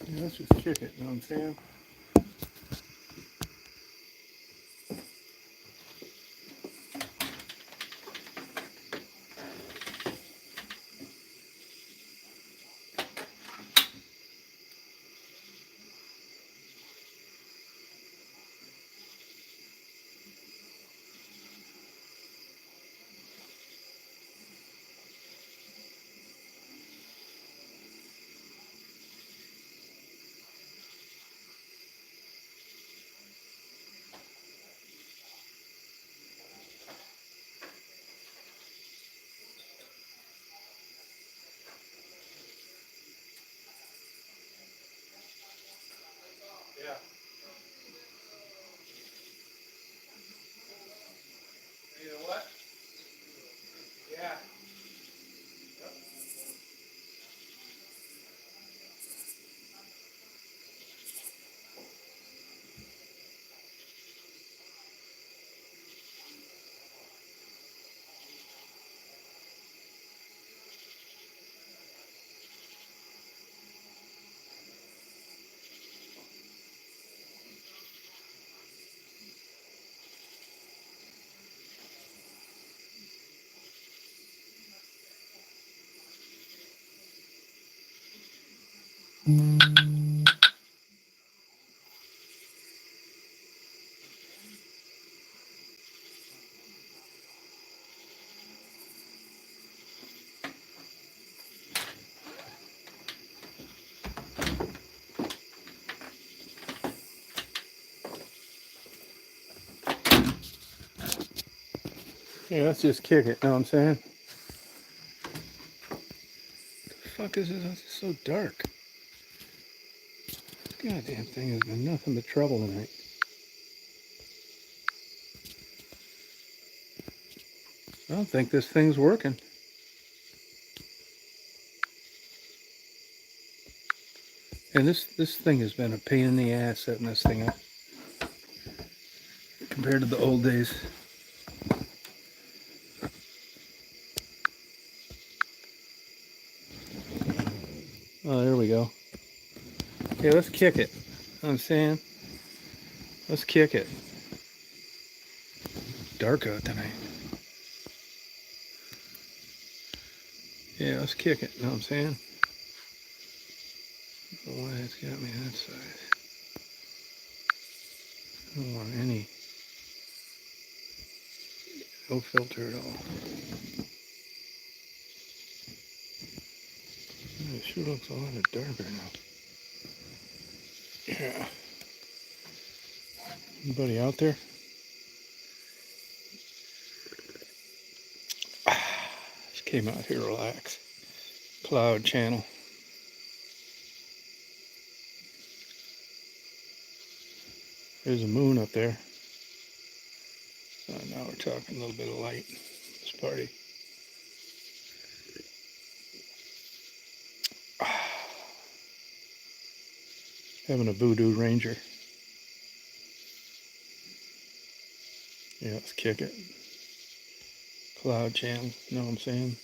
Yeah, let's just kick it, you know what I'm saying? Yeah. You know what? Yeah. Yeah, let's just kick it, you know what I'm saying? The fuck is this? It's so dark. This goddamn thing has been nothing but trouble tonight. I don't think this thing's working. And this thing has been a pain in the ass setting this thing up compared to the old days. Oh, there we go. Okay, let's kick it. You know what I'm saying? Let's kick it. Dark out tonight. Yeah, let's kick it. You know what I'm saying? I don't know why it's got me that side. I don't want any. No filter at all. It sure looks a lot darker now. Yeah. Anybody out there? Just came out here to relax. Cloud channel. There's a moon up there. Now we're talking a little bit of light. This party. Having a voodoo ranger. Yeah, let's kick it. Cloud channel. You know what I'm saying?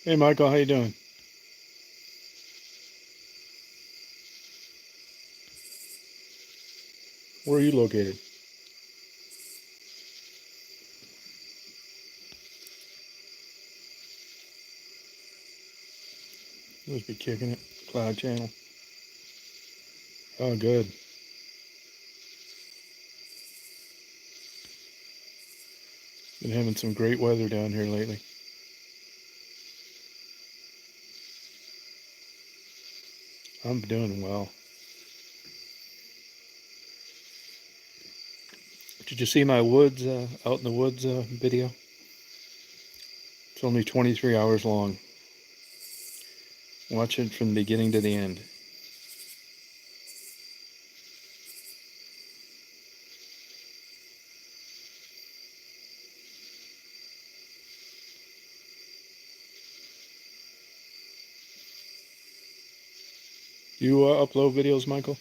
Hey, Michael, how you doing? Where are you located? Must be kicking it. Cloud channel. Oh, good. Been having some great weather down here lately. I'm doing well. Did you see my woods, out in the woods video? It's only 23 hours long. Watch it from the beginning to the end. You upload videos, Michael?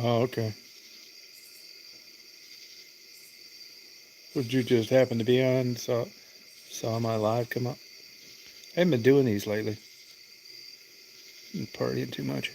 Oh, okay. Would you just happen to be on? Saw my live come up. I haven't been doing these lately. Been partying too much.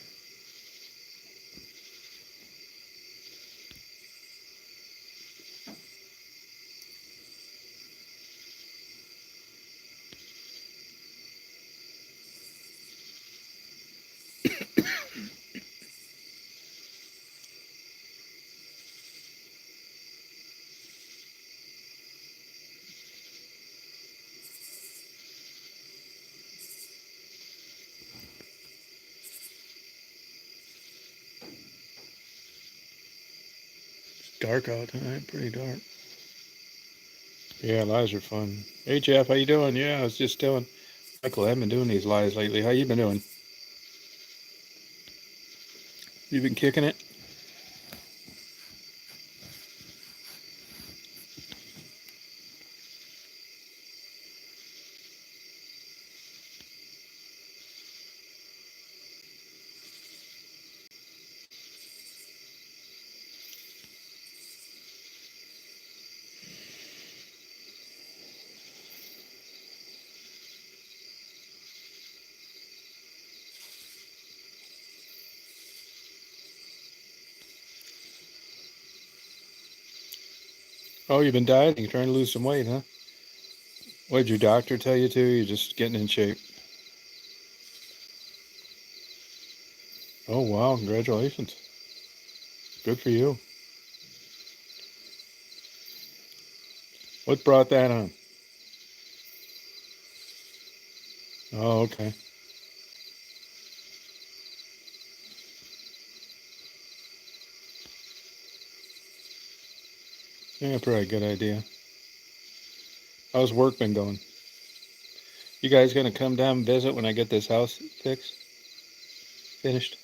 It's dark out tonight. Pretty dark. Yeah, lives are fun. Hey Jeff, how you doing? Yeah, I was just telling Michael, I haven't been doing these lives lately. How you been doing? You been kicking it? Oh, you've been dieting, trying to lose some weight, huh? What did your doctor tell you to? You're just getting in shape. Oh wow, congratulations. Good for you. What brought that on? Oh, okay. Yeah, probably a good idea. How's work been going? You guys gonna come down and visit when I get this house finished?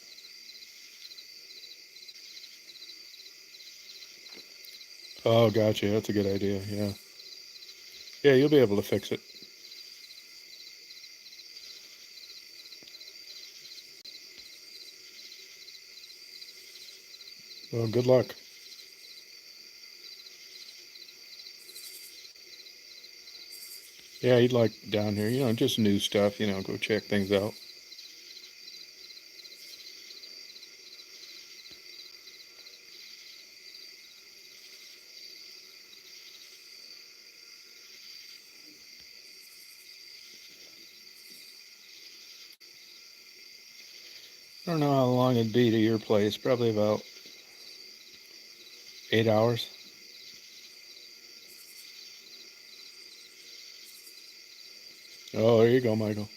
Oh, gotcha. That's a good idea. Yeah. Yeah, you'll be able to fix it. Well, good luck. Yeah, you'd like down here, just new stuff, go check things out. I don't know how long it'd be to your place. Probably about 8 hours. Oh, there you go, Michael.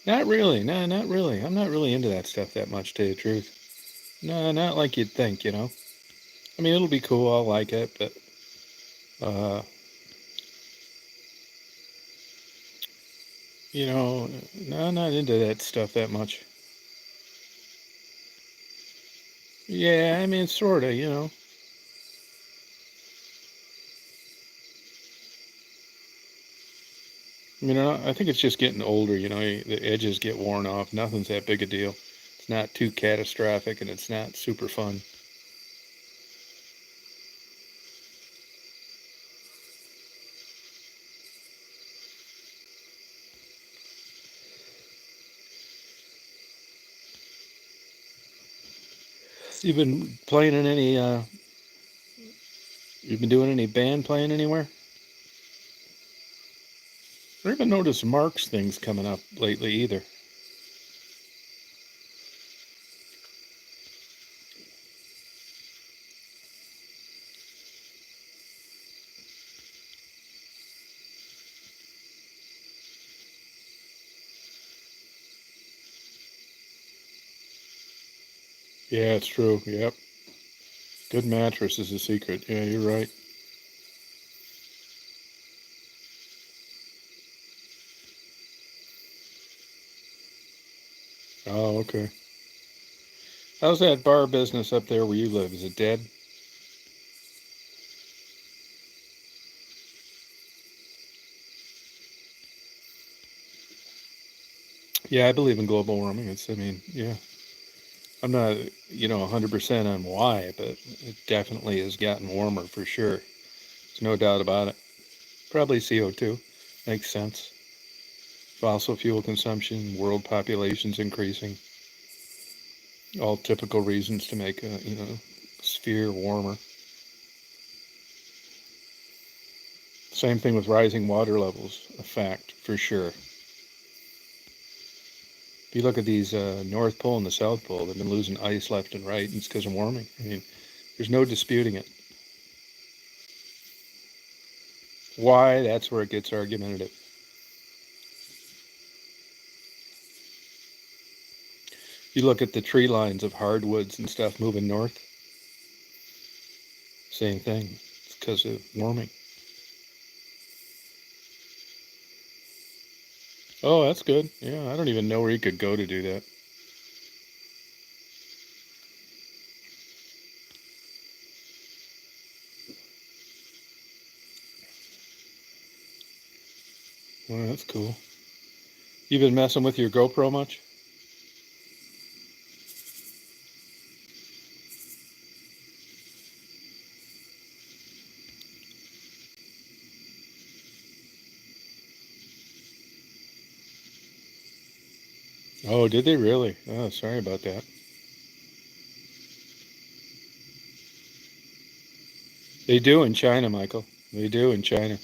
Not really. No, not really. I'm not really into that stuff that much, to tell you the truth. No, not like you'd think. I mean, it'll be cool. I'll like it, but uh, no, I'm not into that stuff that much. Yeah, I mean, sorta. I mean, I think it's just getting older. The edges get worn off. Nothing's that big a deal. It's not too catastrophic, and it's not super fun. You've been playing in any? You've been doing any band playing anywhere? I haven't noticed Mark's things coming up lately either. Yeah, it's true. Yep. Good mattress is the secret. Yeah, you're right. Oh, okay. How's that bar business up there where you live? Is it dead? Yeah, I believe in global warming. I mean, yeah. I'm not, 100% on why, but it definitely has gotten warmer for sure. There's no doubt about it. Probably CO2. Makes sense. Fossil fuel consumption, world population's increasing. All typical reasons to make a, sphere warmer. Same thing with rising water levels, a fact for sure. If you look at these North Pole and the South Pole, they've been losing ice left and right, and it's because of warming. I mean, there's no disputing it. Why? That's where it gets argumentative. You look at the tree lines of hardwoods and stuff moving north, same thing. It's because of warming. Oh, that's good. Yeah, I don't even know where you could go to do that. Well, that's cool. You been messing with your GoPro much? Oh, did they really? Oh, sorry about that. They do in China, Michael. They do in China.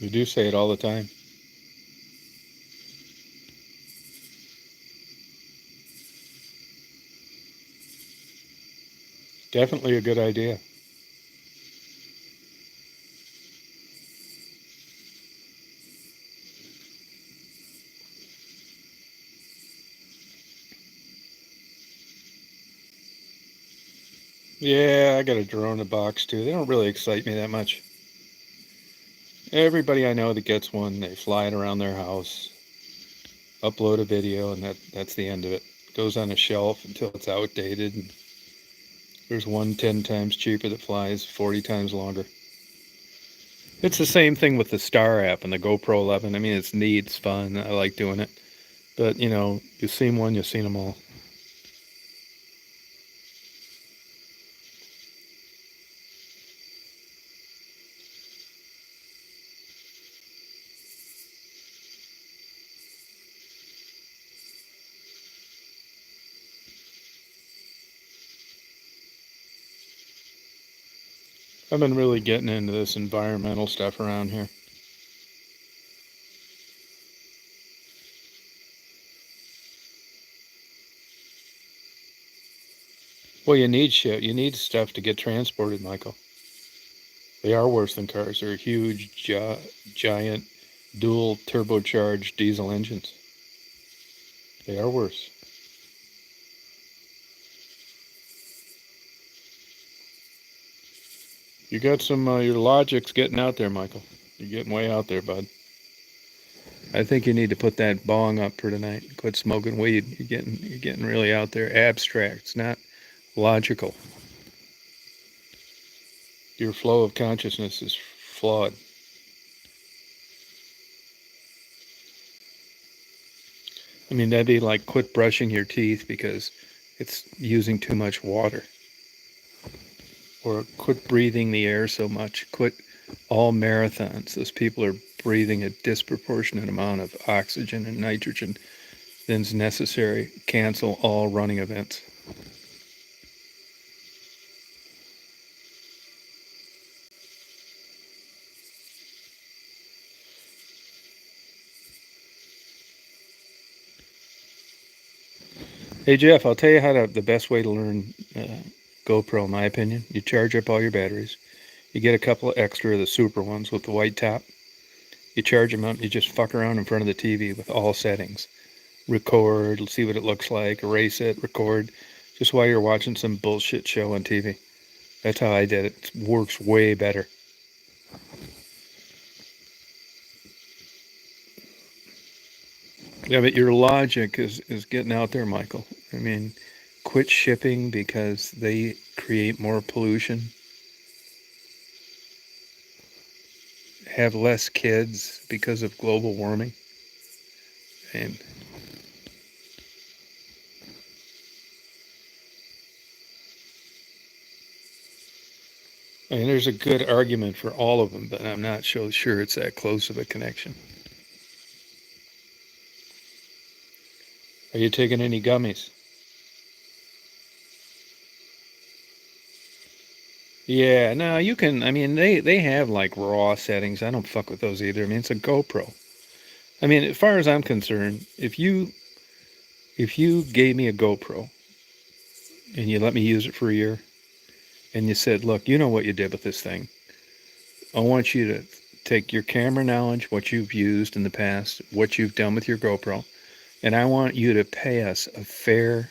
They do say it all the time. Definitely a good idea. Yeah, I got a drone in a box too. They don't really excite me that much. Everybody I know that gets one, they fly it around their house, upload a video, and that's the end of it. Goes on a shelf until it's outdated. And there's one 10 times cheaper that flies 40 times longer. It's the same thing with the Star app and the GoPro 11. I mean, it's neat, it's fun. I like doing it. But, you've seen one, you've seen them all. I've been really getting into this environmental stuff around here. Well, you need shit. You need stuff to get transported, Michael. They are worse than cars. They're huge, giant, dual turbocharged diesel engines. They are worse. You got some, your logic's getting out there, Michael. You're getting way out there, bud. I think you need to put that bong up for tonight. Quit smoking weed. You're getting really out there. Abstract. It's not logical. Your flow of consciousness is flawed. I mean, that'd be like quit brushing your teeth because it's using too much water. Or quit breathing the air so much. Quit all marathons. Those people are breathing a disproportionate amount of oxygen and nitrogen than's necessary. Cancel all running events. Hey Jeff, I'll tell you the best way to learn GoPro, in my opinion. You charge up all your batteries. You get a couple of extra of the super ones with the white top. You charge them up. You just fuck around in front of the TV with all settings. Record, see what it looks like, erase it, record, just while you're watching some bullshit show on TV. That's how I did it. It works way better. Yeah, but your logic is getting out there, Michael. I mean, quit shipping because they create more pollution, have less kids because of global warming. And there's a good argument for all of them, but I'm not so sure it's that close of a connection. Are you taking any gummies? Yeah, no, you can. I mean, they have like raw settings. I don't fuck with those either. I mean, it's a GoPro. I mean, as far as I'm concerned, if you gave me a GoPro and you let me use it for a year and you said, "Look, you know what you did with this thing. I want you to take your camera knowledge, what you've used in the past, what you've done with your GoPro, and I want you to pay us a fair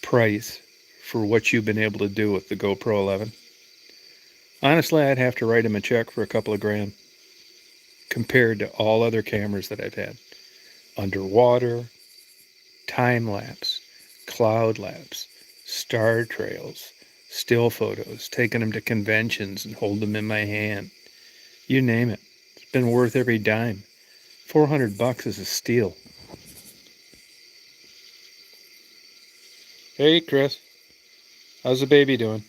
price for what you've been able to do with the GoPro 11." Honestly, I'd have to write him a check for a couple of grand compared to all other cameras that I've had. Underwater, time lapse, cloud lapse, star trails, still photos, taking them to conventions and hold them in my hand. You name it. It's been worth every dime. $400 is a steal. Hey, Chris. How's the baby doing?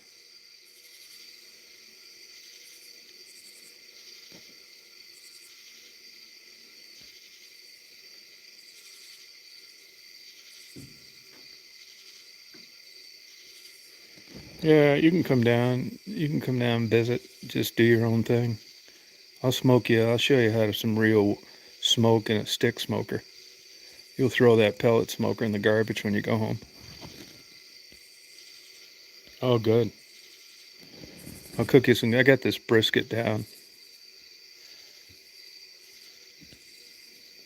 Yeah, you can come down. You can come down and visit. Just do your own thing. I'll smoke you. I'll show you how to some real smoke in a stick smoker. You'll throw that pellet smoker in the garbage when you go home. Oh, good. I'll cook you some. I got this brisket down.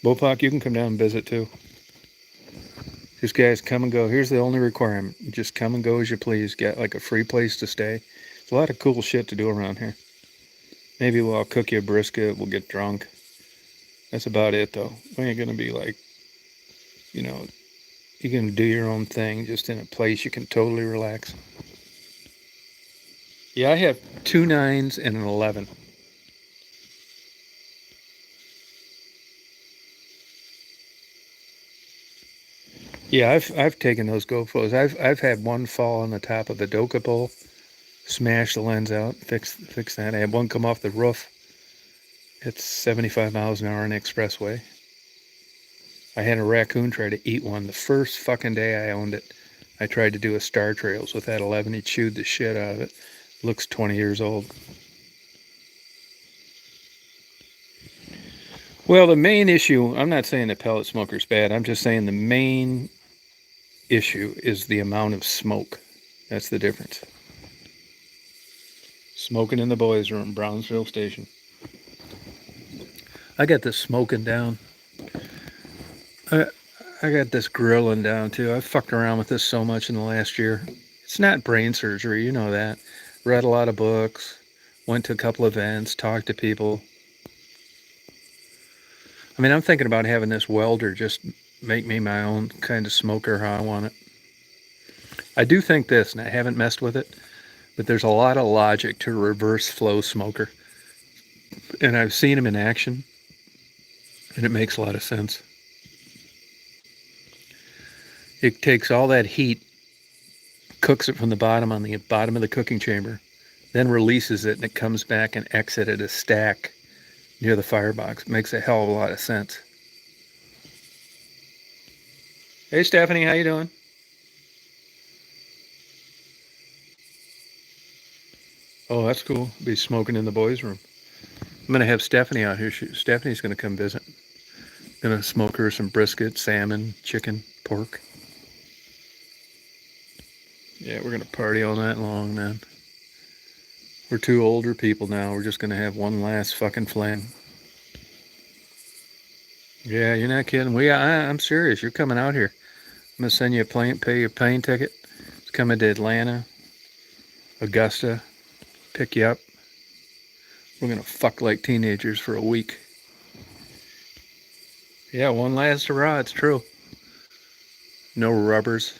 Bopak, you can come down and visit too. These guys come and go. Here's the only requirement. Just come and go as you please. Get like a free place to stay. There's a lot of cool shit to do around here. Maybe I'll cook you a brisket. We'll get drunk. That's about it though. We ain't gonna be like, you know, you can do your own thing just in a place you can totally relax. Yeah, I have 2 9s and an 11. Yeah, I've taken those GoPros. I've had one fall on the top of a Doka pole, smash the lens out, fix that. I had one come off the roof. It's 75 miles an hour on the expressway. I had a raccoon try to eat one the first fucking day I owned it. I tried to do a Star Trails with that 11. He chewed the shit out of it. Looks 20 years old. Well, the main issue, I'm not saying the pellet smoker's bad. I'm just saying the main issue is the amount of smoke. That's the difference. Smoking in the boys' room, Brownsville Station. I got this smoking down. I, I got this grilling down too. I've fucked around with this so much in the last year. It's not brain surgery, you know that. Read a lot of books, went to a couple events, talked to people. I mean, I'm thinking about having this welder just make me my own kind of smoker how I want it. I do think this, and I haven't messed with it, but there's a lot of logic to a reverse flow smoker. And I've seen them in action, and it makes a lot of sense. It takes all that heat, cooks it from the bottom on the bottom of the cooking chamber, then releases it, and it comes back and exits at a stack near the firebox. Makes a hell of a lot of sense. Hey, Stephanie, how you doing? Oh, that's cool. Be smoking in the boys' room. I'm gonna have Stephanie out here. Stephanie's gonna come visit. Gonna smoke her some brisket, salmon, chicken, pork. Yeah, we're gonna party all night long, man. We're two older people now. We're just gonna have one last fucking flame. Yeah, you're not kidding. I'm serious. You're coming out here. I'm gonna send you a plane, pay your plane ticket. It's coming to Atlanta, Augusta, pick you up. We're gonna fuck like teenagers for a week. Yeah, one last hurrah. It's true. No rubbers.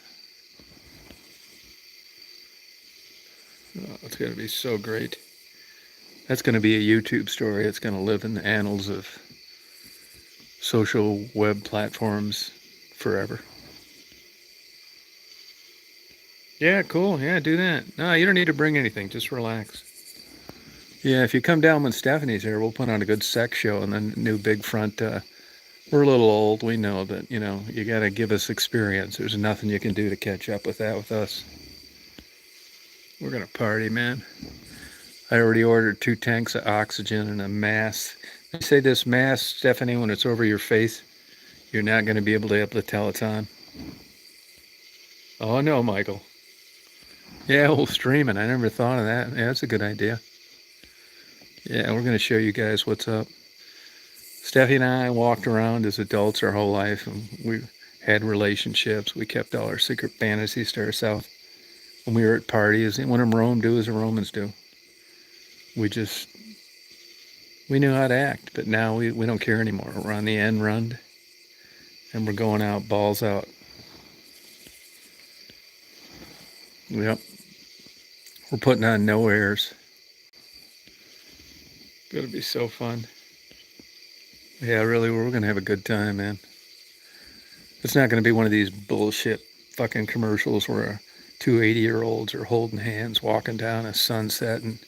Oh, it's going to be so great. That's going to be a YouTube story. It's going to live in the annals of social web platforms forever. Yeah, cool. Yeah, do that. No, you don't need to bring anything. Just relax. Yeah, if you come down when Stephanie's here, we'll put on a good sex show and then new big front. We're a little old. We know that, you got to give us experience. There's nothing you can do to catch up with that with us. We're going to party, man. I already ordered 2 tanks of oxygen and a mask. I say this mask, Stephanie, when it's over your face, you're not going to be able to tell it's on. Oh, no, Michael. Yeah, we'll stream it. I never thought of that. Yeah, that's a good idea. Yeah, we're going to show you guys what's up. Steffi and I walked around as adults our whole life, and we had relationships. We kept all our secret fantasies to ourselves. When we were at parties, when in Rome, do as the Romans do. We knew how to act, but now we don't care anymore. We're on the end run, and we're going out, balls out. Yep. We're putting on no airs. Gonna be so fun. Yeah, really, we're gonna have a good time, man. It's not gonna be one of these bullshit fucking commercials where 2 80-year-olds are holding hands walking down a sunset in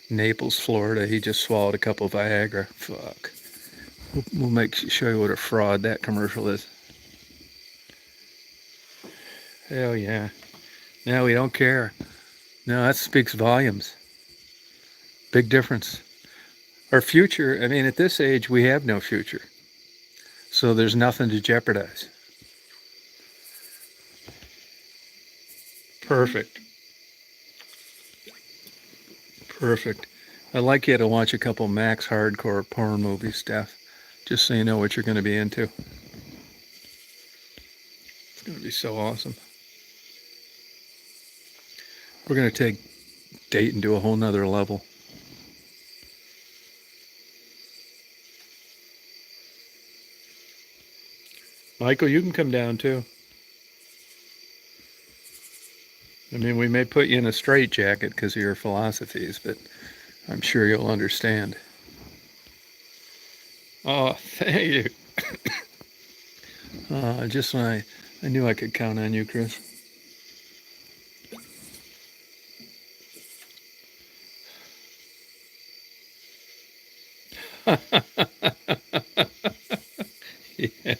Naples, Florida. He just swallowed a couple of Viagra. Fuck. We'll show you what a fraud that commercial is. Hell yeah. No, we don't care. No, that speaks volumes. Big difference. Our future, I mean, at this age, we have no future. So there's nothing to jeopardize. Perfect. Perfect. I'd like you to watch a couple max hardcore porn movies, Steph, just so you know what you're going to be into. It's going to be so awesome. We're going to take dating to a whole nother level. Michael, you can come down too. I mean, we may put you in a straitjacket because of your philosophies, but I'm sure you'll understand. Oh, thank you. Just when I knew I could count on you, Chris. Yeah.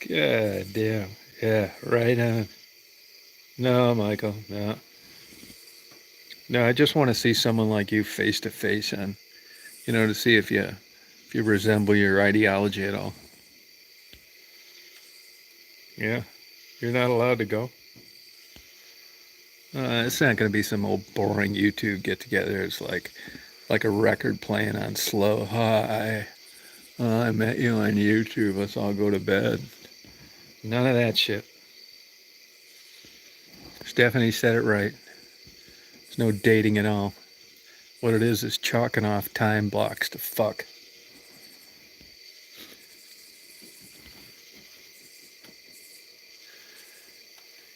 God damn. Yeah, right on. No, Michael, no. No, I just want to see someone like you face to face and, to see if you resemble your ideology at all. Yeah, you're not allowed to go. It's not going to be some old boring YouTube get together. It's like a record playing on slow. Hi, I met you on YouTube. Let's all go to bed. None of that shit. Stephanie said it right. There's no dating at all. What it is chalking off time blocks to fuck.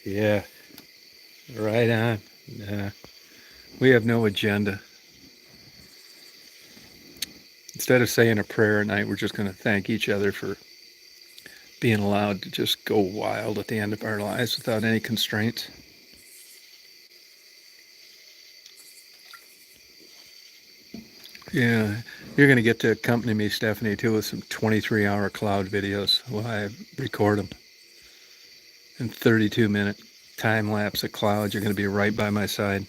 Yeah, right on. We have no agenda. Instead of saying a prayer at night, we're just going to thank each other for being allowed to just go wild at the end of our lives without any constraints. Yeah, you're going to get to accompany me, Stephanie, too, with some 23-hour cloud videos while I record them. In 32-minute time lapse of clouds, you're going to be right by my side.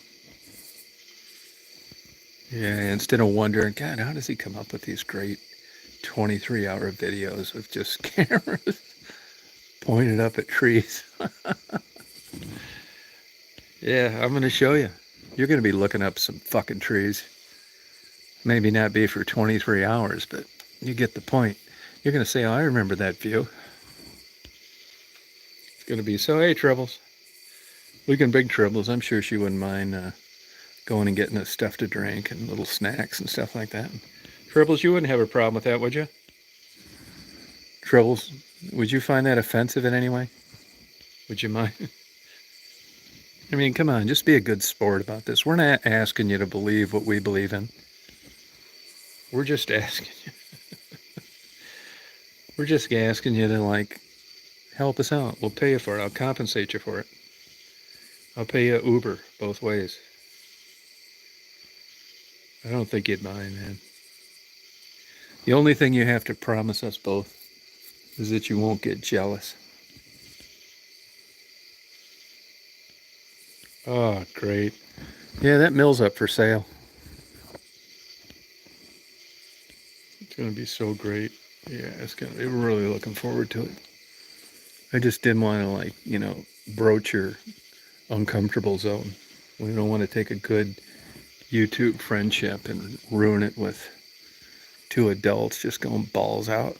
Yeah, instead of wondering, God, how does he come up with these great 23-hour videos with just cameras pointed up at trees? Yeah, I'm going to show you. You're going to be looking up some fucking trees. Maybe not be for 23 hours, but you get the point. You're going to say, oh, I remember that view. It's going to be, so hey, Troubles. We can big Troubles. I'm sure she wouldn't mind going and getting us stuff to drink and little snacks and stuff like that. Troubles, you wouldn't have a problem with that, would you? Trolls, would you find that offensive in any way? Would you mind? I mean, come on, just be a good sport about this. We're not asking you to believe what we believe in. We're just asking you. We're just asking you to, like, help us out. We'll pay you for it. I'll compensate you for it. I'll pay you Uber both ways. I don't think you'd mind, man. The only thing you have to promise us both is that you won't get jealous. Oh, great. Yeah, that mill's up for sale. It's going to be so great. Yeah, it's going to be really looking forward to it. I just didn't want to, like, broach your uncomfortable zone. We don't want to take a good YouTube friendship and ruin it with two adults just going balls out.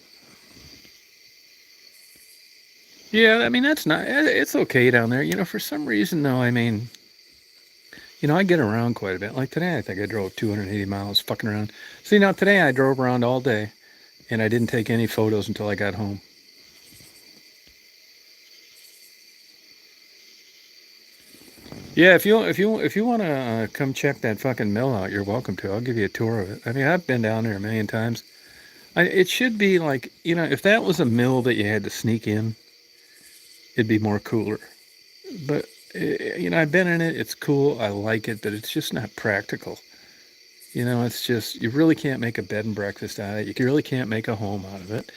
Yeah, I mean, that's not, it's okay down there. For some reason, though, I mean, I get around quite a bit. Like today, I think I drove 280 miles fucking around. See, now today I drove around all day and I didn't take any photos until I got home. Yeah, if you want to come check that fucking mill out, you're welcome to. I'll give you a tour of it. I mean, I've been down there a million times. It should be like, if that was a mill that you had to sneak in, it'd be more cooler. But, I've been in it. It's cool. I like it, but it's just not practical. It's just, you really can't make a bed and breakfast out of it. You really can't make a home out of it.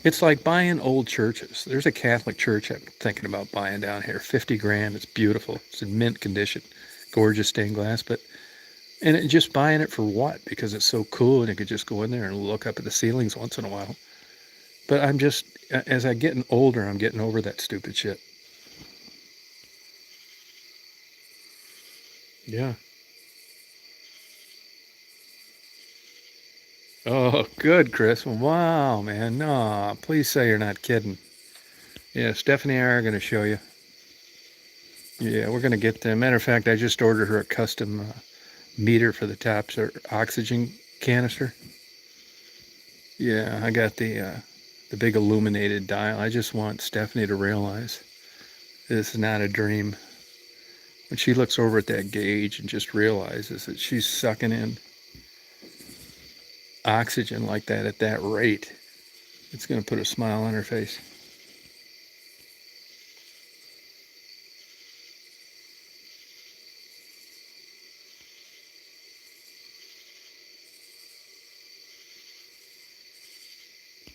It's like buying old churches. There's a Catholic church I'm thinking about buying down here. 50 grand. It's beautiful. It's in mint condition. Gorgeous stained glass. And just buying it for what? Because it's so cool and you could just go in there and look up at the ceilings once in a while. But as I'm getting older, I'm getting over that stupid shit. Yeah. Oh, good, Chris. Wow, man. No, please say you're not kidding. Yeah, Stephanie and I are going to show you. Yeah, we're going to get there. Matter of fact, I just ordered her a custom meter for the tops or oxygen canister. Yeah, I got the big illuminated dial. I just want Stephanie to realize this is not a dream. When she looks over at that gauge and just realizes that she's sucking in oxygen like that at that rate, it's going to put a smile on her face.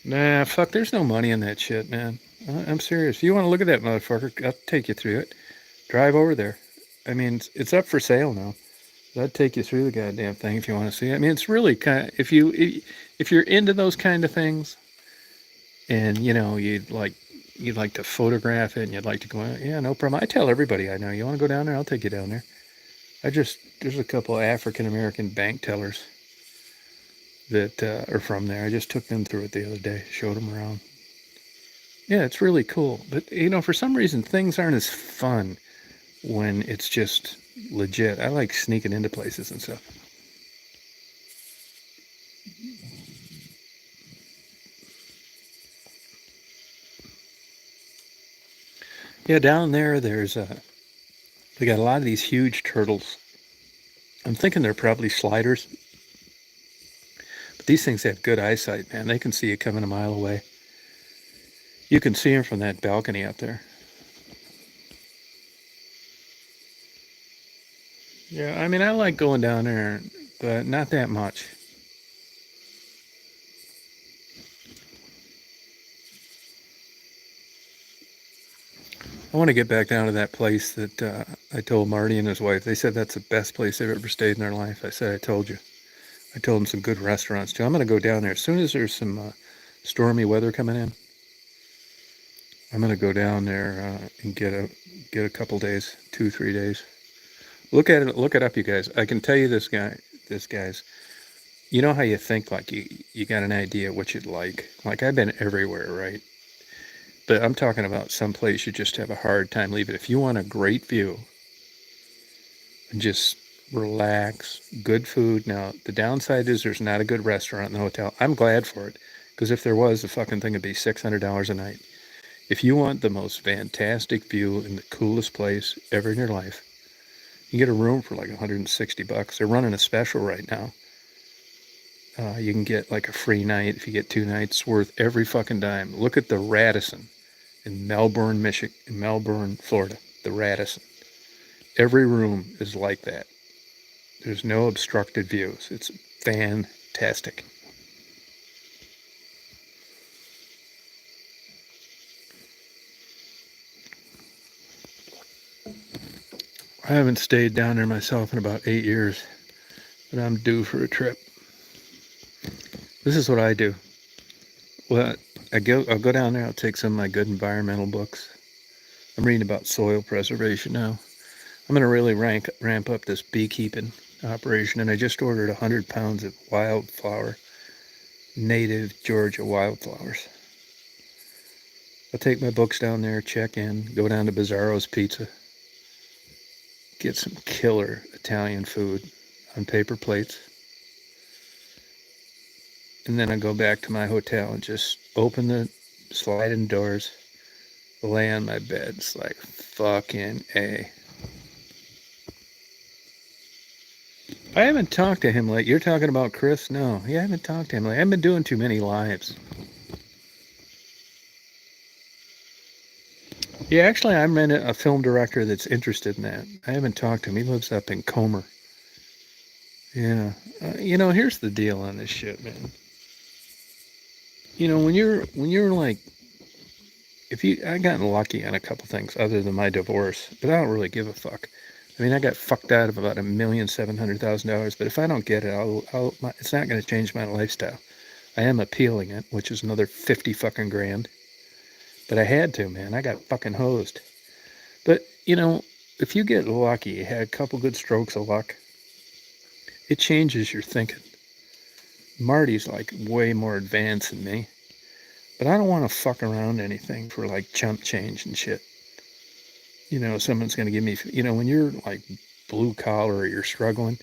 Nah, fuck, there's no money in that shit, man. I'm serious. If you want to look at that motherfucker, I'll take you through it. Drive over there. I mean, it's up for sale now. I'd take you through the goddamn thing if you want to see it. I mean, it's really kind of, if you're into those kind of things and, you'd like to photograph it and you'd like to go out, yeah, no problem. I tell everybody I know, you want to go down there? I'll take you down there. There's a couple of African-American bank tellers that are from there. I just took them through it the other day, showed them around. Yeah, it's really cool. But, for some reason, things aren't as fun when it's just legit. I like sneaking into places and stuff. Yeah, down there, they got a lot of these huge turtles. I'm thinking they're probably sliders. But these things have good eyesight, man. They can see you coming a mile away. You can see them from that balcony up there. Yeah, I mean, I like going down there, but not that much. I want to get back down to that place that I told Marty and his wife. They said that's the best place they've ever stayed in their life. I said, I told you. I told them some good restaurants, too. I'm going to go down there. As soon as there's some stormy weather coming in, I'm going to go down there and get a couple days, 2-3 days. Look it up, you guys. I can tell you this guy's, you know how you think like you got an idea what you'd like. Like I've been everywhere, right? But I'm talking about some place you just have a hard time leaving. If you want a great view and just relax, good food. Now, the downside is there's not a good restaurant in the hotel. I'm glad for it Because if there was, the fucking thing would be $600 a night. If you want the most fantastic view in the coolest place ever in your life, you get a room for like $160. They're running a special right now. You can get like a free night if you get 2 nights, worth every fucking dime. Look at the Radisson in Melbourne, Michigan, in Melbourne, Florida. The Radisson. Every room is like that. There's no obstructed views. It's fantastic. I haven't stayed down there myself in about 8 years, but I'm due for a trip. This is what I do. Well, I'll go down there. I'll take some of my good environmental books. I'm reading about soil preservation now. I'm going to really ramp up this beekeeping operation, and I just ordered 100 pounds of wildflower, native Georgia wildflowers. I'll take my books down there, check in, go down to Bizarro's Pizza, get some killer Italian food on paper plates, and then I go back to my hotel and just open the sliding doors, lay on my bed. It's like fucking A. I haven't talked to him lately. You're talking about Chris? No, I haven't talked to him lately. I haven't been doing too many lives. Yeah, actually, I'm a film director that's interested in that. I haven't talked to him. He lives up in Comer. Yeah. Here's the deal on this shit, man. When you're like, I gotten lucky on a couple things other than my divorce, but I don't really give a fuck. I mean, I got fucked out of about $1,700,000, but if I don't get it, it's not going to change my lifestyle. I am appealing it, which is another 50 fucking grand. But I had to, man. I got fucking hosed. But, if you get lucky, you had a couple good strokes of luck, it changes your thinking. Marty's like way more advanced than me. But I don't want to fuck around anything for like chump change and shit. Someone's going to give me, when you're like blue collar or you're struggling,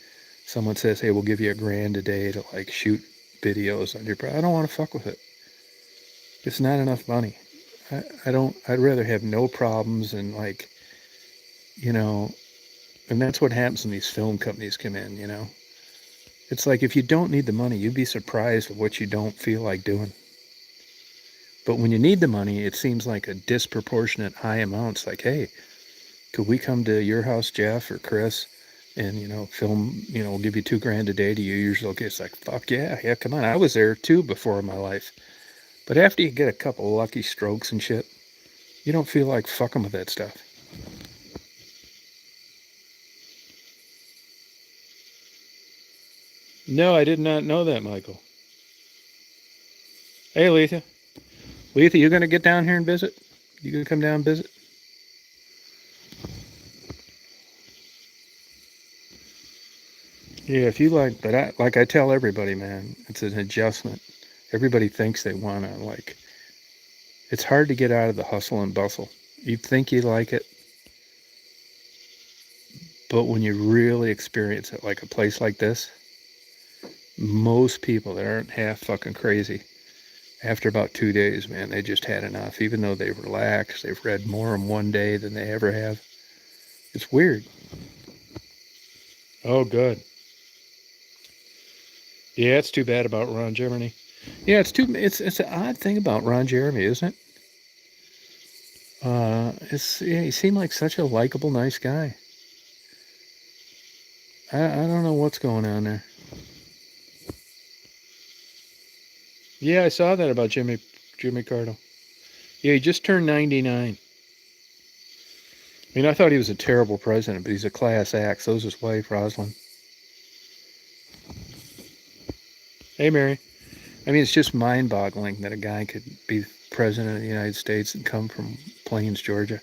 someone says, hey, we'll give you $1,000 a day to like shoot videos on your, I don't want to fuck with it. It's not enough money. I'd rather have no problems and like, and that's what happens when these film companies come in, It's like if you don't need the money, you'd be surprised at what you don't feel like doing. But when you need the money, it seems like a disproportionate high amount. It's like, hey, could we come to your house, Jeff or Chris, and, film, we'll give you $2,000 a day to use. Okay, it's like, fuck yeah, come on. I was there too before in my life. But after you get a couple lucky strokes and shit, you don't feel like fucking with that stuff. No, I did not know that, Michael. Hey, Letha. Letha, you going to get down here and visit? You going to come down and visit? Yeah, if you like, but I tell everybody, man, it's an adjustment. Everybody thinks they want to, like, it's hard to get out of the hustle and bustle. You think you like it, but when you really experience it, like a place like this, most people that aren't half fucking crazy, after about 2 days, man, they just had enough. Even though they've relaxed, they've read more in one day than they ever have. It's weird. Oh, good. Yeah, it's too bad about Ron Jeremy. Yeah, it's an odd thing about Ron Jeremy, isn't it? He seemed like such a likable, nice guy. I don't know what's going on there. Yeah, I saw that about Jimmy Carter. Yeah, he just turned 99. I mean, I thought he was a terrible president, but he's a class act. So's his wife, Rosalind. Hey, Mary. I mean, it's just mind-boggling that a guy could be president of the United States and come from Plains, Georgia.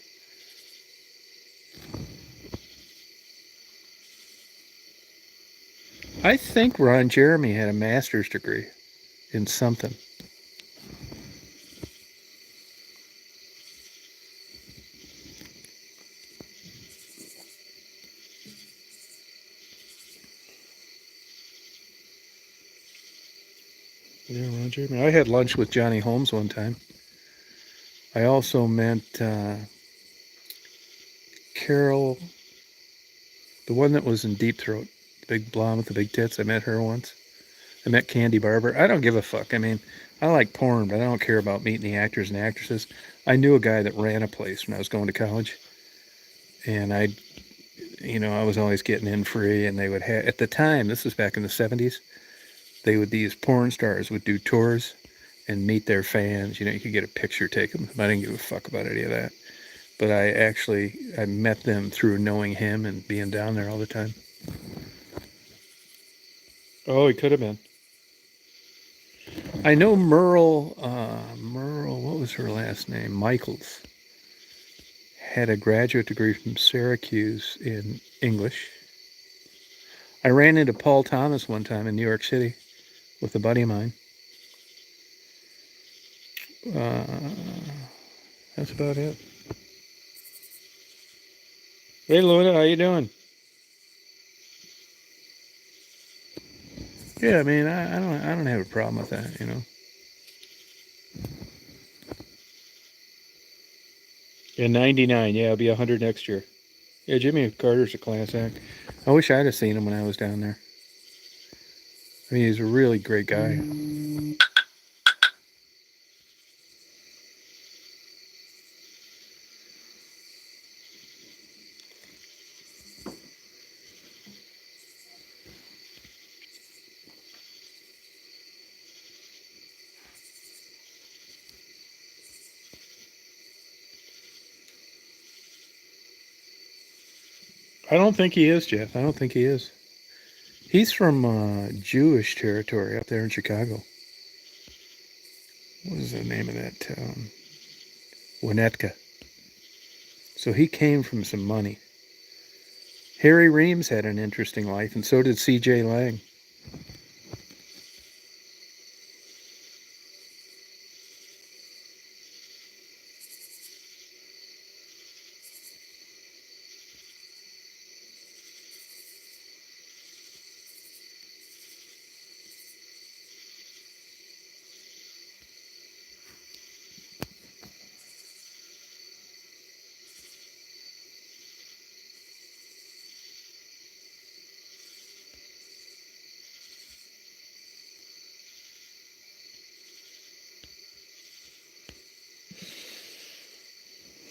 I think Ron Jeremy had a master's degree in something. Yeah, Ron Jeremy. I had lunch with Johnny Holmes one time. I also met Carol, the one that was in Deep Throat, the big blonde with the big tits. I met her once. I met Candy Barber. I don't give a fuck. I mean, I like porn, but I don't care about meeting the actors and actresses. I knew a guy that ran a place when I was going to college, and I was always getting in free. And they would have, at the time, this was back in the '70s, these porn stars would do tours and meet their fans. You could get a picture taken. I didn't give a fuck about any of that. But I met them through knowing him and being down there all the time. Oh, he could have been. I know Merle, what was her last name? Michaels. Had a graduate degree from Syracuse in English. I ran into Paul Thomas one time in New York City with a buddy of mine. That's about it. Hey, Luna, how you doing? Yeah, I mean, I don't have a problem with that. In '99, yeah, I'll be 100 next year. Yeah, Jimmy Carter's a class act. I wish I'd have seen him when I was down there. I mean, he's a really great guy. I don't think he is, Jeff. I don't think he is. He's from Jewish territory up there in Chicago. What is the name of that town? Winnetka. So he came from some money. Harry Reams had an interesting life, and so did C.J. Lang.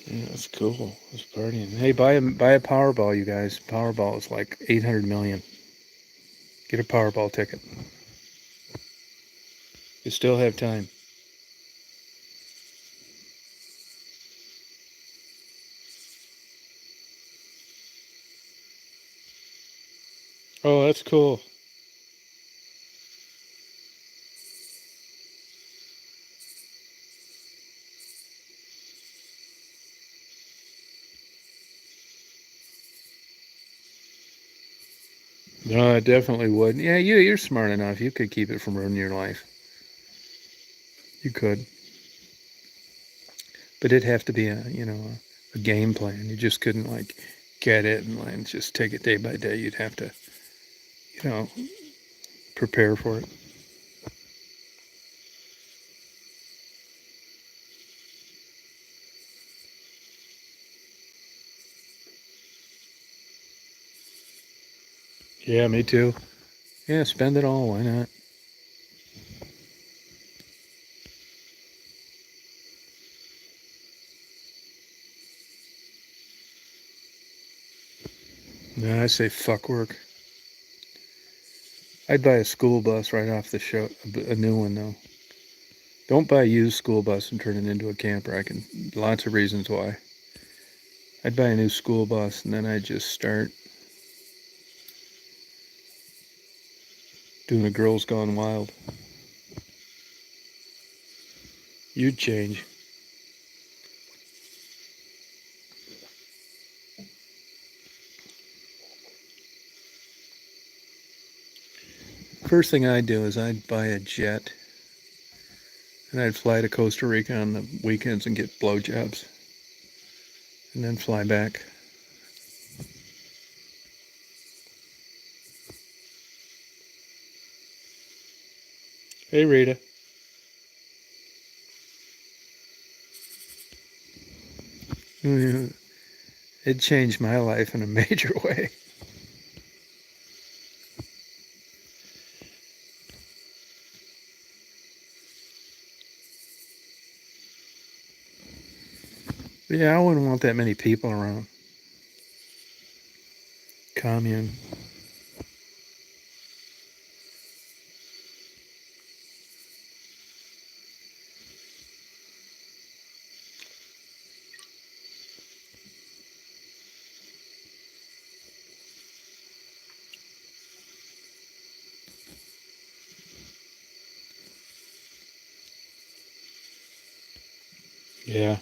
Yeah, that's cool. It's partying. Hey, buy a Powerball, you guys. Powerball is like 800 million. Get a Powerball ticket. You still have time. Oh, that's cool. No, I definitely would. Yeah, you're smart enough. You could keep it from ruining your life. You could, but it'd have to be a game plan. You just couldn't like get it and like just take it day by day. You'd have to you know prepare for it. Yeah, me too. Yeah, spend it all. Why not? No, I say fuck work. I'd buy a school bus right off the show, a new one though. Don't buy a used school bus and turn it into a camper. Lots of reasons why. I'd buy a new school bus and then I'd just start doing a Girls Gone Wild. You'd change. First thing I'd do is I'd buy a jet and I'd fly to Costa Rica on the weekends and get blowjobs and then fly back. Hey, Rita. It changed my life in a major way. But yeah, I wouldn't want that many people around. Commune. Yeah.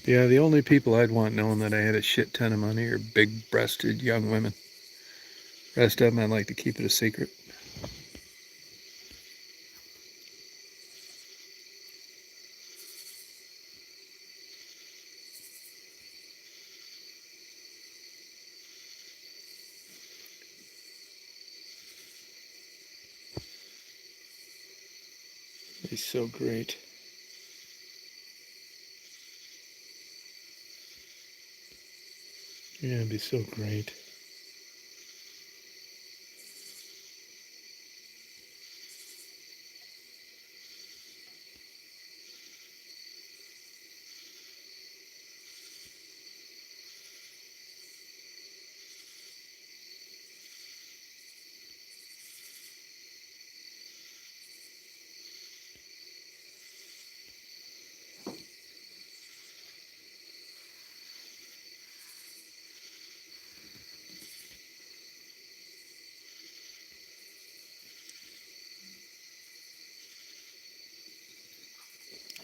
Yeah, the only people I'd want knowing that I had a shit ton of money are big-breasted young women. Rest of them, I'd like to keep it a secret. He's so great. Yeah, it'd be so great.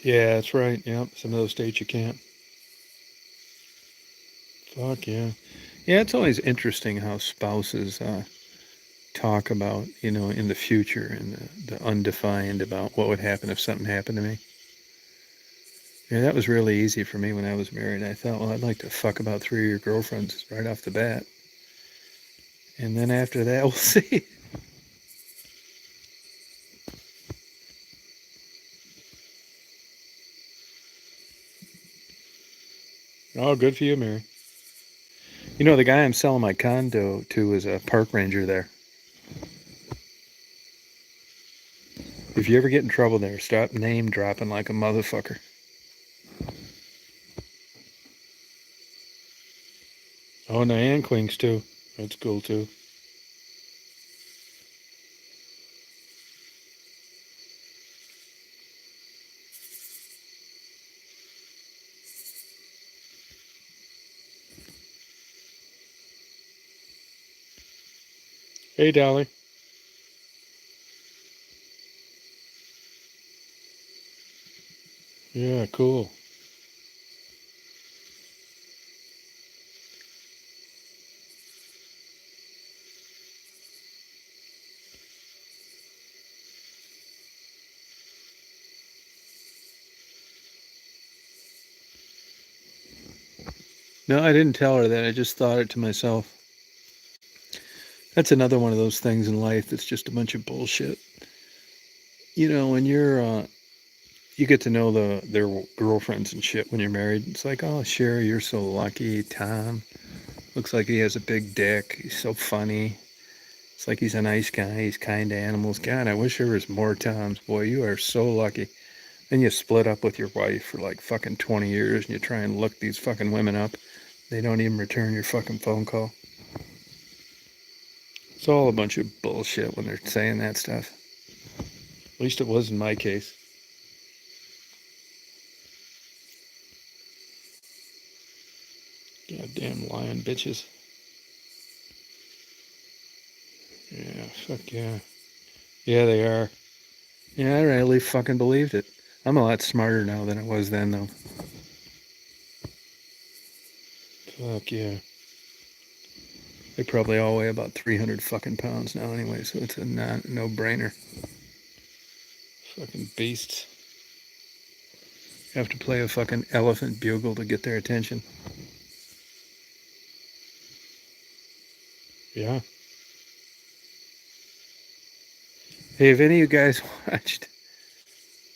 Yeah, that's right. Yep, some of those states you can't. Fuck yeah. Yeah, it's always interesting how spouses talk about, in the future and the undefined about what would happen if something happened to me. Yeah, that was really easy for me when I was married. I thought, well, I'd like to fuck about 3 of your girlfriends right off the bat. And then after that, we'll see. Oh, good for you, Mary. The guy I'm selling my condo to is a park ranger there. If you ever get in trouble there, stop name dropping like a motherfucker. Oh, and Ann clings too. That's cool too. Hey, Dolly. Yeah, cool. No, I didn't tell her that. I just thought it to myself. That's another one of those things in life that's just a bunch of bullshit. When you get to know their girlfriends and shit when you're married. It's like, oh, Sherry, you're so lucky. Tom looks like he has a big dick. He's so funny. It's like he's a nice guy. He's kind to animals. God, I wish there was more Toms. Boy, you are so lucky. Then you split up with your wife for like fucking 20 years and you try and look these fucking women up. They don't even return your fucking phone call. It's all a bunch of bullshit when they're saying that stuff. At least it was in my case. Goddamn lying bitches. Yeah, fuck yeah. Yeah, they are. Yeah, I really fucking believed it. I'm a lot smarter now than I was then, though. Fuck yeah. They probably all weigh about 300 fucking pounds now anyway, so it's a no-brainer. Fucking beasts. You have to play a fucking elephant bugle to get their attention. Yeah. Hey, have any of you guys watched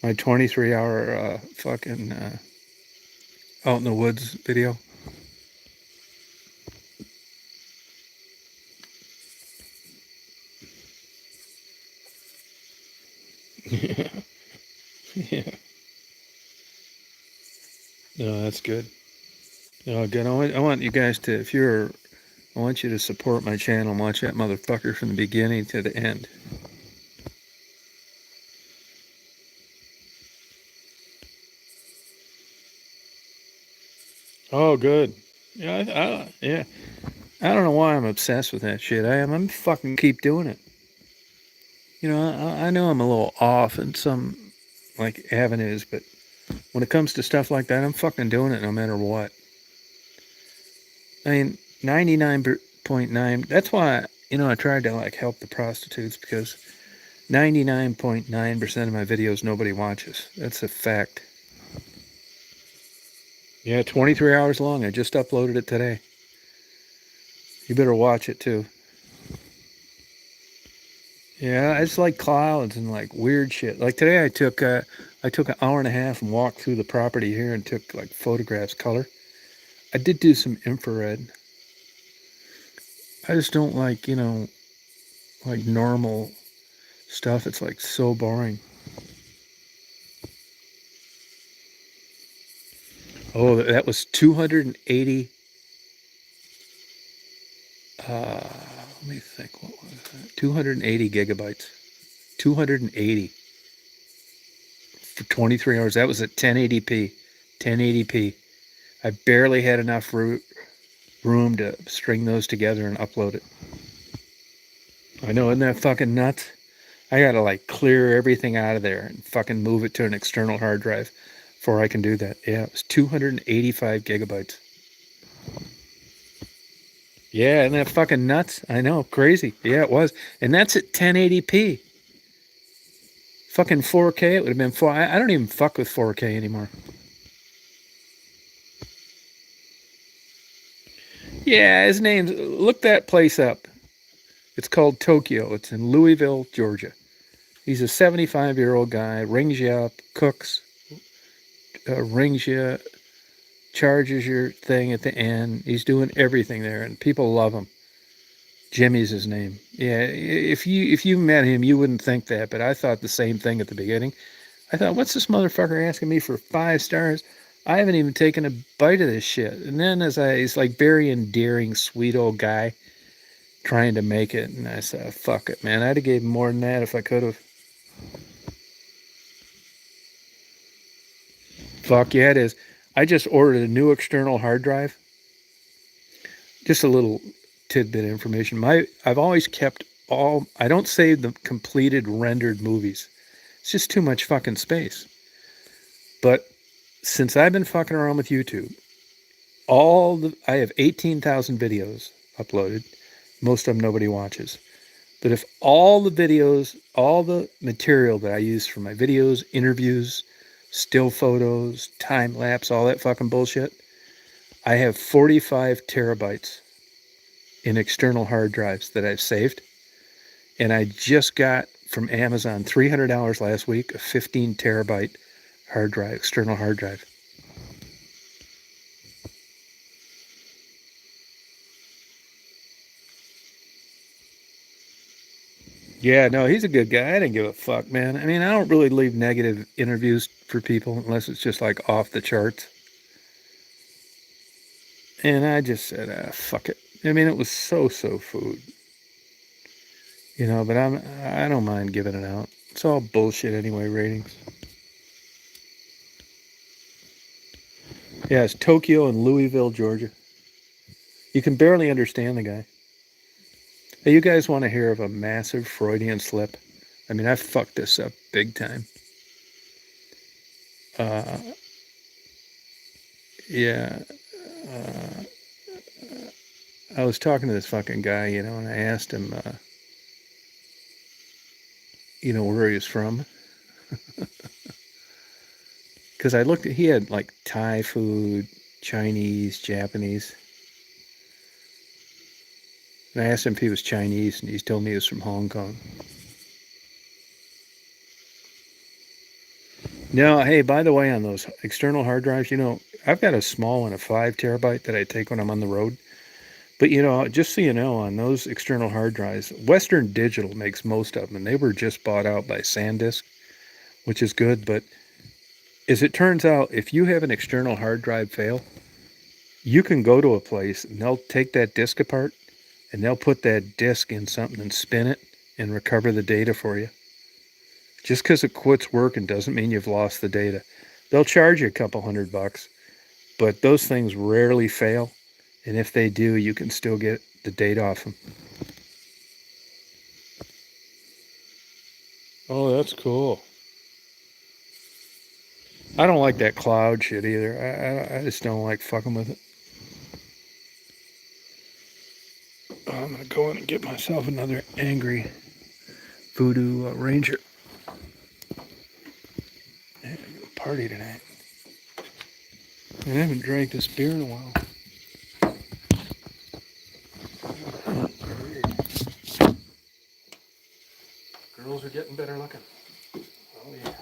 My 23-hour fucking out in the woods video. Yeah. Yeah. No, that's good. No, good. I want you guys to, if you're, I want you to support my channel and watch that motherfucker from the beginning to the end. Oh, good. Yeah, yeah. I don't know why I'm obsessed with that shit. I am. I'm fucking keep doing it. You know, I know I'm a little off in some like avenues, but when it comes to stuff like that, I'm fucking doing it no matter what. I mean, 99.9. That's why, you know, I tried to like help the prostitutes because 99.9% of my videos nobody watches. That's a fact. Yeah, 23 hours long. I just uploaded it today. You better watch it too. Yeah, it's like clouds and like weird shit. Like today, I took an hour and a half and walked through the property here and took like photographs, color. I did do some infrared. I just don't like, you know, like normal stuff. It's like so boring. Oh, that was 280. Let me think. What was that? 280 gigabytes. 280 for 23 hours. That was at 1080p. 1080p. I barely had enough room to string those together and upload it. I know, isn't that fucking nuts? I gotta like clear everything out of there and fucking move it to an external hard drive before I can do that. Yeah, it was 285 gigabytes. Yeah, isn't that fucking nuts? I know, crazy. Yeah, it was. And that's at 1080p. Fucking 4K, it would have been 4. I don't even fuck with 4K anymore. Yeah, his name's, look that place up. It's called Tokyo. It's in Louisville, Georgia. He's a 75-year-old guy, rings you up, cooks, rings you, charges your thing at the end. He's doing everything there, and people love him. Jimmy's his name. Yeah, if you met him, you wouldn't think that, but I thought the same thing at the beginning. I thought, what's this motherfucker asking me for 5 stars? I haven't even taken a bite of this shit. And then he's like very endearing, sweet old guy trying to make it, and I said, fuck it, man. I'd have gave him more than that if I could have. Fuck yeah, it is. I just ordered a new external hard drive. Just a little tidbit of information. I've always kept all. I don't save the completed rendered movies. It's just too much fucking space. But since I've been fucking around with YouTube, I have 18,000 videos uploaded. Most of them nobody watches. But if all the videos, all the material that I use for my videos, interviews, still photos, time lapse, all that fucking bullshit, I have 45 terabytes in external hard drives that I've saved. And I just got from Amazon $300 last week, a 15 terabyte hard drive, external hard drive. Yeah, no, he's a good guy. I didn't give a fuck, man. I mean, I don't really leave negative interviews for people unless it's just like off the charts. And I just said, fuck it. I mean, it was so food, you know. But I don't mind giving it out. It's all bullshit anyway. Ratings. Yeah, it's Tokyo and Louisville, Georgia. You can barely understand the guy. Hey, you guys want to hear of a massive Freudian slip? I mean, I fucked this up big time. Uh, yeah. Uh, I was talking to this fucking guy, you know, and I asked him, you know, where he was from. Because I looked at, he had like Thai food, Chinese, Japanese. And I asked him if he was Chinese, and he told me he was from Hong Kong. Now, hey, by the way, on those external hard drives, I've got a small one, a 5 terabyte that I take when I'm on the road. But, just so you know, on those external hard drives, Western Digital makes most of them, and they were just bought out by SanDisk, which is good. But as it turns out, if you have an external hard drive fail, you can go to a place and they'll take that disk apart and they'll put that disk in something and spin it and recover the data for you. Just because it quits working doesn't mean you've lost the data. They'll charge you a couple $100, but those things rarely fail. And if they do, you can still get the data off them. Oh, that's cool. I don't like that cloud shit either. I just don't like fucking with it. Oh, I'm going to go in and get myself another angry voodoo ranger. Yeah, party tonight. I haven't drank this beer in a while. Girls are getting better looking. Oh yeah.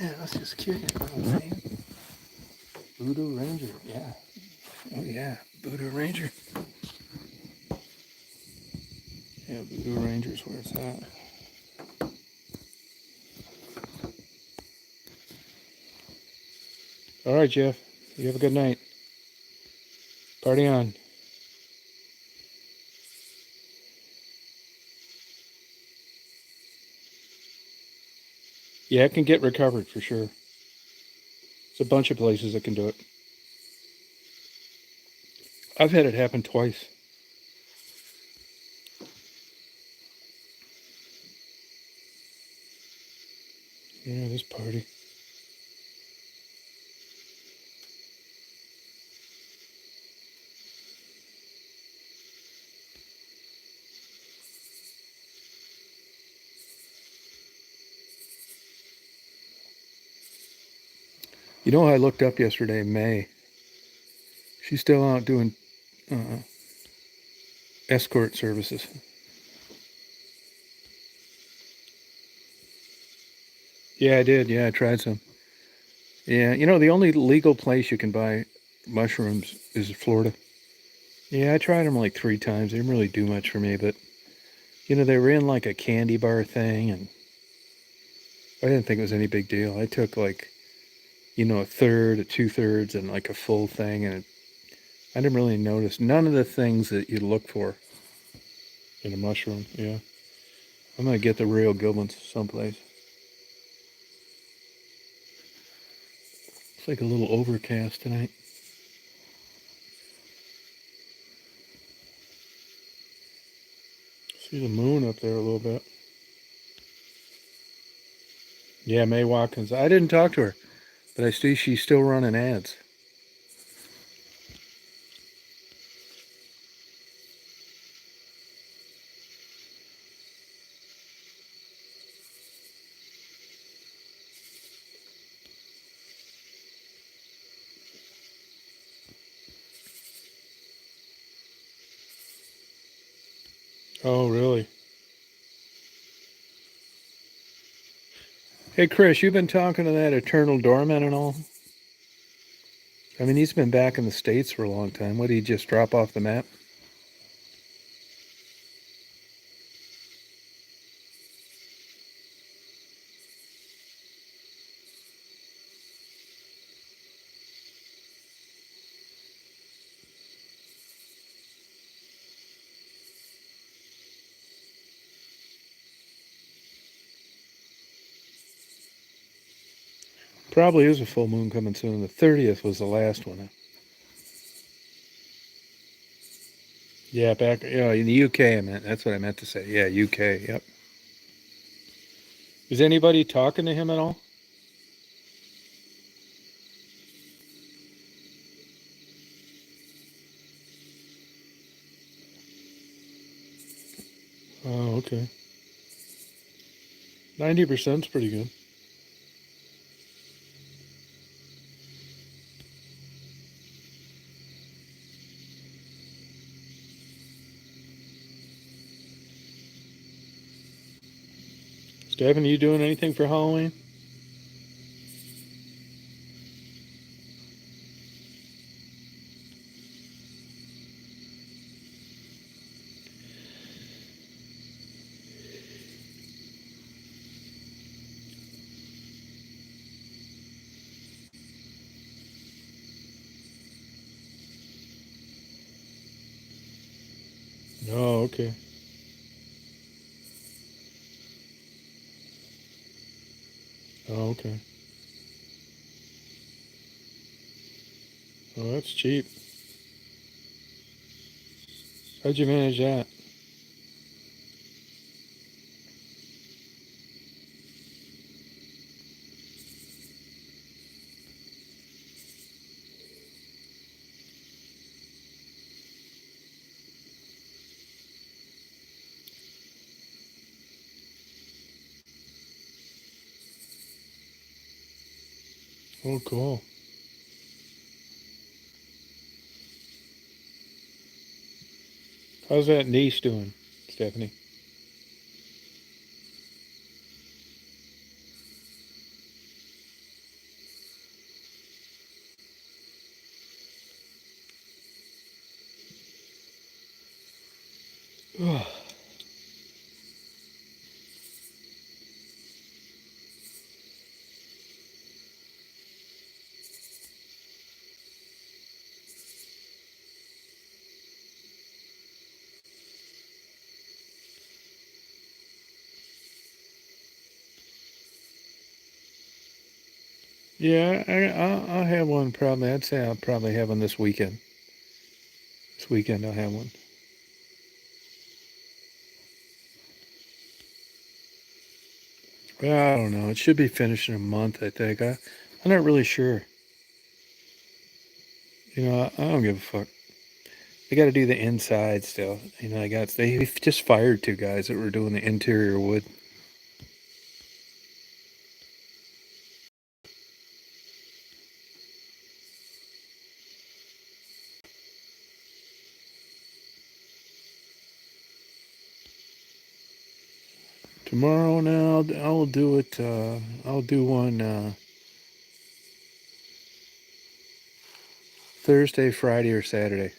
Yeah, that's just cute. Voodoo Ranger, yeah. Oh yeah, Voodoo Ranger. Yeah, Voodoo Ranger's where it's at. All right, Jeff. You have a good night. Party on. Yeah, it can get recovered for sure. It's a bunch of places that can do it. I've had it happen twice. Yeah, this party. You know, I looked up yesterday, May. She's still out doing uh, escort services. Yeah, I did. Yeah, I tried some. Yeah, the only legal place you can buy mushrooms is Florida. Yeah, I tried them like 3 times. They didn't really do much for me, but they were in like a candy bar thing, and I didn't think it was any big deal. I took like, a third, a 2/3, and like a full thing, and I didn't really notice none of the things that you look for in a mushroom. Yeah, I'm gonna get the real good ones someplace. It's like a little overcast tonight. See the moon up there a little bit. Yeah, May Watkins. I didn't talk to her, but I see she's still running ads. Oh, really? Hey, Chris, you've been talking to that Eternal Doorman and all? I mean, he's been back in the States for a long time. What, did he just drop off the map? Probably is a full moon coming soon. The 30th was the last one. Yeah, back, in the UK, I meant. That's what I meant to say. Yeah, UK, yep. Is anybody talking to him at all? Oh, okay. 90% is pretty good. Stephen, you doing anything for Halloween? Oh, okay. Oh, okay. Oh, that's cheap. How'd you manage that? Oh, cool. How's that niece doing, Stephanie? Yeah, I'll have one probably. I'd say I'll probably have one this weekend. This weekend I'll have one. Well, I don't know. It should be finished in a month, I think. I'm not really sure. I don't give a fuck. They got to do the inside still. They just fired two guys that were doing the interior wood. Tomorrow now, I'll do it. I'll do one Thursday, Friday, or Saturday.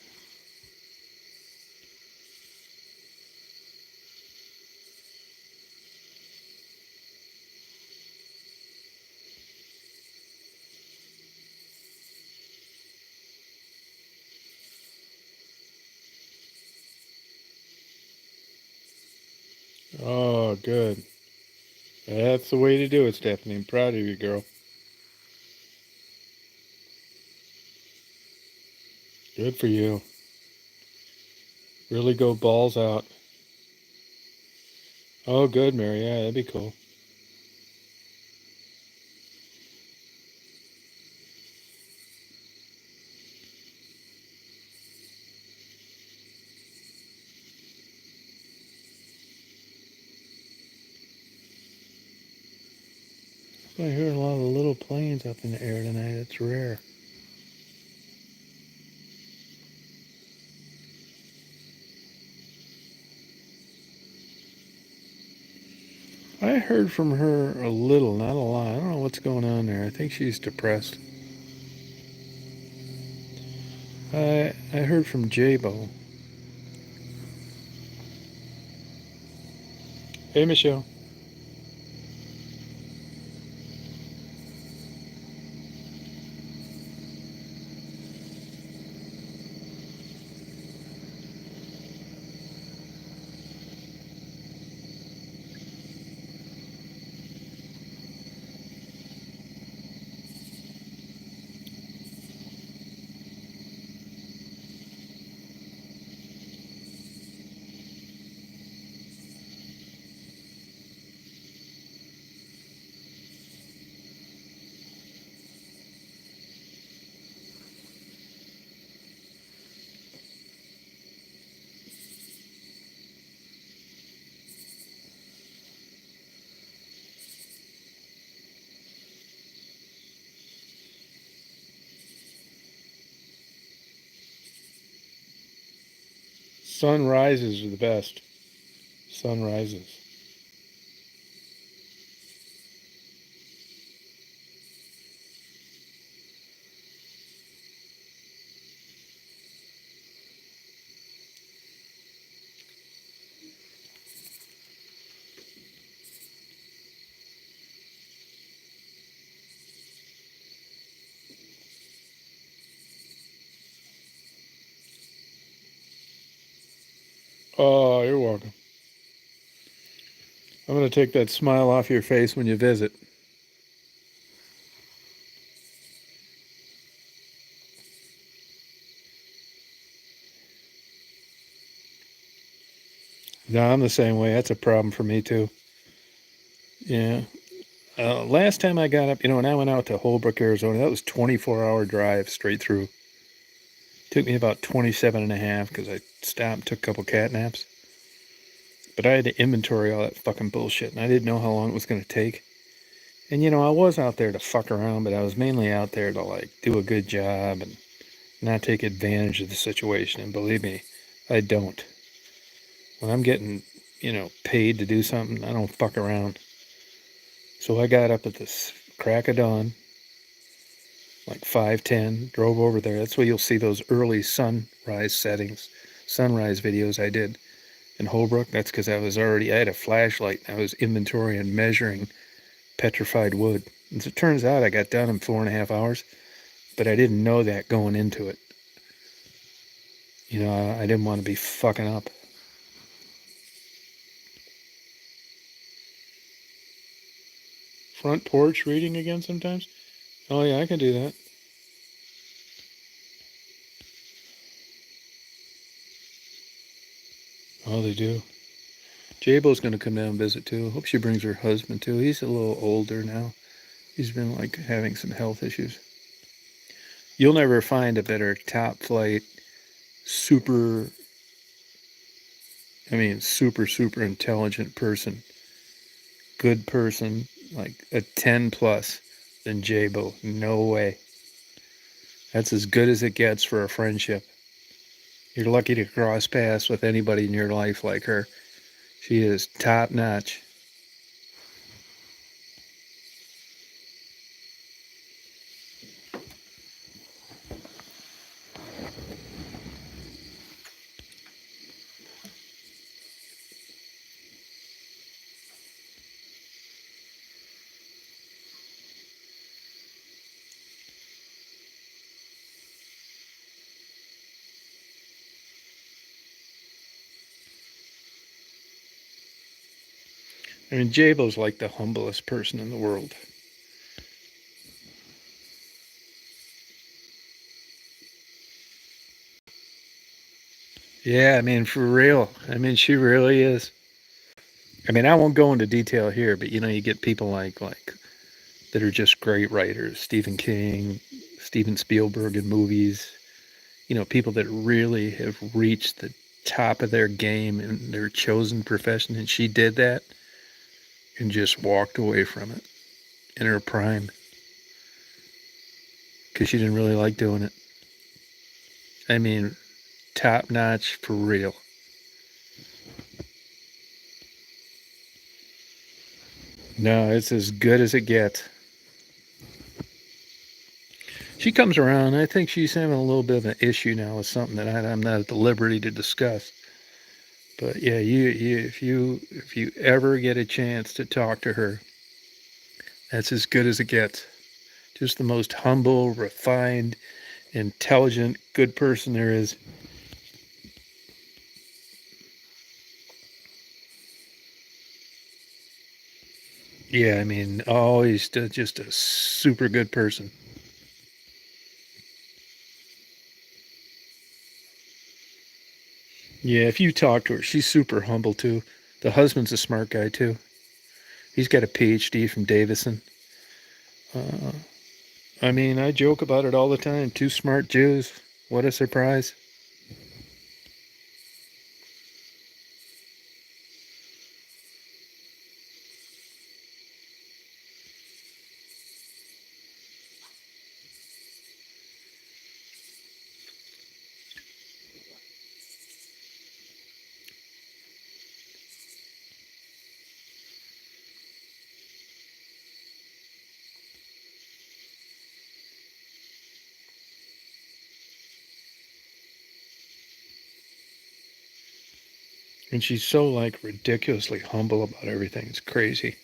Oh, good. That's the way to do it, Stephanie. I'm proud of you, girl. Good for you. Really go balls out. Oh, good, Mary. Yeah, that'd be cool. I hear a lot of little planes up in the air tonight. It's rare. I heard from her a little, not a lot. I don't know what's going on there. I think she's depressed. I heard from Jabo. Hey, Michelle. Sunrises are the best. Sunrises. Oh, you're welcome. I'm going to take that smile off your face when you visit. No, I'm the same way. That's a problem for me, too. Yeah. Last time I got up, when I went out to Holbrook, Arizona, that was 24-hour drive straight through. Took me about 27 and a half because I stopped, took a couple cat naps. But I had to inventory all that fucking bullshit, and I didn't know how long it was going to take. And, I was out there to fuck around, but I was mainly out there to, do a good job and not take advantage of the situation. And believe me, I don't. When I'm getting, paid to do something, I don't fuck around. So I got up at this crack of dawn, like 5:10, drove over there. That's where you'll see those early sunrise videos I did in Holbrook. That's because I had a flashlight. I was inventory and measuring petrified wood. As it turns out, I got done in 4.5 hours, but I didn't know that going into it. I didn't want to be fucking up. Front porch reading again sometimes? Oh, yeah, I can do that. Oh, they do. Jabo's going to come down and visit too. Hope she brings her husband too. He's a little older now. He's been having some health issues. You'll never find a better top flight, super, super, super intelligent person, good person, like a 10 plus than Jabo. No way. That's as good as it gets for a friendship. You're lucky to cross paths with anybody in your life like her. She is top notch. Jabo's like the humblest person in the world. Yeah, for real. She really is. I won't go into detail here, but you get people like that are just great writers. Stephen King, Steven Spielberg in movies. People that really have reached the top of their game in their chosen profession, and she did that and just walked away from it in her prime because she didn't really like doing it. Top notch for real. No, it's as good as it gets. She comes around. I think she's having a little bit of an issue now with something that I'm not at the liberty to discuss. But yeah, if you ever get a chance to talk to her, that's as good as it gets. Just the most humble, refined, intelligent, good person there is. Yeah, I mean, always just a super good person. Yeah, if you talk to her, she's super humble too. The husband's a smart guy too. He's got a PhD from Davison. Uh, I mean, I joke about it all the time. Two smart Jews. What a surprise. And she's so like ridiculously humble about everything. It's crazy.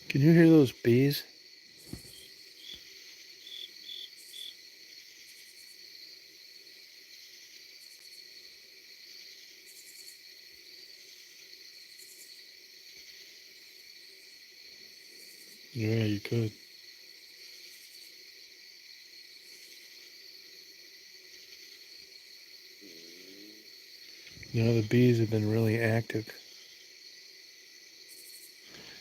Can you hear those bees? Yeah, you could. You know, the bees have been really active.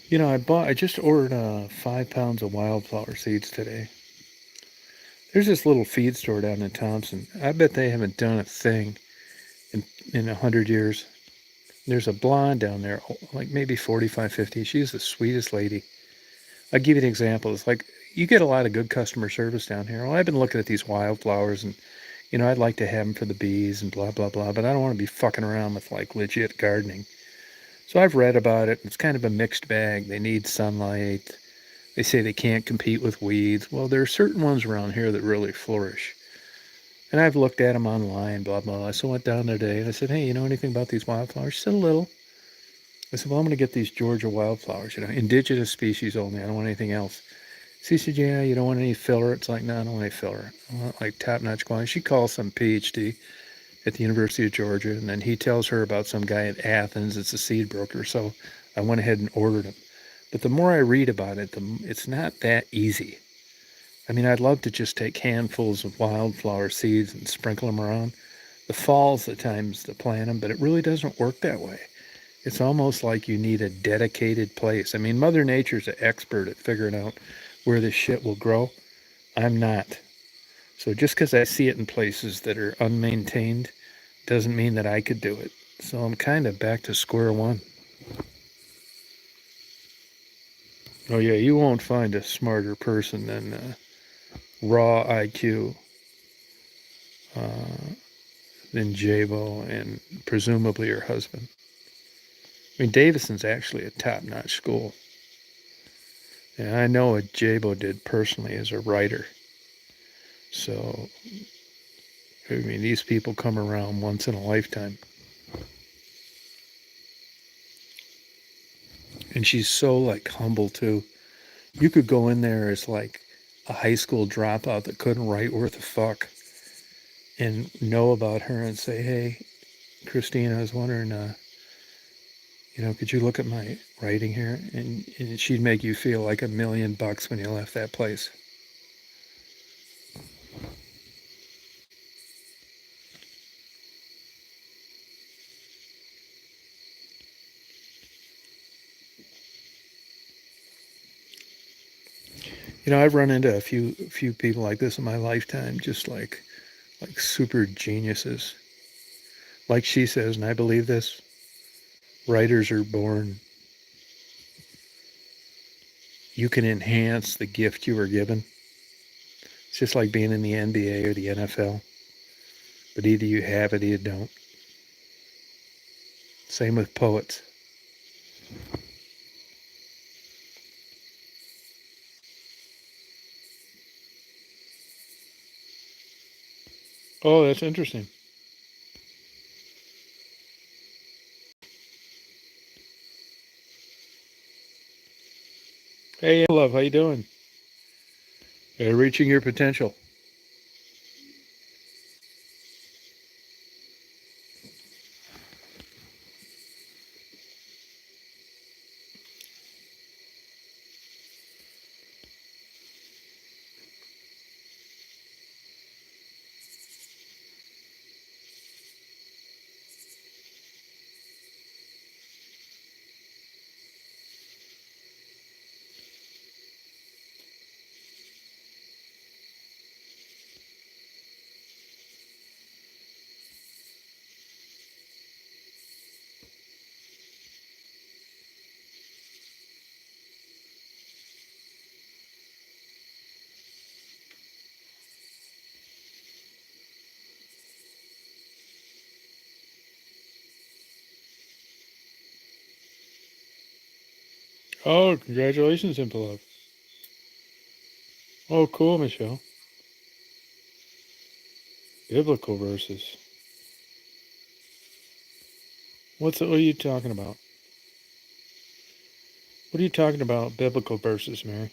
You know, I just ordered 5 pounds of wildflower seeds today. There's this little feed store down in Thompson. I bet they haven't done a thing in 100 years. There's a blonde down there, like maybe 45, 50. She's the sweetest lady. I'll give you an example. It's like you get a lot of good customer service down here. Well, I've been looking at these wildflowers and, I'd like to have them for the bees and blah, blah, blah, but I don't want to be fucking around with like legit gardening. So I've read about it. It's kind of a mixed bag. They need sunlight. They say they can't compete with weeds. Well, there are certain ones around here that really flourish. And I've looked at them online, blah, blah, blah. So I went down there today and I said, hey, you know anything about these wildflowers? She said, a little. I said, well, I'm going to get these Georgia wildflowers, indigenous species only. I don't want anything else. She said, yeah, you don't want any filler. It's like, no, I don't want any filler. I want like top-notch quality. She calls some PhD at the University of Georgia, and then he tells her about some guy at Athens. It's a seed broker. So I went ahead and ordered them. But the more I read about it, it's not that easy. I mean, I'd love to just take handfuls of wildflower seeds and sprinkle them around. The fall's the times to plant them, but it really doesn't work that way. It's almost like you need a dedicated place. I mean, Mother Nature's an expert at figuring out where this shit will grow. I'm not. So just because I see it in places that are unmaintained doesn't mean that I could do it. So I'm kind of back to square one. Oh yeah, you won't find a smarter person than raw IQ uh, than Jabo and presumably her husband. I mean, Davison's actually a top-notch school. And I know what Jabo did personally as a writer. So, I mean, these people come around once in a lifetime. And she's so, like, humble, too. You could go in there as, like, a high school dropout that couldn't write worth a fuck and know about her and say, hey, Christine, I was wondering, could you look at my writing here? And she'd make you feel like $1,000,000 when you left that place. I've run into a few people like this in my lifetime, just like super geniuses. Like she says, and I believe this, writers are born. You can enhance the gift you were given. It's just like being in the NBA or the NFL. But either you have it or you don't. Same with poets. Oh, that's interesting. Hey, love, how you doing? Reaching your potential. Oh, congratulations, Impalov. Oh, cool, Michelle. Biblical verses. What are you talking about? What are you talking about, biblical verses, Mary?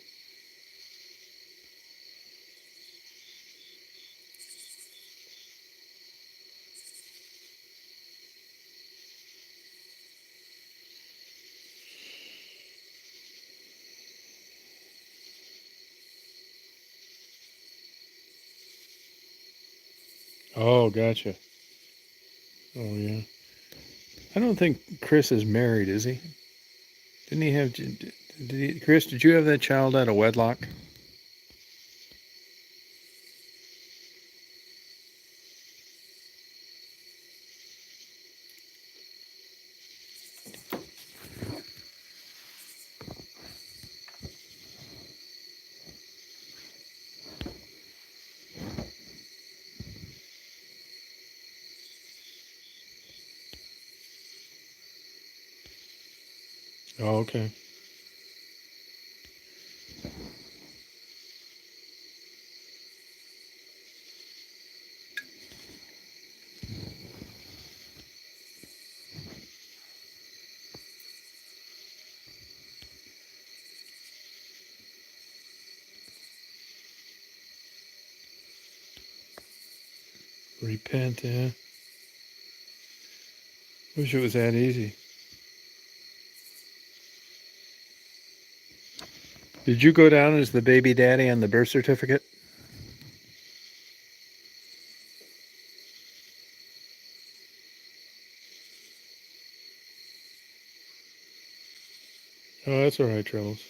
Oh, gotcha. Oh, yeah. I don't think Chris is married, is he? Didn't he have? Chris, did you have that child out of wedlock? Oh, okay. Repent, yeah. Wish it was that easy. Did you go down as the baby daddy on the birth certificate? Oh, that's all right, Troubles.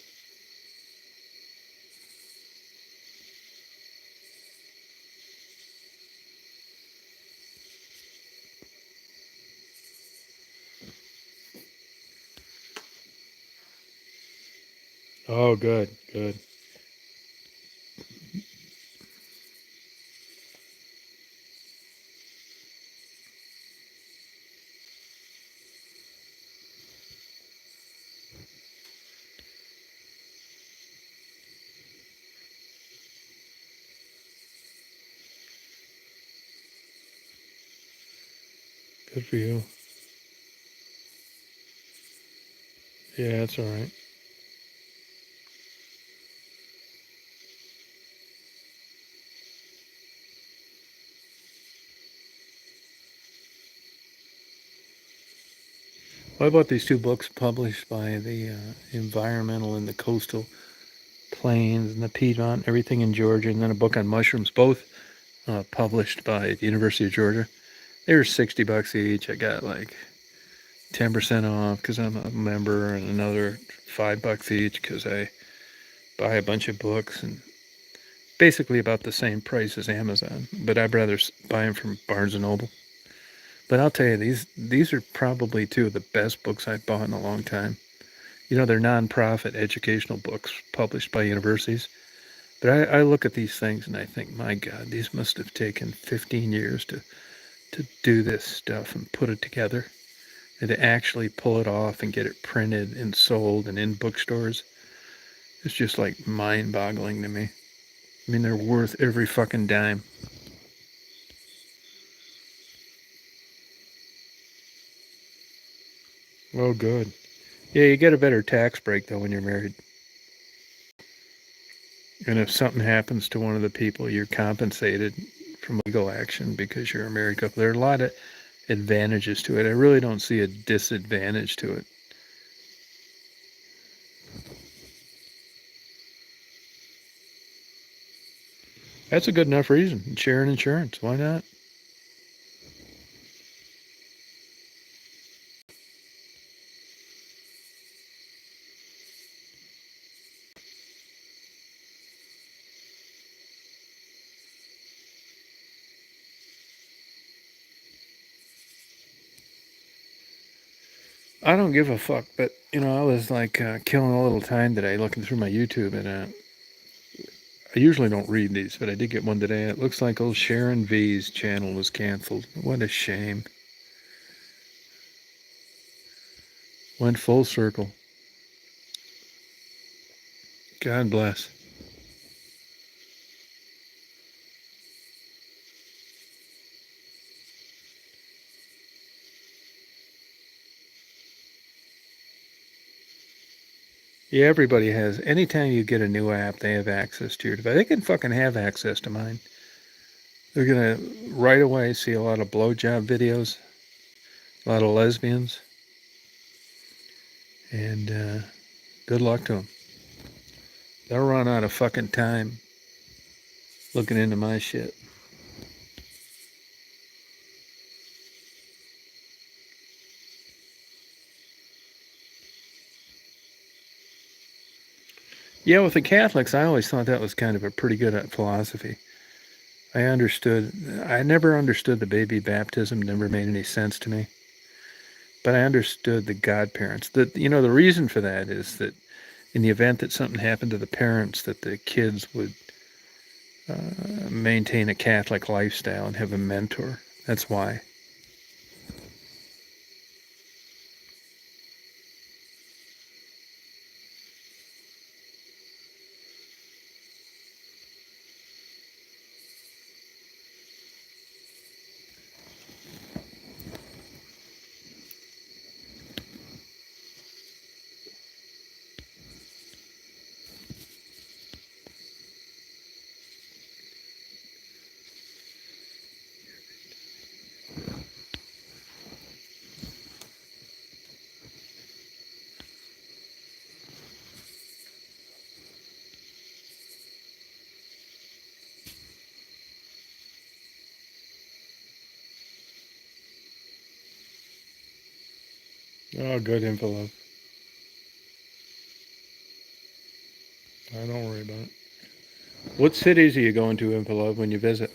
Oh, good, good. Good for you. Yeah, that's all right. What about these two books published by the environmental and the coastal plains and the Piedmont, everything in Georgia, and then a book on mushrooms, both published by the University of Georgia? They were $60 each. I got like 10% off because I'm a member, and another $5 each because I buy a bunch of books, and basically about the same price as Amazon. But I'd rather buy them from Barnes and Noble. But I'll tell you, these are probably two of the best books I've bought in a long time. You know, they're nonprofit educational books published by universities. But I look at these things and I think, my God, these must have taken 15 years to do this stuff and put it together. And to actually pull it off and get it printed and sold and in bookstores. It's just like mind-boggling to me. I mean, they're worth every fucking dime. Oh, good. Yeah, you get a better tax break, though, when you're married. And if something happens to one of the people, you're compensated from legal action because you're a married couple. There are a lot of advantages to it. I really don't see a disadvantage to it. That's a good enough reason. Sharing insurance. Why not? I don't give a fuck, but I was like killing a little time today looking through my YouTube, and I usually don't read these, but I did get one today. It looks like old Sharon V's channel was canceled. What a shame. Went full circle. God bless. Yeah, everybody has. Anytime you get a new app, they have access to your device. They can fucking have access to mine. They're gonna right away see a lot of blowjob videos, a lot of lesbians, and good luck to them. They'll run out of fucking time looking into my shit. Yeah, with the Catholics, I always thought that was kind of a pretty good philosophy. I never understood the baby baptism, never made any sense to me. But I understood the godparents. The reason for that is that in the event that something happened to the parents, that the kids would maintain a Catholic lifestyle and have a mentor. That's why. Oh, good info, love. I don't worry about it. What cities are you going to, info, love, when you visit?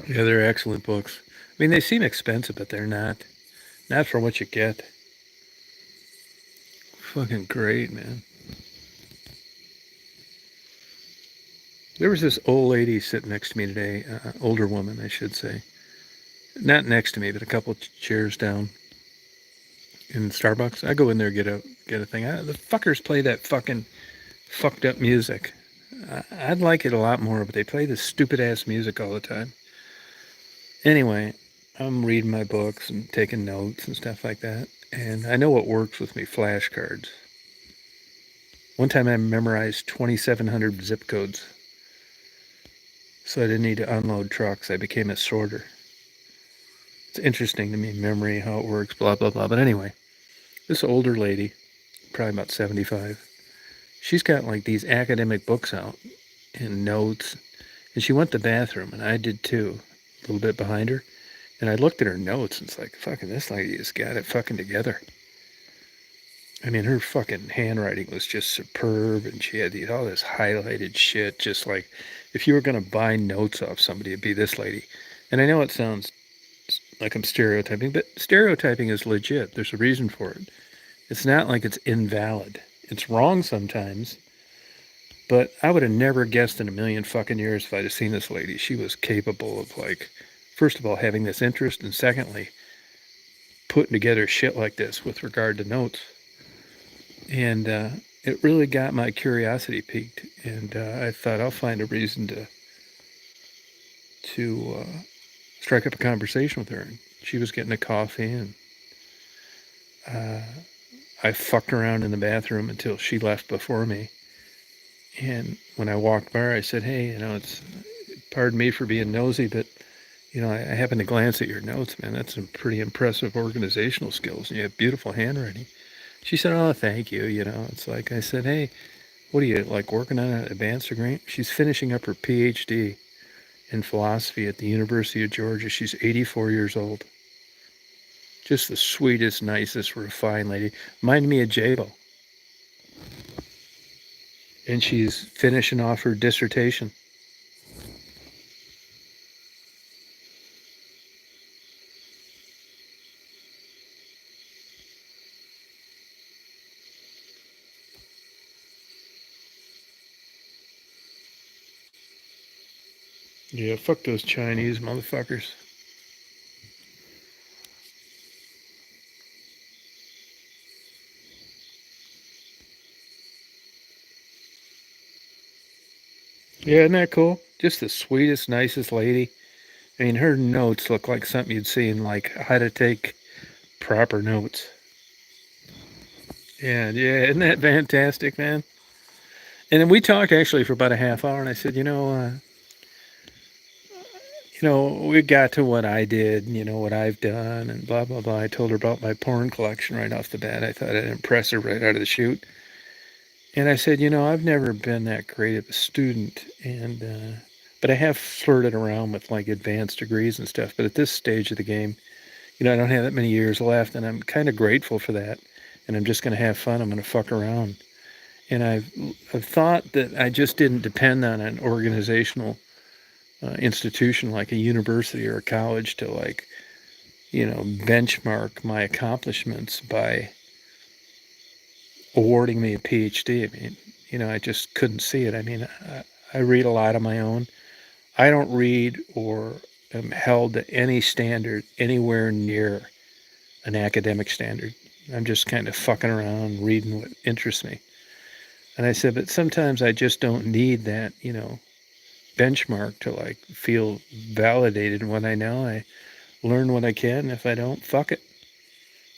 Yeah, they're excellent books. I mean, they seem expensive, but they're not. Not for what you get. Fucking great, man. There was this old lady sitting next to me today, older woman, I should say. Not next to me, but a couple chairs down in Starbucks. I go in there get a thing. The fuckers play that fucking fucked up music. I'd like it a lot more, but they play this stupid ass music all the time. Anyway, I'm reading my books and taking notes and stuff like that. And I know what works with me, flashcards. One time I memorized 2,700 zip codes. So I didn't need to unload trucks. I became a sorter. It's interesting to me, memory, how it works, blah, blah, blah. But anyway, this older lady, probably about 75, she's got like these academic books out and notes. And she went to the bathroom, and I did too, a little bit behind her. And I looked at her notes, and it's like, fucking, this lady has got it fucking together. I mean, her fucking handwriting was just superb, and she had all this highlighted shit. Just like if you were gonna buy notes off somebody, it'd be this lady. And I know it sounds like I'm stereotyping, but stereotyping is legit. There's a reason for it. It's not like it's invalid. It's wrong sometimes, but I would have never guessed in a million fucking years if I'd have seen this lady. She was capable of, like, first of all, having this interest, and secondly, putting together shit like this with regard to notes. And it really got my curiosity piqued, and I thought I'll find a reason to strike up a conversation with her. And she was getting a coffee, and I fucked around in the bathroom until she left before me. And when I walked by her, I said, "Hey, it's pardon me for being nosy, but I happened to glance at your notes, man. That's some pretty impressive organizational skills, and you have beautiful handwriting." She said, "Oh, thank you." It's like I said, "Hey, what are you, like, working on an advanced degree?" She's finishing up her PhD in philosophy at the University of Georgia. She's 84 years old. Just the sweetest, nicest, refined lady. Reminded me of J-Bo. And she's finishing off her dissertation. Yeah, fuck those Chinese motherfuckers. Yeah, isn't that cool? Just the sweetest, nicest lady. I mean, her notes look like something you'd see in, like, how to take proper notes. Yeah, isn't that fantastic, man? And then we talked actually for about a half hour, and I said, we got to what I did, what I've done, and blah, blah, blah. I told her about my porn collection right off the bat. I thought I'd impress her right out of the chute. And I said, I've never been that great of a student, but I have flirted around with, like, advanced degrees and stuff. But at this stage of the game, I don't have that many years left, and I'm kind of grateful for that. And I'm just going to have fun. I'm going to fuck around. And I've thought that I just didn't depend on an organizational institution like a university or a college to, like, benchmark my accomplishments by awarding me a PhD. I mean, I just couldn't see it. I mean, I read a lot on my own. I don't read or am held to any standard anywhere near an academic standard. I'm just kind of fucking around, reading what interests me. And I said, but sometimes I just don't need that, benchmark to, like, feel validated. When I know, I learn what I can. If I don't, fuck it.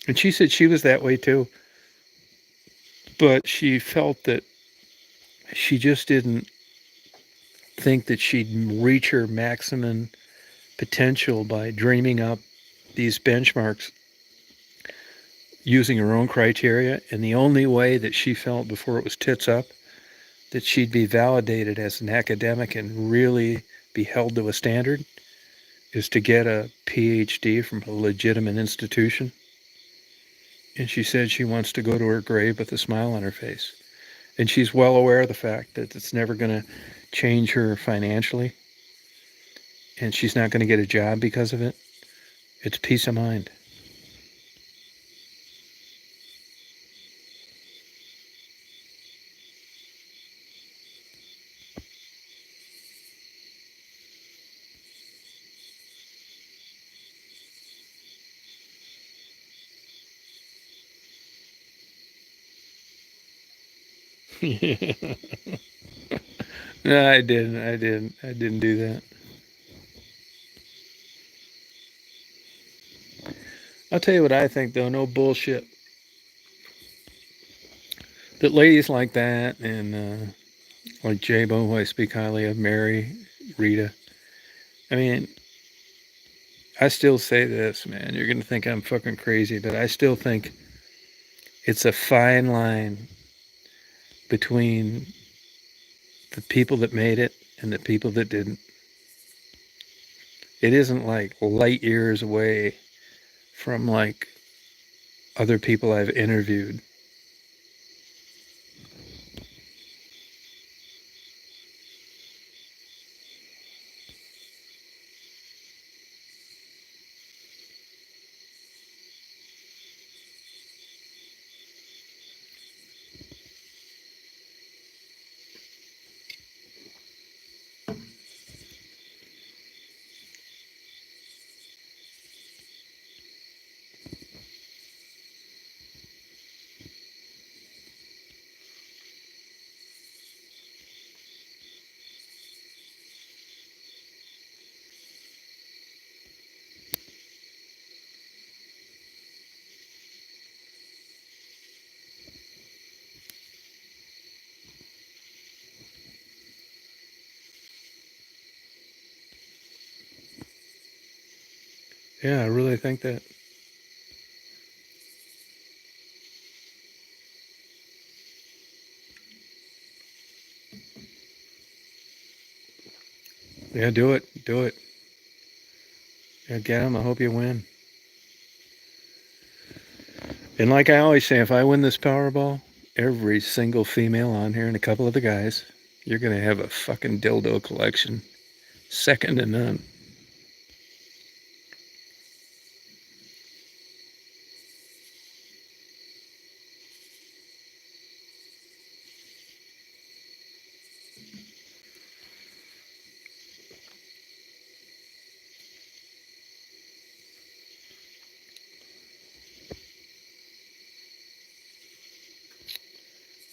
And she said she was that way too. But she felt that she just didn't think that she'd reach her maximum potential by dreaming up these benchmarks using her own criteria. And the only way that she felt before it was tits up that she'd be validated as an academic and really be held to a standard is to get a PhD from a legitimate institution. And she said she wants to go to her grave with a smile on her face. And she's well aware of the fact that it's never going to change her financially. And she's not going to get a job because of it. It's peace of mind. Yeah. No, I didn't. I didn't do that. I'll tell you what I think, though. No bullshit. That ladies like that, and like J-Bo, who I speak highly of, Mary, Rita. I mean, I still say this, man. You're going to think I'm fucking crazy, but I still think it's a fine line between the people that made it and the people that didn't. It isn't like light years away from, like, other people I've interviewed Yeah, I really think that. Yeah, do it. Do it. Yeah, get him. I hope you win. And like I always say, if I win this Powerball, every single female on here and a couple of the guys, you're going to have a fucking dildo collection. Second to none.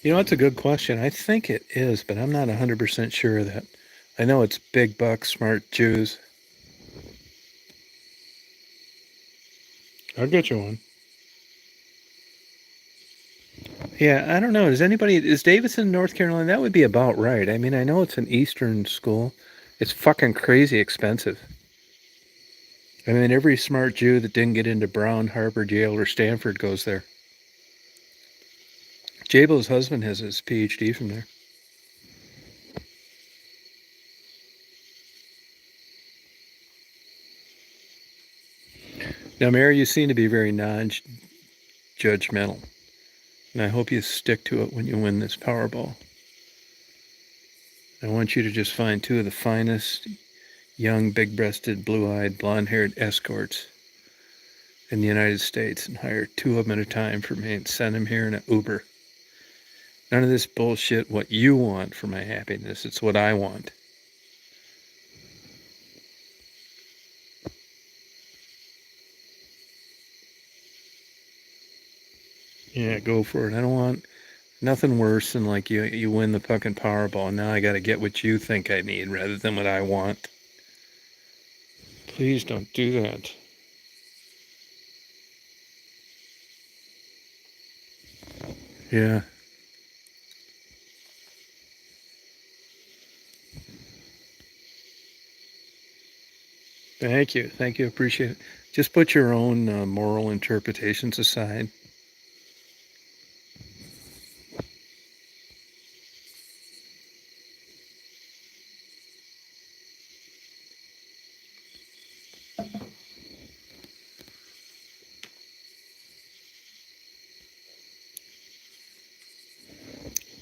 You know, it's a good question. I think it is, but I'm not 100% sure of that. I know it's big bucks, smart Jews. I'll get you one. Yeah, I don't know. Is Davidson, North Carolina? That would be about right. I mean, I know it's an Eastern school. It's fucking crazy expensive. I mean, every smart Jew that didn't get into Brown, Harvard, Yale, or Stanford goes there. Jabo's husband has his PhD from there. Now, Mary, you seem to be very non-judgmental, and I hope you stick to it when you win this Powerball. I want you to just find two of the finest, young, big-breasted, blue-eyed, blonde-haired escorts in the United States and hire two of them at a time for me and send them here in an Uber. None of this bullshit, what you want for my happiness. It's what I want. Yeah, go for it. I don't want nothing worse than like you win the fucking Powerball and now I got to get what you think I need rather than what I want. Please don't do that. Yeah. Thank you. Thank you. Appreciate it. Just put your own moral interpretations aside.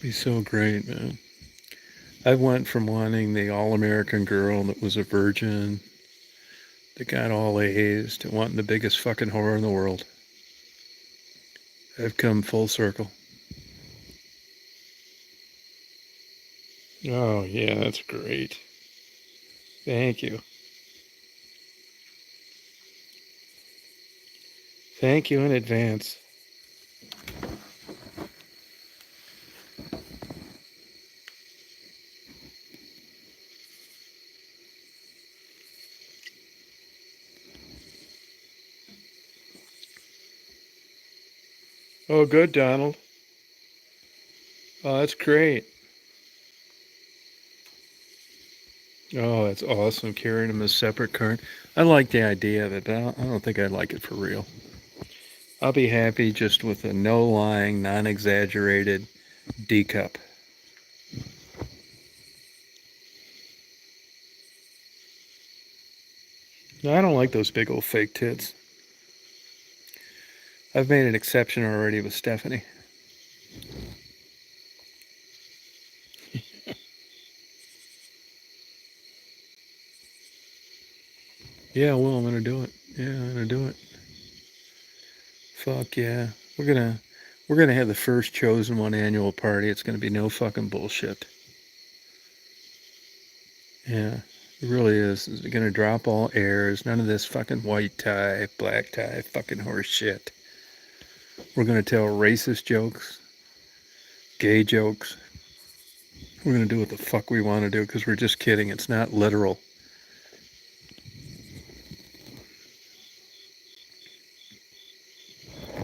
Be so great, man. I went from wanting the all-American girl that was a virgin, that got all A's, to wanting the biggest fucking whore in the world. I've come full circle. Oh, yeah, that's great. Thank you. Thank you in advance. Oh, good, Donald. Oh, that's great. Oh, that's awesome. Carrying them as separate current. I like the idea of it, but I don't think I'd like it for real. I'll be happy just with a no lying, non exaggerated D cup. No, I don't like those big old fake tits. I've made an exception already with Stephanie. Yeah, well, I'm gonna do it. Yeah, I'm gonna do it. Fuck yeah. We're gonna have the first chosen one annual party. It's gonna be no fucking bullshit. Yeah, it really is. It's gonna drop all airs. None of this fucking white tie, black tie, fucking horse shit. We're gonna tell racist jokes, gay jokes. We're gonna do what the fuck we want to do because we're just kidding. It's not literal.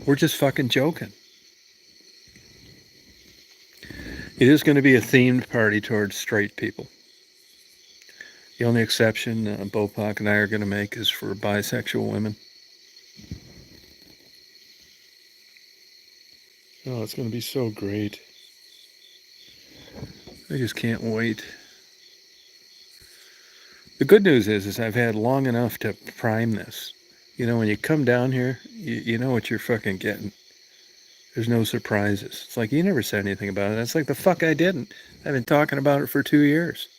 We're just fucking joking. It is going to be a themed party towards straight people. The only exception Bopak and I are going to make is for bisexual women. Oh, it's going to be so great. I just can't wait. The good news is I've had long enough to prime this. You know, when you come down here, you know what you're fucking getting. There's no surprises. It's like, you never said anything about it. It's like, the fuck I didn't. I've been talking about it for 2 years.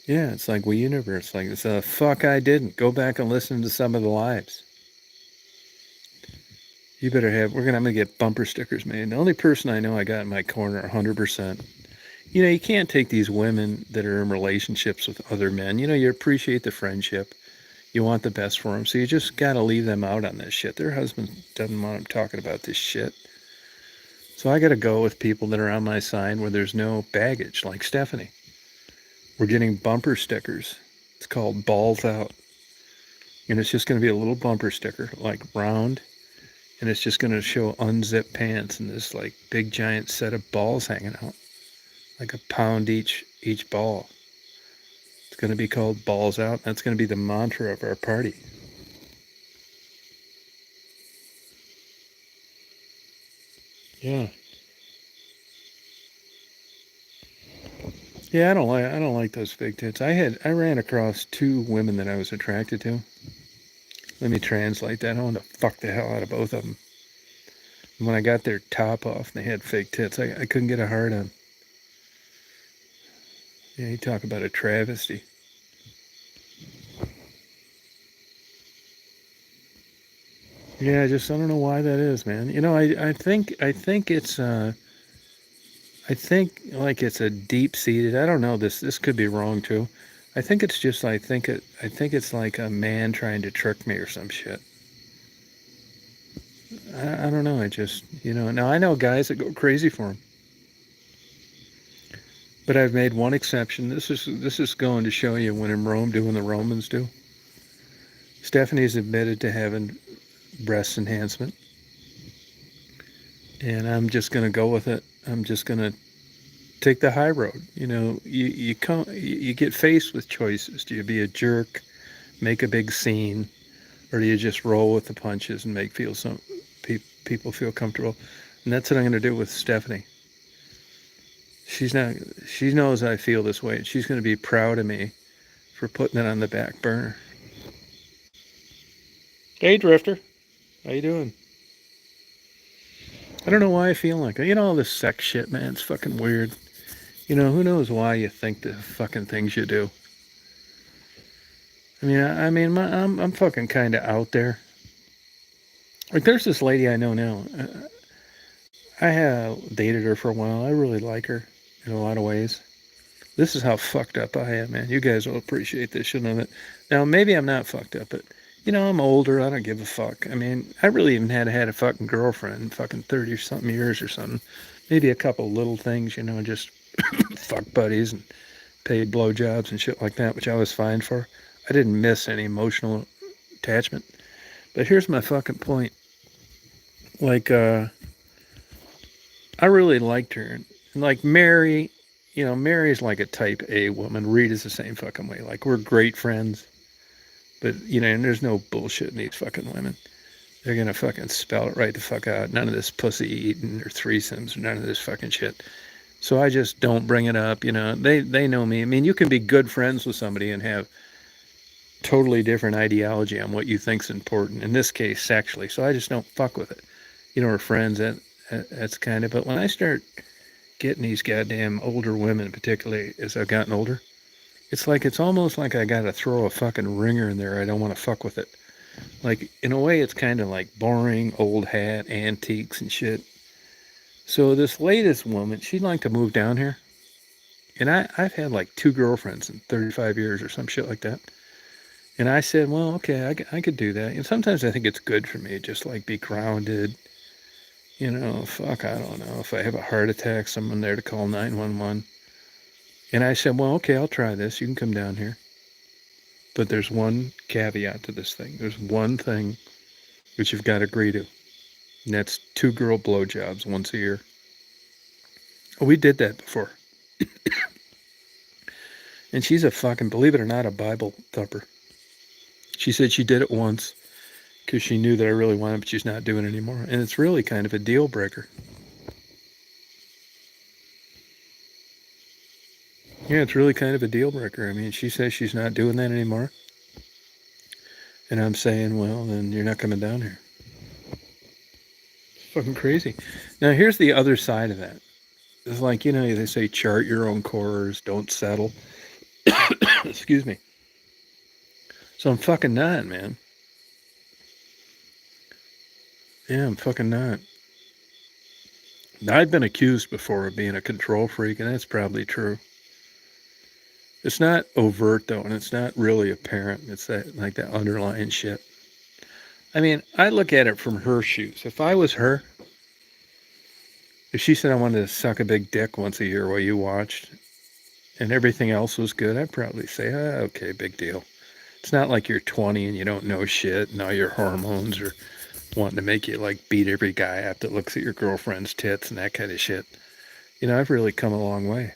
Yeah, it's like, well, you never. It's like, it's a fuck I didn't. Go back and listen to some of the lives. You better have, I'm going to get bumper stickers made. The only person I know I got in my corner 100%. You know, you can't take these women that are in relationships with other men. You know, you appreciate the friendship. You want the best for them. So you just got to leave them out on this shit. Their husband doesn't want them talking about this shit. So I got to go with people that are on my side where there's no baggage, like Stephanie. We're getting bumper stickers. It's called Balls Out. And it's just going to be a little bumper sticker, like round. And it's just going to show unzipped pants and this like big giant set of balls hanging out. Like a pound each ball. It's going to be called Balls Out. That's going to be the mantra of our party. Yeah. Yeah, I don't like those big tits. I ran across 2 women that I was attracted to. Let me translate that. I wanted to fuck the hell out of both of them. And when I got their top off and they had fake tits, I couldn't get a hard on. Yeah, you talk about a travesty. Yeah, I don't know why that is, man. You know, I think it's I think like it's a deep seated. I don't know, this could be wrong too. I think it's just I think it's like a man trying to trick me or some shit. I don't know. I just, you know, now I know guys that go crazy for him. But I've made one exception. This is going to show you when in Rome, do when the Romans do. Stephanie's admitted to having breast enhancement, and I'm just going to go with it. I'm just going to take the high road. You know, you get faced with choices. Do you be a jerk, make a big scene, or do you just roll with the punches and make people feel comfortable? And that's what I'm going to do with Stephanie. She's not. She knows I feel this way, and she's going to be proud of me for putting it on the back burner. Hey, Drifter, how you doing? I don't know why I feel like it. You know, all this sex shit, man. It's fucking weird. You know, who knows why you think the fucking things you do. I'm fucking kind of out there. Like, there's this lady I know now. I have dated her for a while. I really like her in a lot of ways. This is how fucked up I am, man. You guys will appreciate this, you know. Now, maybe I'm not fucked up, but, you know, I'm older. I don't give a fuck. I mean, I really even had a fucking girlfriend in fucking 30-something years or something. Maybe a couple little things, you know, just fuck buddies and paid blowjobs and shit like that, which I was fine for. I didn't miss any emotional attachment. But here's my fucking point. Like, I really liked her. And like Mary, you know, Mary's like a type A woman. Rita's the same fucking way. Like, we're great friends. But, you know, and there's no bullshit in these fucking women. They're going to fucking spell it right the fuck out. None of this pussy eating or threesomes or none of this fucking shit. So I just don't bring it up. You know, they know me. I mean, you can be good friends with somebody and have totally different ideology on what you think's important. In this case, sexually. So I just don't fuck with it. You know, we're friends. That's kind of. But when I start getting these goddamn older women, particularly as I've gotten older, it's almost like I gotta throw a fucking ringer in there. I don't want to fuck with it. Like, in a way, it's kind of like boring old hat antiques and shit. So this latest woman, she'd like to move down here, and I've had like 2 girlfriends in 35 years or some shit like that. And I said, well, okay, I could do that. And sometimes I think it's good for me, just like be grounded. You know, fuck, I don't know. If I have a heart attack, someone there to call 911. And I said, well, okay, I'll try this. You can come down here. But there's one caveat to this thing. There's one thing which you've got to agree to. And that's 2 girl blowjobs once a year. Oh, we did that before. And she's a fucking, believe it or not, a Bible thumper. She said she did it once because she knew that I really wanted, but she's not doing it anymore. And it's really kind of a deal breaker. Yeah, it's really kind of a deal breaker. I mean, she says she's not doing that anymore. And I'm saying, well, then you're not coming down here. It's fucking crazy. Now, here's the other side of that. It's like, you know, they say chart your own course, don't settle. Excuse me. So I'm fucking not, man. Yeah, I'm fucking not. I've been accused before of being a control freak, and that's probably true. It's not overt, though, and it's not really apparent. It's that, like, that underlying shit. I mean, I look at it from her shoes. If I was her, if she said I wanted to suck a big dick once a year while you watched, and everything else was good, I'd probably say, okay, big deal. It's not like you're 20 and you don't know shit, and all your hormones are wanting to make you, like, beat every guy up that looks at your girlfriend's tits and that kind of shit. You know, I've really come a long way.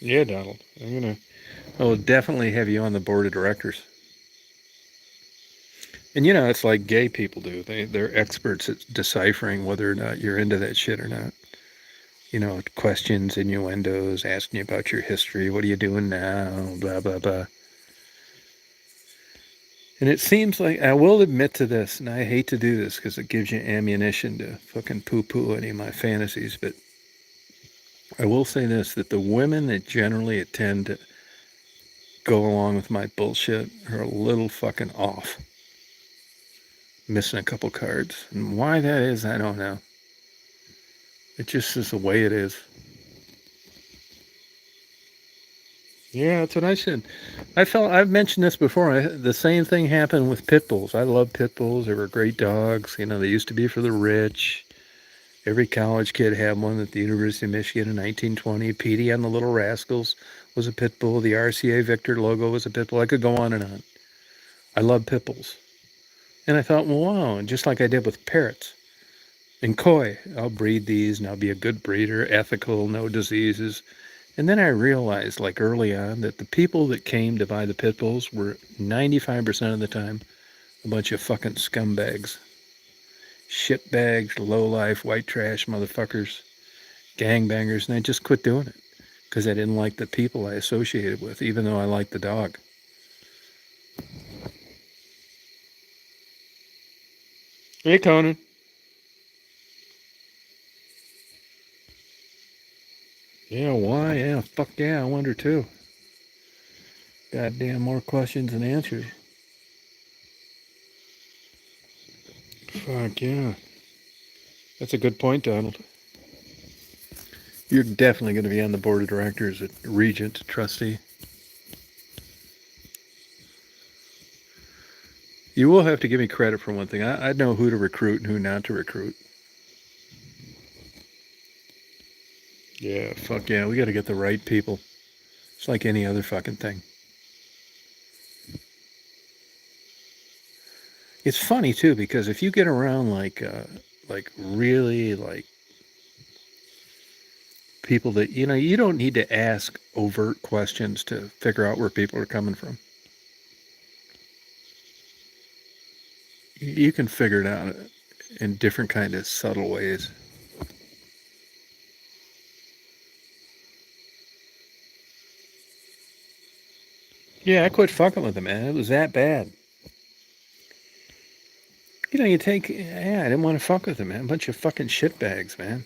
Yeah, Donald. I will definitely have you on the board of directors. And you know, it's like gay people do. They're experts at deciphering whether or not you're into that shit or not. You know, questions, innuendos, asking you about your history. What are you doing now? Blah, blah, blah. And it seems like, I will admit to this, and I hate to do this because it gives you ammunition to fucking poo-poo any of my fantasies, but I will say this, that the women that generally tend to go along with my bullshit are a little fucking off. Missing a couple cards. And why that is, I don't know. It just is the way it is. Yeah, that's what I said. I've mentioned this before. The same thing happened with pit bulls. I love pit bulls. They were great dogs. You know, they used to be for the rich. Every college kid had one at the University of Michigan in 1920. Petey and the Little Rascals was a pit bull. The RCA Victor logo was a pit bull. I could go on and on. I love pit bulls. And I thought, well, wow, just like I did with parrots. And koi, I'll breed these and I'll be a good breeder, ethical, no diseases. And then I realized, like early on, that the people that came to buy the pit bulls were 95% of the time a bunch of fucking scumbags. Shitbags, lowlife, white trash motherfuckers, gangbangers, and I just quit doing it because I didn't like the people I associated with, even though I liked the dog. Hey, Conan. Yeah, why? Yeah, fuck yeah, I wonder too. Goddamn, more questions than answers. Fuck yeah. That's a good point, Donald. You're definitely going to be on the board of directors at Regent Trustee. You will have to give me credit for one thing. I know who to recruit and who not to recruit. Yeah, fuck yeah. We got to get the right people. It's like any other fucking thing. It's funny too because if you get around like really like people that you know, you don't need to ask overt questions to figure out where people are coming from. You can figure it out in different kind of subtle ways. Yeah, I quit fucking with them, man. It was that bad. You know, I didn't want to fuck with them, man. A bunch of fucking shitbags, man.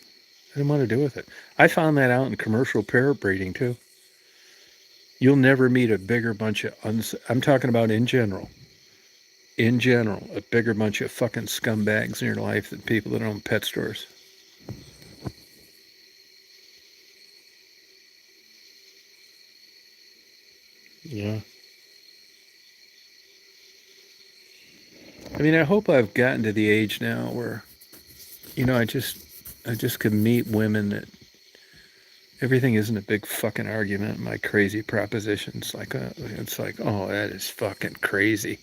I didn't want to do with it. I found that out in commercial parrot breeding, too. You'll never meet a bigger bunch of, I'm talking about in general, a bigger bunch of fucking scumbags in your life than people that own pet stores. Yeah. I mean, I hope I've gotten to the age now where, you know, I just could meet women that everything isn't a big fucking argument. My crazy propositions, it's like, oh, that is fucking crazy.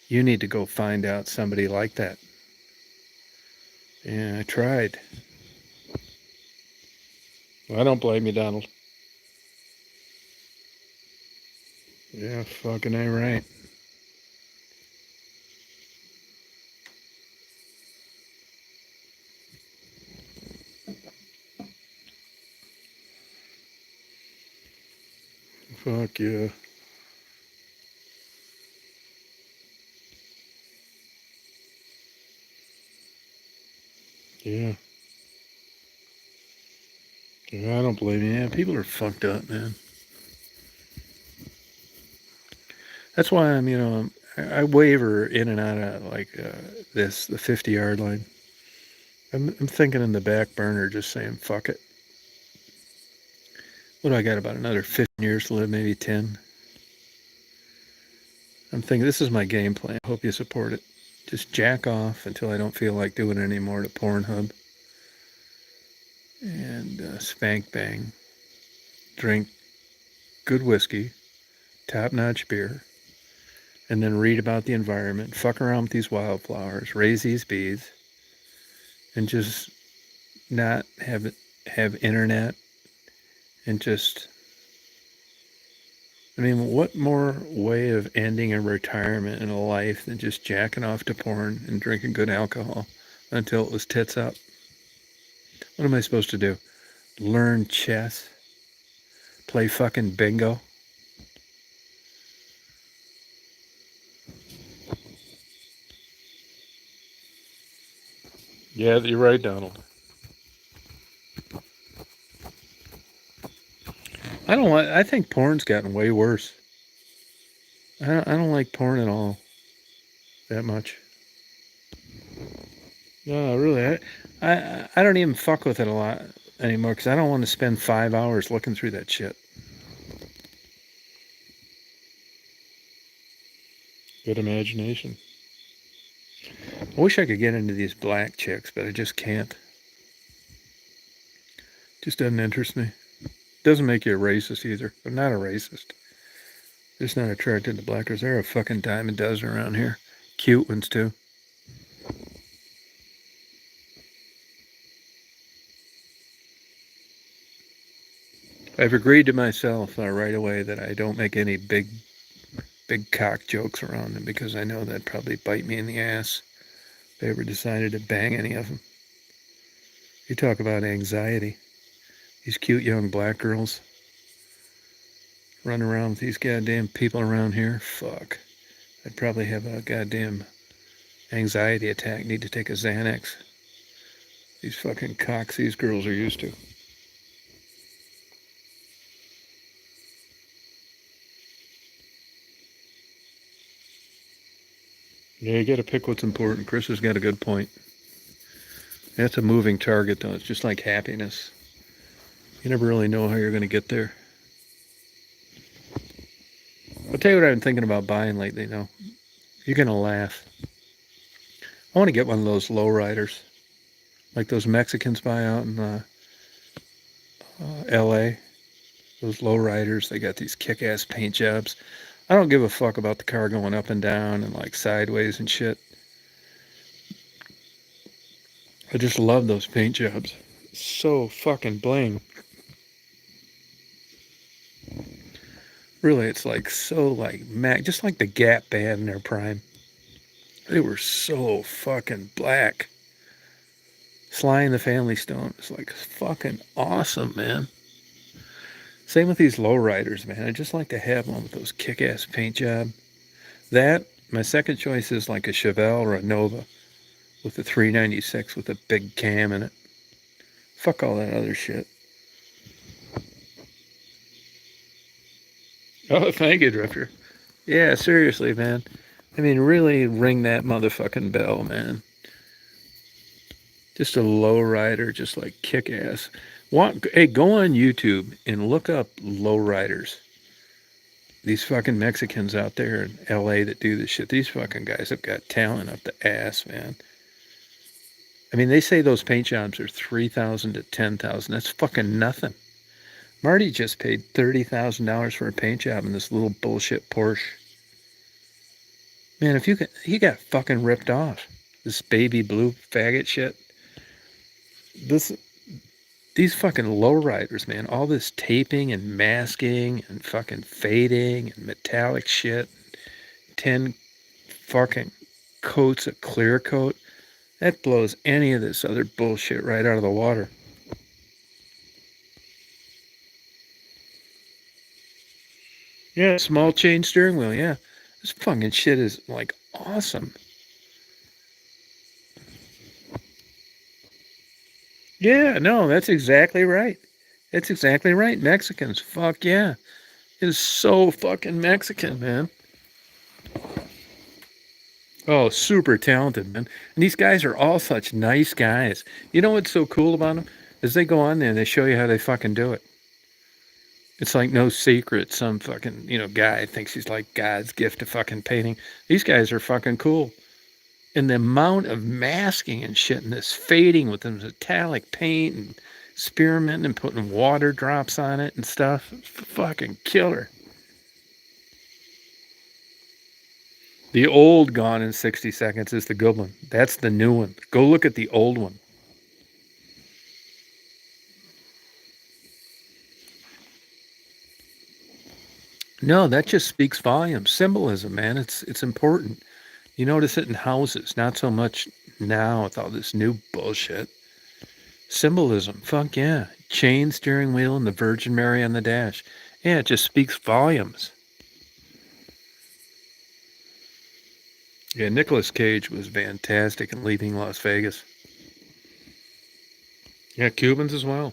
You need to go find out somebody like that. Yeah, I tried. I don't blame you, Donald. Yeah, fucking A right. Fuck yeah. Yeah. Yeah, I don't blame you. Yeah, people are fucked up, man. That's why I waver in and out of like the 50-yard line. I'm thinking in the back burner, just saying, fuck it. What do I got? About another 15 years to live, maybe 10. I'm thinking this is my game plan. I hope you support it. Just jack off until I don't feel like doing it anymore to Pornhub. And spank bang. Drink good whiskey, top-notch beer. And then read about the environment. Fuck around with these wildflowers. Raise these bees. And just not have internet. And just... I mean, what more way of ending a retirement in a life than just jacking off to porn and drinking good alcohol until it was tits up? What am I supposed to do? Learn chess? Play fucking bingo? Yeah, you're right, Donald. I think porn's gotten way worse. I don't like porn at all that much. No, really. I don't even fuck with it a lot anymore because I don't want to spend 5 hours looking through that shit. Good imagination. I wish I could get into these black chicks, but I just can't. Just doesn't interest me. Doesn't make you a racist either. I'm not a racist. Just not attracted to blackers. There are a fucking dime a dozen around here. Cute ones too. I've agreed to myself right away that I don't make any big cock jokes around them because I know that'd probably bite me in the ass if I ever decided to bang any of them. You talk about anxiety. These cute young black girls running around with these goddamn people around here. Fuck. I'd probably have a goddamn anxiety attack. Need to take a Xanax. These fucking cocks these girls are used to. Yeah, you gotta pick what's important. Chris has got a good point. That's a moving target, though. It's just like happiness. You never really know how you're going to get there. I'll tell you what I've been thinking about buying lately, though. You're going to laugh. I want to get one of those lowriders, like those Mexicans buy out in L.A. Those lowriders, they got these kick-ass paint jobs. I don't give a fuck about the car going up and down and like sideways and shit. I just love those paint jobs. So fucking bling. Really, it's like so like just like the Gap band in their prime. They were so fucking black. Sly and the Family Stone is like fucking awesome, man. Same with these lowriders, man. I just like to have one with those kick-ass paint job. That, my second choice is like a Chevelle or a Nova with a 396 with a big cam in it. Fuck all that other shit. Oh, thank you, Drifter. Yeah, seriously, man. I mean, really ring that motherfucking bell, man. Just a lowrider, just like kick-ass. Hey, go on YouTube and look up lowriders. These fucking Mexicans out there in LA that do this shit. These fucking guys have got talent up the ass, man. I mean, they say those paint jobs are $3,000 to $10,000. That's fucking nothing. Marty just paid $30,000 for a paint job in this little bullshit Porsche. Man, he got fucking ripped off. This baby blue faggot shit. This These fucking lowriders, man, all this taping and masking and fucking fading and metallic shit, 10 fucking coats of clear coat, that blows any of this other bullshit right out of the water. Yeah, small chain steering wheel, yeah. This fucking shit is like awesome. Yeah, no, that's exactly right. That's exactly right. Mexicans, fuck yeah. It is so fucking Mexican, man. Oh, super talented, man. And these guys are all such nice guys. You know what's so cool about them? Is they go on there and they show you how they fucking do it. It's like no secret. Some fucking, guy thinks he's like God's gift to fucking painting. These guys are fucking cool. And the amount of masking and shit and this fading with them metallic paint and spearmint and putting water drops on it and stuff. It's fucking killer. The old Gone in 60 Seconds is the good one. That's the new one. Go look at the old one. No, that just speaks volumes. Symbolism, man. It's important. You notice it in houses, not so much now with all this new bullshit. Symbolism, fuck yeah. Chain steering wheel and the Virgin Mary on the dash. Yeah, it just speaks volumes. Yeah, Nicolas Cage was fantastic in Leaving Las Vegas. Yeah, Cubans as well.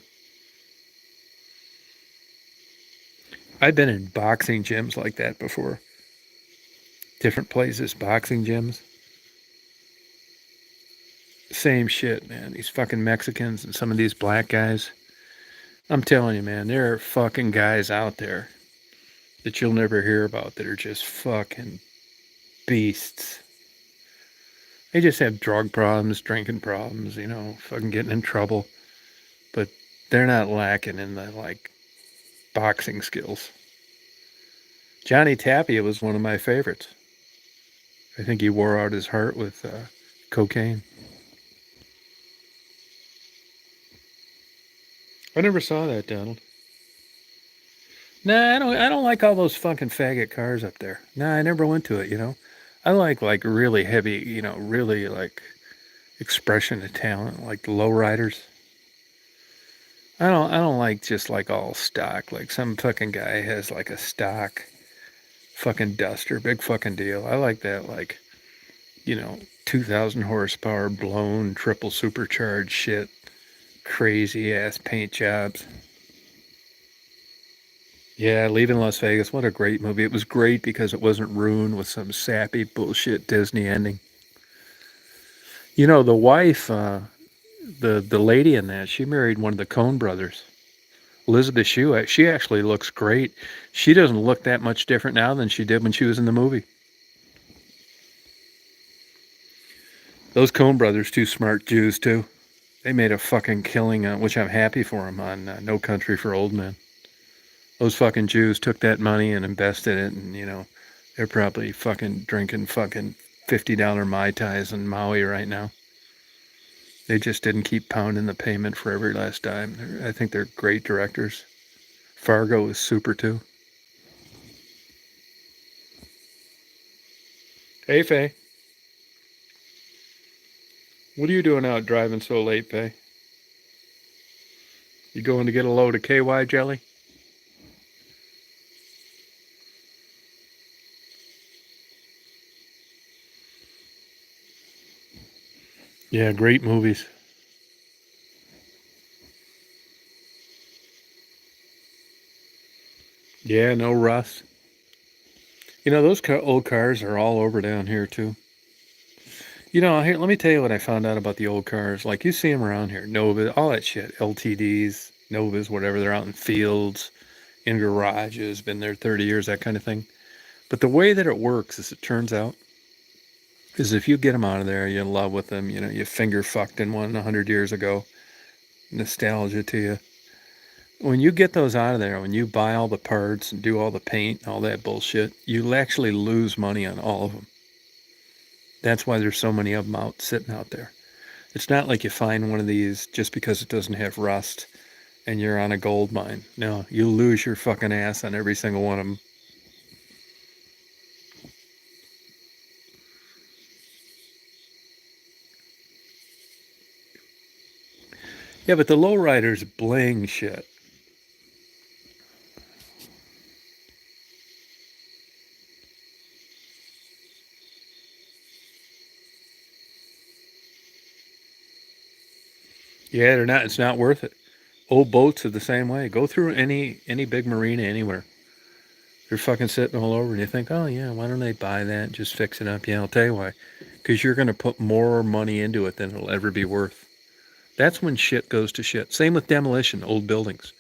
I've been in boxing gyms like that before. Different places, boxing gyms. Same shit, man. These fucking Mexicans and some of these black guys. I'm telling you, man, there are fucking guys out there that you'll never hear about that are just fucking beasts. They just have drug problems, drinking problems, fucking getting in trouble. But they're not lacking in the, like, boxing skills. Johnny Tapia was one of my favorites. I think he wore out his heart with cocaine. I never saw that, Donald. Nah, I don't like all those fucking faggot cars up there. Nah, I never went to it. I like really heavy, really like expression of talent, like the lowriders. I don't like just like all stock. Like some fucking guy has like a stock fucking duster, big fucking deal. I like that, like, 2,000 horsepower blown triple supercharged shit, crazy ass paint jobs. Yeah, Leaving Las Vegas, what a great movie. It was great because it wasn't ruined with some sappy bullshit Disney ending. The wife, the lady in that, she married one of the Coen brothers. Elizabeth Shue, she actually looks great. She doesn't look that much different now than she did when she was in the movie. Those Coen brothers, two smart Jews, too. They made a fucking killing, which I'm happy for them, on No Country for Old Men. Those fucking Jews took that money and invested it, and, they're probably fucking drinking fucking $50 Mai Tais in Maui right now. They just didn't keep pounding the payment for every last dime. I think they're great directors. Fargo is super, too. Hey, Faye. What are you doing out driving so late, Faye? You going to get a load of KY jelly? Yeah, great movies. Yeah, no rust. Those old cars are all over down here, too. Here, let me tell you what I found out about the old cars. Like, you see them around here. Nova, all that shit. LTDs, Novas, whatever. They're out in fields, in garages, been there 30 years, that kind of thing. But the way that it works, as it turns out, is if you get them out of there, you're in love with them, you finger fucked in one 100 years ago, nostalgia to you. When you get those out of there, when you buy all the parts and do all the paint, all that bullshit, you actually lose money on all of them. That's why there's so many of them out sitting out there. It's not like you find one of these just because it doesn't have rust and you're on a gold mine. No, you lose your fucking ass on every single one of them. Yeah, but the lowriders bling shit. Yeah, they're not. It's not worth it. Old boats are the same way. Go through any big marina anywhere. They're fucking sitting all over, and you think, oh yeah, why don't they buy that and just fix it up? Yeah, I'll tell you why. Because you're going to put more money into it than it'll ever be worth. That's when shit goes to shit. Same with demolition, old buildings.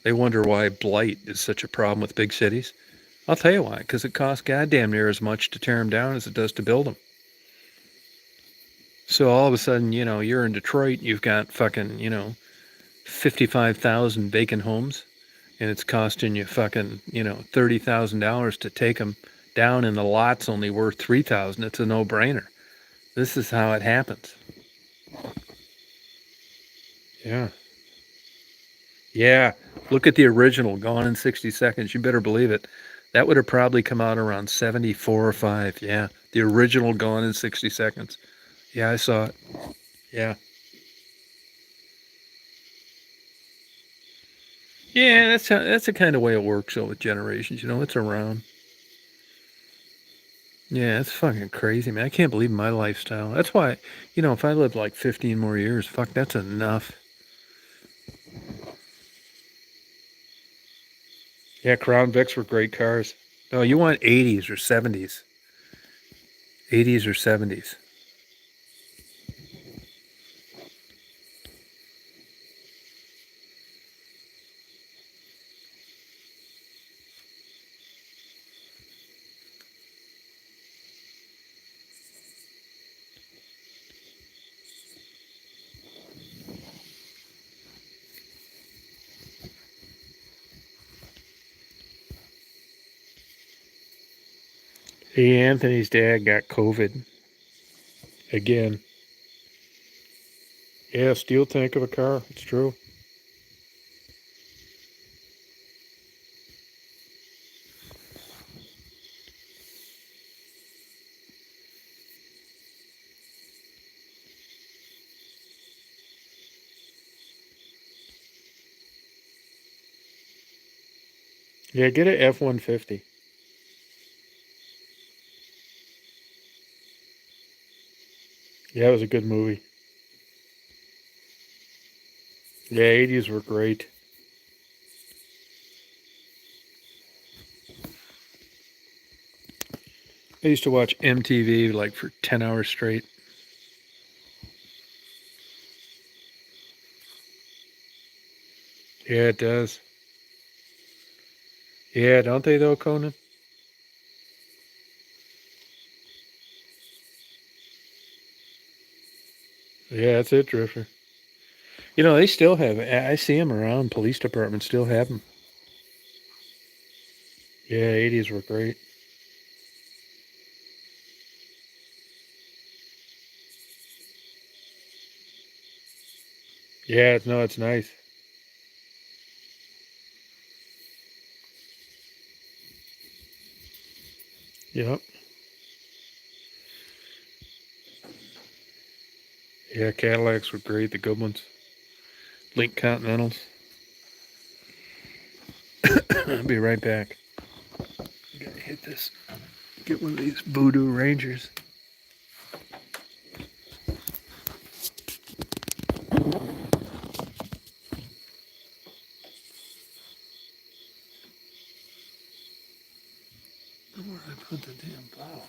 They wonder why blight is such a problem with big cities. I'll tell you why. Because it costs goddamn near as much to tear them down as it does to build them. So all of a sudden, you're in Detroit, you've got fucking, 55,000 vacant homes, and it's costing you fucking, $30,000 to take them down, and the lot's only worth 3,000. It's a no-brainer. This is how it happens. Yeah. Yeah. Look at the original, Gone in 60 Seconds. You better believe it. That would have probably come out around 74 or 5. Yeah. The original Gone in 60 Seconds. Yeah, I saw it. Yeah. Yeah, that's the kind of way it works though with generations. It's around. Yeah, it's fucking crazy, man. I can't believe my lifestyle. That's why, if I lived like 15 more years, fuck, that's enough. Yeah, Crown Vics were great cars. No, you want 80s or 70s. 80s or 70s. Hey, Anthony's dad got COVID again. Yeah, steel tank of a car. It's true. Yeah, get a F-150. Yeah, it was a good movie. Yeah, 80s were great. I used to watch MTV like for 10 hours straight. Yeah, it does. Yeah, don't they though, Conan? Yeah, that's it, Drifter. They still have. I see them around. Police departments still have them. Yeah, 80s were great. Yeah, no, it's nice. Yep. Yeah, Cadillacs were great. The good ones. Link Continentals. I'll be right back. Gotta hit this. Get one of these Voodoo Rangers. Where I put the damn bottle?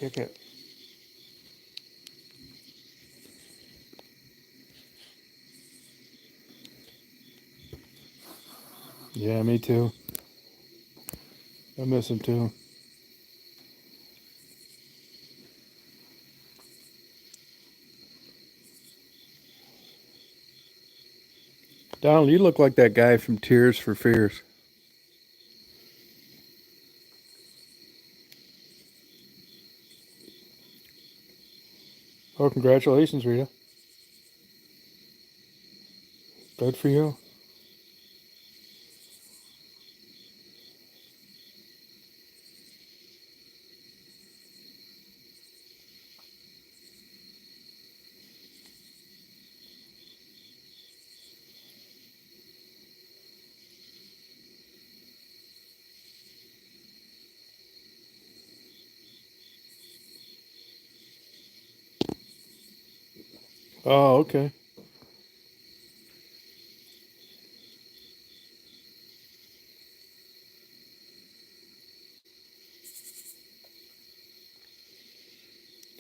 Kick it. Yeah, me too. I miss him too. Donald, you look like that guy from Tears for Fears. Oh, congratulations, Rita. Good for you. Oh, okay.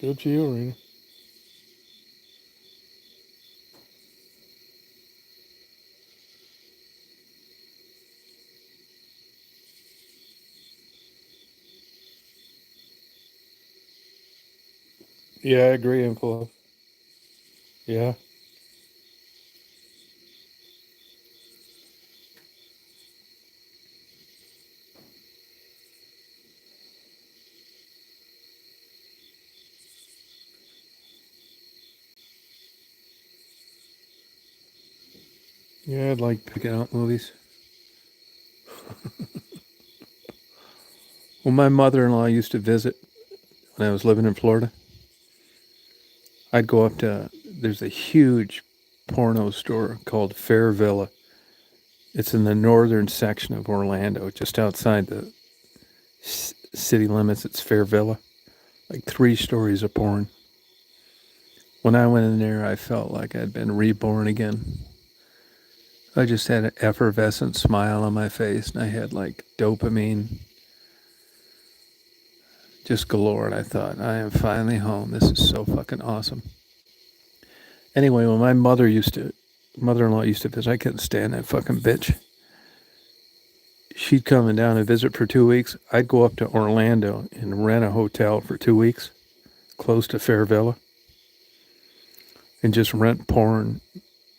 Good for you, Rita. Yeah, I agree, Info. Yeah. Yeah, I'd like picking out movies. Well, my mother-in-law used to visit when I was living in Florida. I'd go up to, there's a huge porno store called Fair Villa. It's in the northern section of Orlando, just outside the city limits. It's Fair Villa, like 3 stories of porn. When I went in there, I felt like I'd been reborn again. I just had an effervescent smile on my face, and I had like dopamine just galore. And I thought, I am finally home. This is so fucking awesome. Anyway, when my mother-in-law used to visit, I couldn't stand that fucking bitch. She'd come down and visit for 2 weeks. I'd go up to Orlando and rent a hotel for 2 weeks, close to Fair Villa, and just rent porn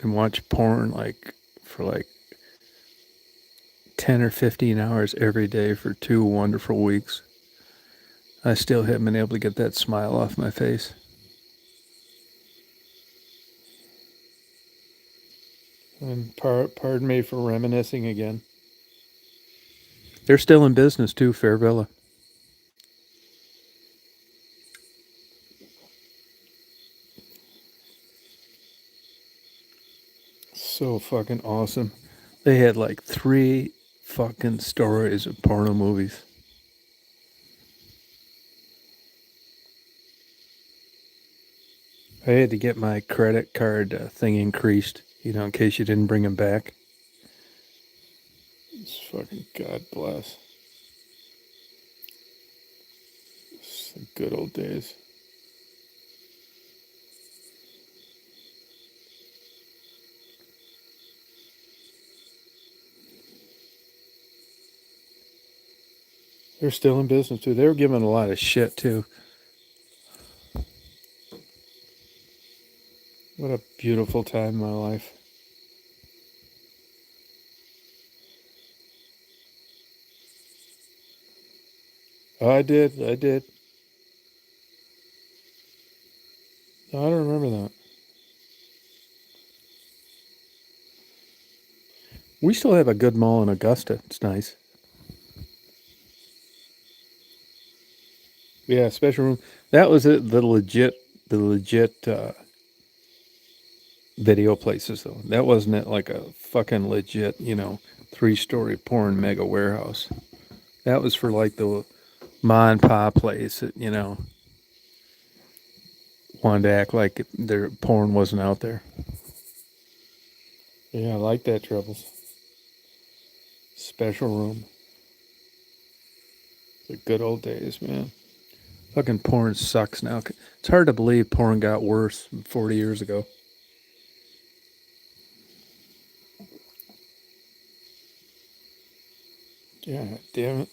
and watch porn like for like 10 or 15 hours every day for 2 wonderful weeks. I still haven't been able to get that smile off my face. And pardon me for reminiscing again. They're still in business too, Fair Villa. So fucking awesome. They had like 3 fucking stories of porno movies. I had to get my credit card thing increased, in case you didn't bring them back. It's fucking God bless. It's the good old days. They're still in business too. They were giving a lot of shit too. What a beautiful time in my life. Oh, I did. I did. No, I don't remember that. We still have a good mall in Augusta. It's nice. Yeah, special room. That was it. The legit video places though. That wasn't it like a fucking legit, 3-story porn mega warehouse. That was for like the ma and pa place that, wanted to act like their porn wasn't out there. Yeah, I like that, Troubles. Special room. The good old days, man. Fucking porn sucks now. It's hard to believe porn got worse 40 years ago. Yeah, damn it.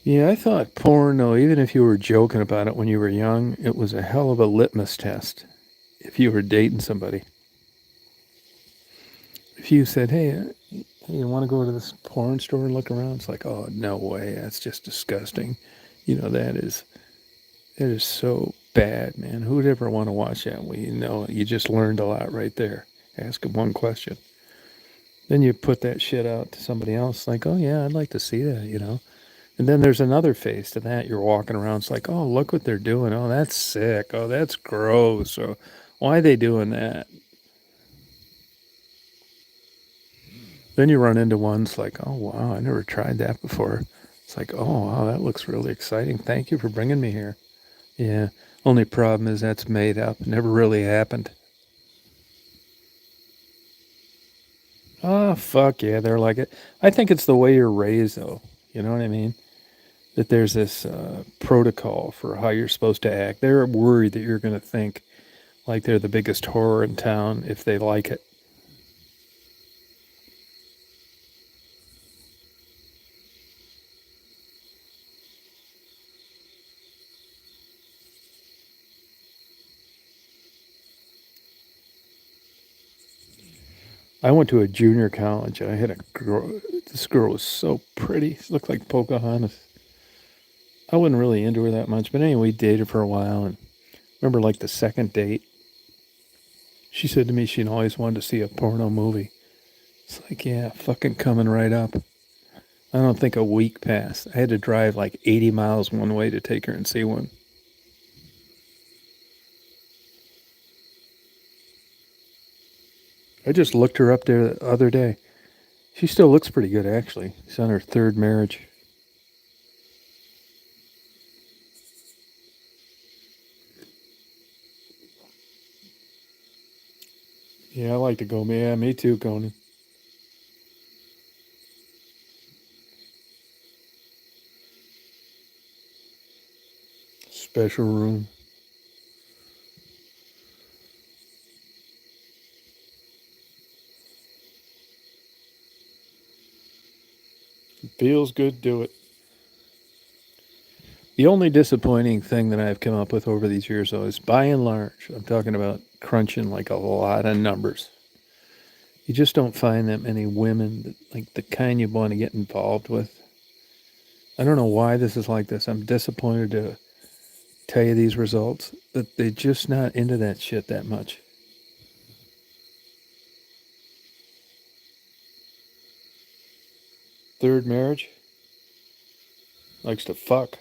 Yeah, I thought porn, though, even if you were joking about it when you were young, it was a hell of a litmus test if you were dating somebody. If you said, hey, you want to go to this porn store and look around? It's like, oh, no way. That's just disgusting. That is so bad, man. Who'd ever want to watch that? Well, you just learned a lot right there. Ask them one question. Then you put that shit out to somebody else, like, oh, yeah, I'd like to see that. And then there's another phase to that. You're walking around, it's like, oh, look what they're doing. Oh, that's sick. Oh, that's gross. Or why are they doing that? Then you run into ones like, oh, wow, I never tried that before. It's like, oh, wow, that looks really exciting. Thank you for bringing me here. Yeah. Only problem is that's made up. It never really happened. Oh, fuck yeah, they're like it. I think it's the way you're raised, though. You know what I mean? That there's this protocol for how you're supposed to act. They're worried that you're going to think like they're the biggest horror in town if they like it. I went to a junior college and I had a girl. This girl was so pretty. She looked like Pocahontas. I wasn't really into her that much, but anyway, we dated for a while. And remember, like the second date, she said to me she'd always wanted to see a porno movie. It's like, yeah, fucking coming right up. I don't think a week passed. I had to drive like 80 miles one way to take her and see one. I just looked her up there the other day. She still looks pretty good, actually. She's on her third marriage. Yeah, I like to go. Yeah, me too, Conan. Special room. Feels good, do it. The only disappointing thing that I've come up with over these years, though, is by and large, I'm talking about crunching like a lot of numbers. You just don't find that many women, like the kind you want to get involved with. I don't know why this is like this. I'm disappointed to tell you these results, but they're just not into that shit that much. Third marriage, likes to fuck,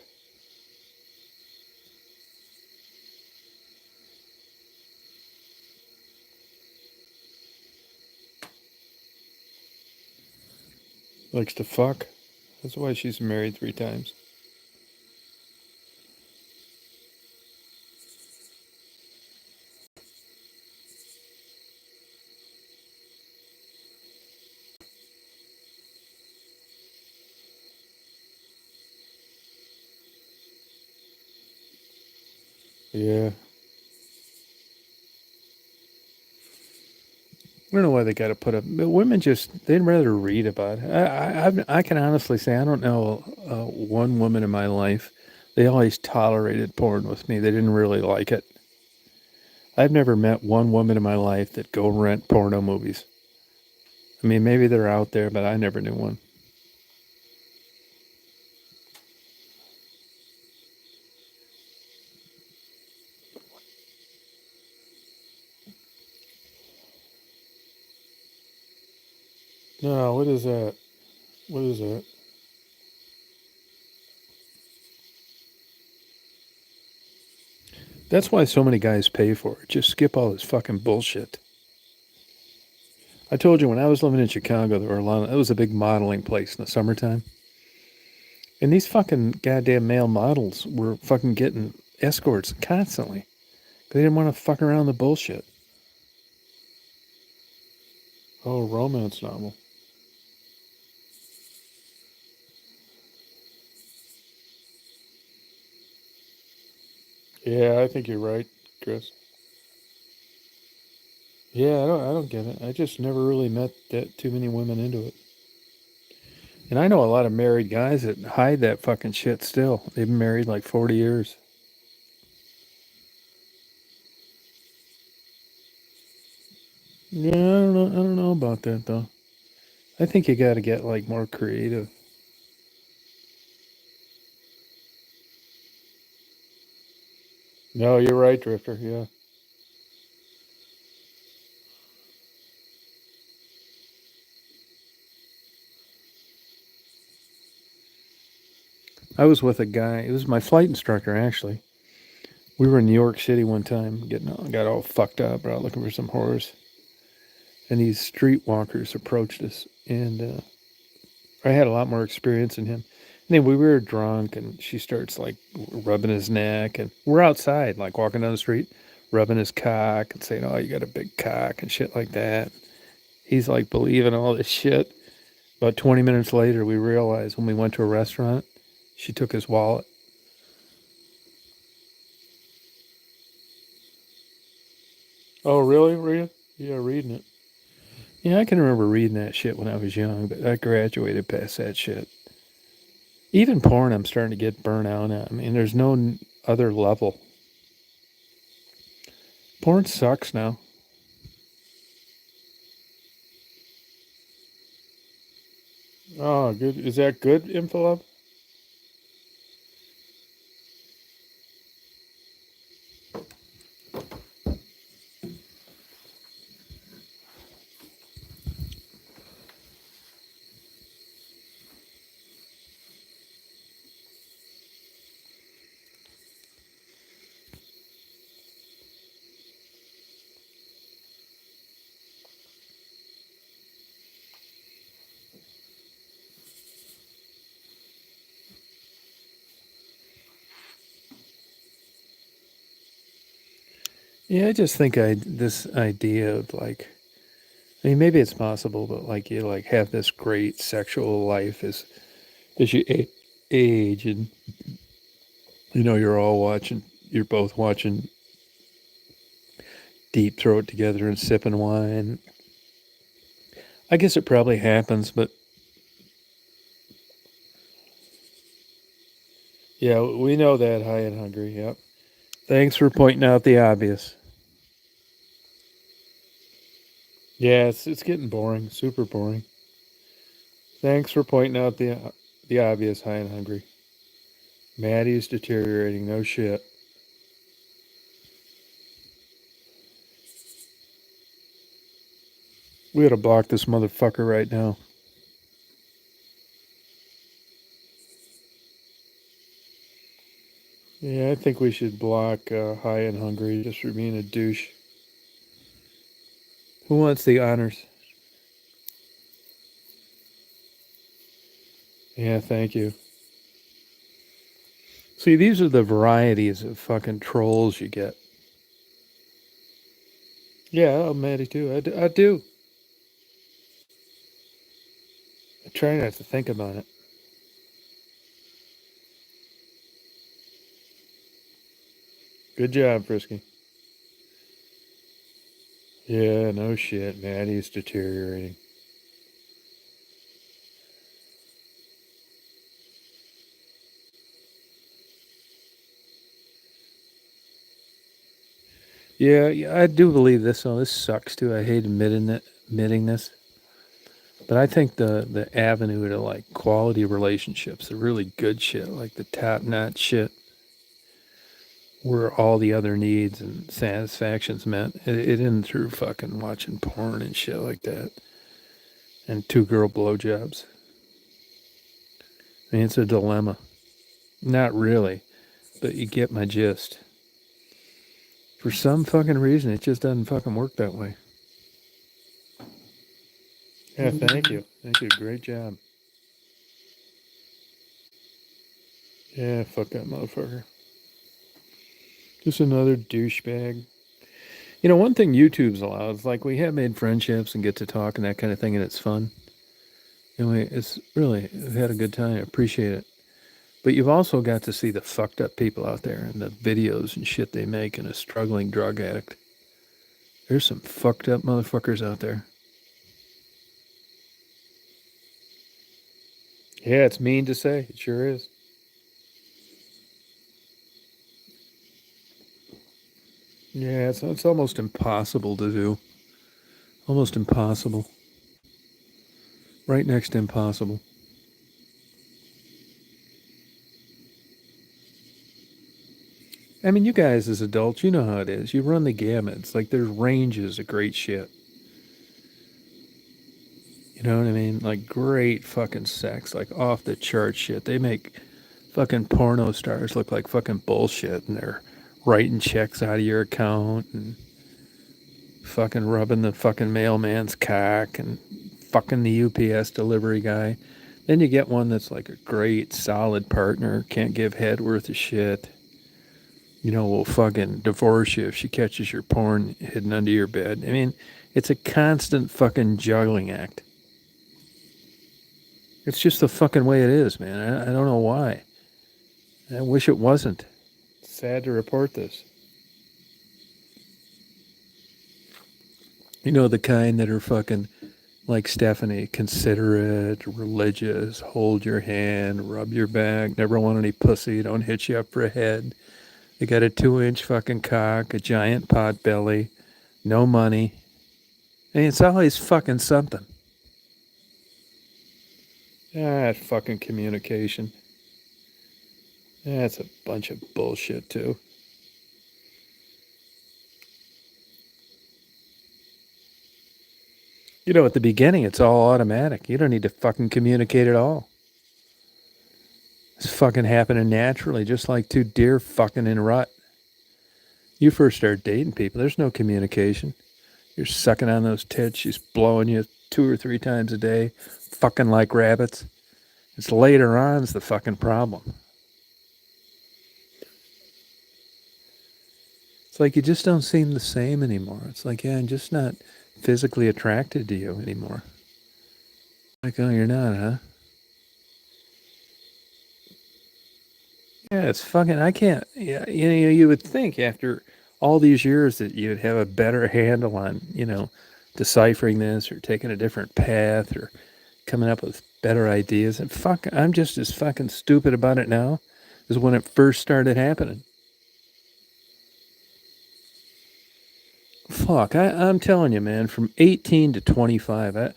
likes to fuck. That's why she's married 3 times. Yeah. I don't know why they got to put up. But women they'd rather read about it. I can honestly say I don't know one woman in my life. They always tolerated porn with me. They didn't really like it. I've never met one woman in my life that go rent porno movies. I mean, maybe they're out there, but I never knew one. No, what is that? What is that? That's why so many guys pay for it. Just skip all this fucking bullshit. I told you when I was living in Chicago, there were a lot. It was a big modeling place in the summertime. And these fucking goddamn male models were fucking getting escorts constantly. They didn't want to fuck around the bullshit. Oh, romance novel. Yeah, I think you're right, Chris. Yeah, I don't get it. I just never really met that too many women into it. And I know a lot of married guys that hide that fucking shit still. They've been married like 40 years. Yeah, I don't know about that though. I think you got to get like more creative. No, you're right, Drifter. Yeah. I was with a guy. It was my flight instructor actually. We were in New York City one time, got all fucked up, out looking for some horse, and these streetwalkers approached us, and I had a lot more experience than him. And then we were drunk, and she starts like rubbing his neck, and we're outside, like walking down the street, rubbing his cock and saying, "Oh, you got a big cock" and shit like that. He's like believing all this shit. About 20 minutes later, we realized when we went to a restaurant, she took his wallet. Oh, really, Rita? Yeah, reading it. Yeah, I can remember reading that shit when I was young, but I graduated past that shit. Even porn, I'm starting to get burnt out on. I mean, there's no other level. Porn sucks now. Oh, good. Is that good, Info? Yeah, I just think this idea of like, I mean, maybe it's possible, but like you like have this great sexual life as you age, and you're both watching Deep Throat together and sipping wine. I guess it probably happens, but yeah, we know that high and hungry. Yep. Thanks for pointing out the obvious. Yeah, it's getting boring, super boring. Thanks for pointing out the obvious, high and hungry. Maddie's deteriorating. No shit. We gotta block this motherfucker right now. Yeah, I think we should block high and hungry just for being a douche. Who wants the honors? Yeah, thank you. See, these are the varieties of fucking trolls you get. Yeah, I'm Maddie too. I do. I try not to think about it. Good job, Frisky. Yeah, no shit. Maddie's deteriorating. Yeah, I do believe this. Oh, this sucks too. I hate admitting this, but I think the avenue to like quality relationships, the really good shit, like the top notch shit, where all the other needs and satisfactions met, it isn't through fucking watching porn and shit like that, and two girl blowjobs. I mean, it's a dilemma. Not really, but you get my gist. For some fucking reason, it just doesn't fucking work that way. Yeah, thank you. Thank you. Great job. Yeah, fuck that motherfucker. Just another douchebag. You know, one thing YouTube's allowed is like we have made friendships and get to talk and that kind of thing, and it's fun. And it's really we've had a good time. I appreciate it. But you've also got to see the fucked up people out there and the videos and shit they make and a struggling drug addict. There's some fucked up motherfuckers out there. Yeah, it's mean to say. It sure is. Yeah, it's almost impossible to do. Almost impossible. Right next to impossible. I mean, you guys as adults, you know how it is. You run the gamut. It's like there's ranges of great shit. You know what I mean? Like great fucking sex, like off the chart shit. They make fucking porno stars look like fucking bullshit, and they're writing checks out of your account and fucking rubbing the fucking mailman's cock and fucking the UPS delivery guy. Then you get one that's like a great, solid partner, can't give head worth a shit. You know, will fucking divorce you if she catches your porn hidden under your bed. I mean, it's a constant fucking juggling act. It's just the fucking way it is, man. I don't know why. I wish it wasn't. It's sad to report this. You know, the kind that are fucking like Stephanie, considerate, religious, hold your hand, rub your back, never want any pussy, don't hit you up for a head. They got a 2-inch fucking cock, a giant pot belly, no money. I mean, it's always fucking something. Ah, fucking communication. That's a bunch of bullshit, too. You know, at the beginning, it's all automatic. You don't need to fucking communicate at all. It's fucking happening naturally, just like two deer fucking in rut. You first start dating people, there's no communication. You're sucking on those tits, she's blowing you 2 or 3 times a day, fucking like rabbits. It's later on's the fucking problem. It's like you just don't seem the same anymore. It's like, yeah, I'm just not physically attracted to you anymore. Like, oh, you're not, huh? Yeah, it's fucking. I can't. Yeah, you would think after all these years that you'd have a better handle on, deciphering this or taking a different path or coming up with better ideas. And fuck, I'm just as fucking stupid about it now as when it first started happening. Fuck, I'm telling you, man, from 18 to 25,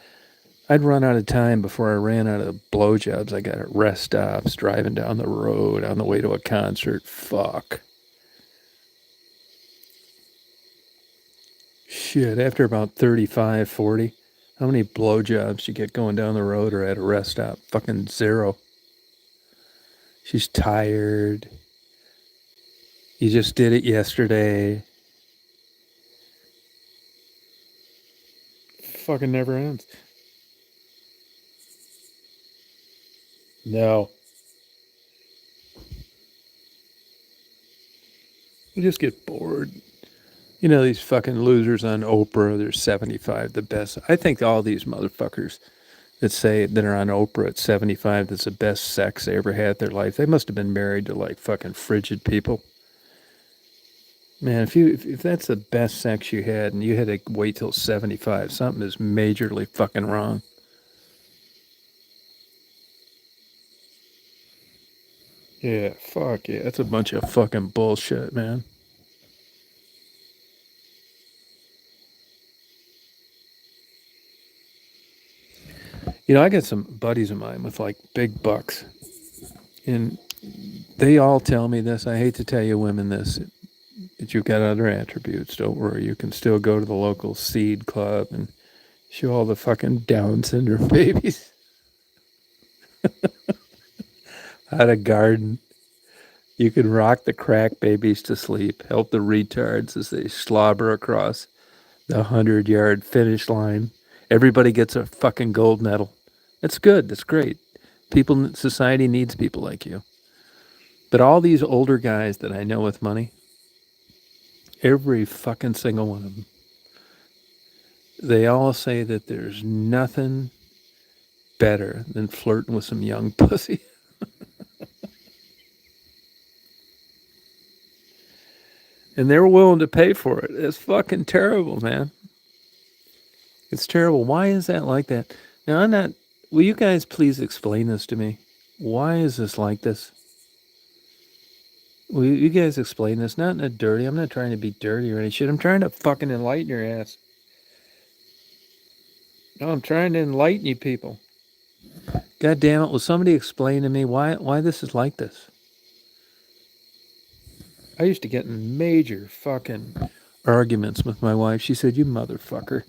I'd run out of time before I ran out of blowjobs. I got at rest stops, driving down the road, on the way to a concert. Fuck. Shit, after about 35, 40, how many blowjobs you get going down the road or at a rest stop? Fucking zero. She's tired. You just did it yesterday. Fucking never ends. No. You just get bored. You know, these fucking losers on Oprah, they're 75, the best. I think all these motherfuckers that say that are on Oprah at 75, that's the best sex they ever had in their life. They must have been married to like fucking frigid people. Man, if that's the best sex you had and you had to wait till 75, something is majorly fucking wrong. Yeah, fuck yeah. That's a bunch of fucking bullshit, man. You know, I got some buddies of mine with like big bucks, and they all tell me this. I hate to tell you women this, that you've got other attributes. Don't worry. You can still go to the local seed club and show all the fucking Down syndrome babies how to garden. You can rock the crack babies to sleep, help the retards as they slobber across the 100-yard finish line. Everybody gets a fucking gold medal. That's good. That's great. Society needs people like you. But all these older guys that I know with money, every fucking single one of them, they all say that there's nothing better than flirting with some young pussy. And they're willing to pay for it. It's fucking terrible, man. It's terrible. Why is that like that? Now, I'm not. Will you guys please explain this to me? Why is this like this? Will you guys explain this? Not in a dirty. I'm not trying to be dirty or any shit. I'm trying to fucking enlighten your ass. No, I'm trying to enlighten you people. God damn it! Will somebody explain to me why this is like this? I used to get in major fucking arguments with my wife. She said, "You motherfucker."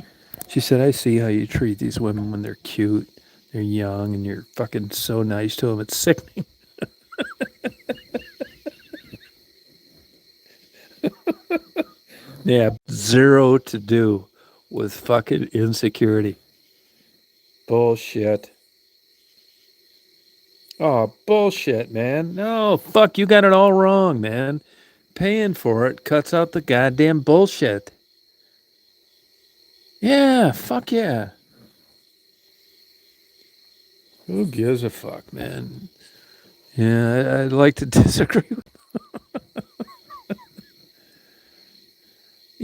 She said, "I see how you treat these women when they're cute, they're young, and you're fucking so nice to them. It's sickening." Yeah, zero to do with fucking insecurity. Bullshit. Oh, bullshit, man. No, fuck, you got it all wrong, man. Paying for it cuts out the goddamn bullshit. Yeah, fuck yeah. Who gives a fuck, man? Yeah, I'd like to disagree with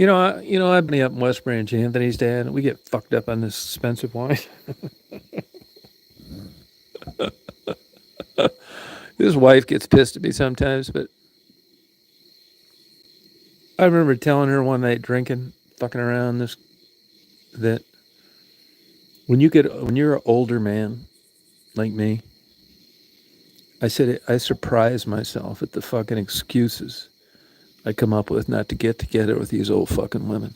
I've been up in West Branch, Anthony's dad. We get fucked up on this expensive wine. His wife gets pissed at me sometimes, but I remember telling her one night drinking, fucking around that when you're an older man like me, I said I surprise myself at the fucking excuses I come up with not to get together with these old fucking women.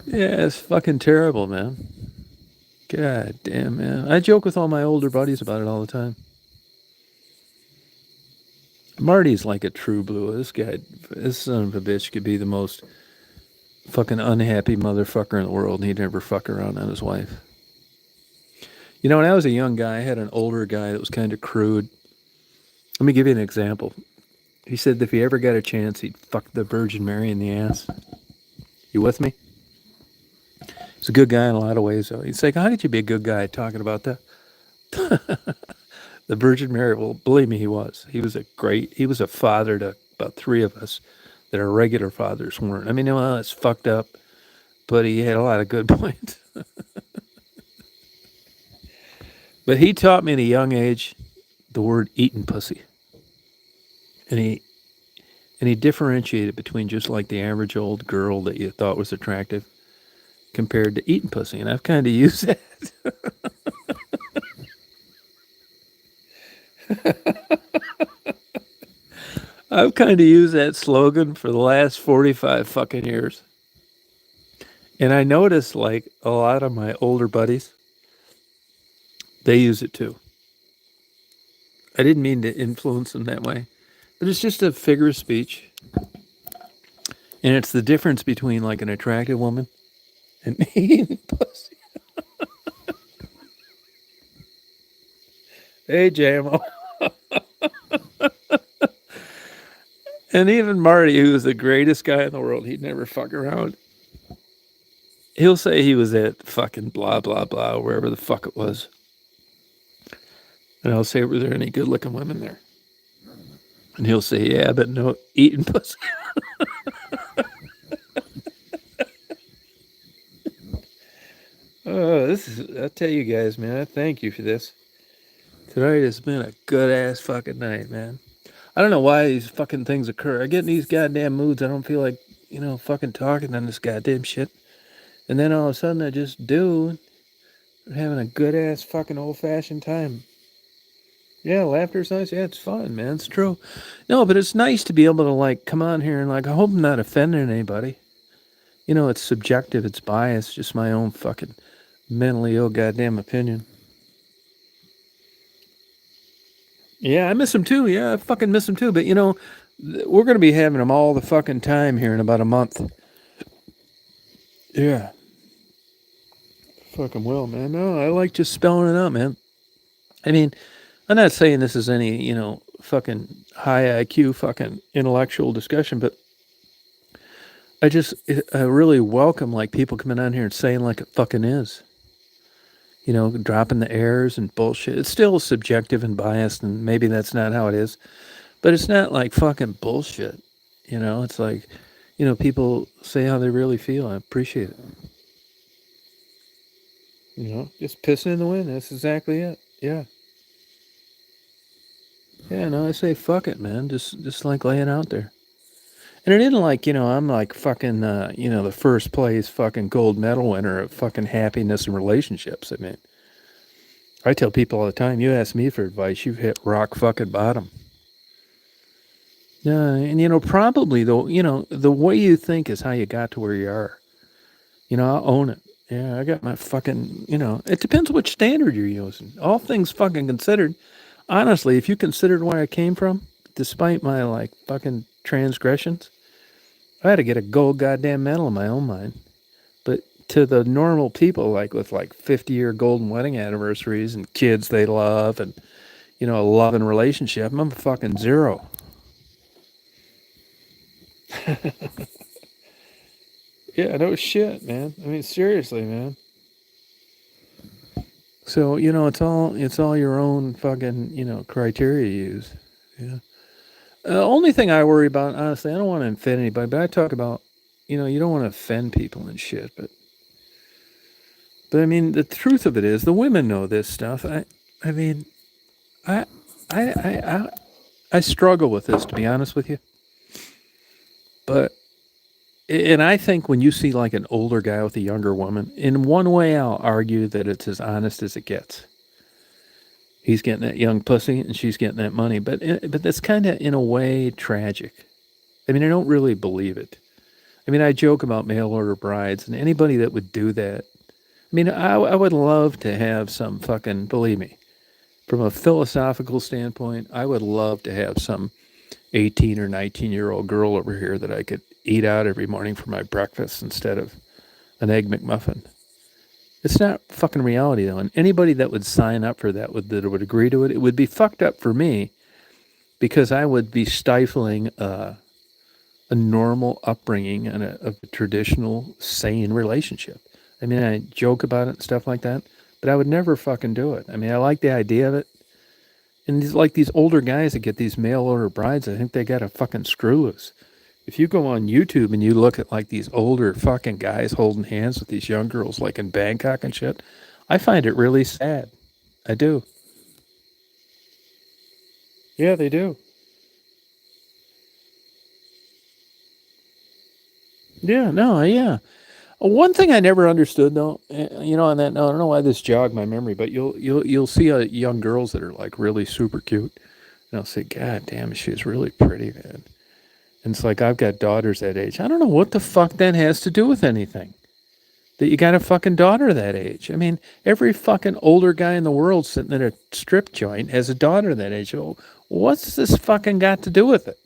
Yeah, it's fucking terrible, man. God damn, man. I joke with all my older buddies about it all the time. Marty's like a true blue. This son of a bitch could be the most fucking unhappy motherfucker in the world, and he'd never fuck around on his wife. You know, when I was a young guy, I had an older guy that was kind of crude. Let me give you an example. He said that if he ever got a chance, he'd fuck the Virgin Mary in the ass. You with me? He's a good guy in a lot of ways, though. He's like, how could you be a good guy talking about that? The Virgin Mary, well, believe me, he was. He was a father to about three of us that our regular fathers weren't. I mean, well, it's fucked up, but he had a lot of good points. But he taught me at a young age the word eating pussy. And he differentiated between just like the average old girl that you thought was attractive compared to eating pussy. And I've kind of used that. I've kind of used that slogan for the last 45 fucking years. And I noticed like a lot of my older buddies, they use it too. I didn't mean to influence them that way, but it's just a figure of speech. And it's the difference between like an attractive woman and eating pussy. Hey, JMO. And even Marty, who was the greatest guy in the world, he'd never fuck around. He'll say he was at fucking blah, blah, blah, wherever the fuck it was. And I'll say, were there any good looking women there? And he'll say, yeah, but no eating pussy. I'll tell you guys, man, I thank you for this. Tonight has been a good ass fucking night, man. I don't know why these fucking things occur. I get in these goddamn moods. I don't feel like, fucking talking on this goddamn shit. And then all of a sudden I just do. I'm having a good ass fucking old fashioned time. Yeah, laughter's nice. Yeah, it's fun, man. It's true. No, but it's nice to be able to like come on here and like, I hope I'm not offending anybody. It's subjective, it's biased, just my own fucking mentally ill goddamn opinion. Yeah, I miss them too. Yeah, I fucking miss them too. But we're going to be having them all the fucking time here in about a month. Yeah. Fucking will, man. No, I like just spelling it out, man. I mean, I'm not saying this is any, fucking high IQ, fucking intellectual discussion, but I really welcome like people coming on here and saying like it fucking is. Dropping the airs and bullshit. It's still subjective and biased, and maybe that's not how it is, but it's not like fucking bullshit. It's like, people say how they really feel. I appreciate it. Just pissing in the wind. That's exactly it. Yeah. Yeah, no, I say fuck it, man. Just like lay it out there. And it isn't like, I'm like fucking, the first place fucking gold medal winner of fucking happiness and relationships. I mean, I tell people all the time, you ask me for advice, you've hit rock fucking bottom. Yeah, and probably though, the way you think is how you got to where you are. I'll own it. Yeah, I got my fucking, it depends which standard you're using. All things fucking considered, honestly, if you considered where I came from, despite my like fucking transgressions, I had to get a gold goddamn medal in my own mind. But to the normal people, like with like 50-year golden wedding anniversaries and kids they love and, a loving relationship, I'm a fucking zero. Yeah, no shit, man. I mean, seriously, man. So it's all your own fucking criteria you use. Yeah. The only thing I worry about, honestly, I don't want to offend anybody, but I talk about, you don't want to offend people and shit, but I mean, the truth of it is, the women know this stuff. I mean, I, I I struggle with this, to be honest with you. But and I think when you see like an older guy with a younger woman, in one way, I'll argue that it's as honest as it gets. He's getting that young pussy, and she's getting that money. But that's kind of in a way tragic. I mean, I don't really believe it. I mean, I joke about mail order brides, and anybody that would do that. I mean, I would love to have some fucking, believe me, from a philosophical standpoint, I would love to have some 18 or 19-year-old girl over here that I could eat out every morning for my breakfast instead of an egg McMuffin. It's not fucking reality though, and anybody that would sign up for that would agree to it, it would be fucked up for me because I would be stifling a normal upbringing and a traditional sane relationship. I mean, I joke about it and stuff like that, but I would never fucking do it. I mean, I like the idea of it. And these older guys that get these mail order brides, I think they got a fucking screw loose. If you go on YouTube and you look at like these older fucking guys holding hands with these young girls like in Bangkok and shit, I find it really sad. I do. Yeah, they do. Yeah, no, yeah. One thing I never understood though, on that note, I don't know why this jogged my memory, but you'll see young girls that are like really super cute, and I'll say, God damn, she's really pretty, man. And it's like I've got daughters that age. I don't know what the fuck that has to do with anything. That you got a fucking daughter that age. I mean, every fucking older guy in the world sitting in a strip joint has a daughter that age. Oh, what's this fucking got to do with it?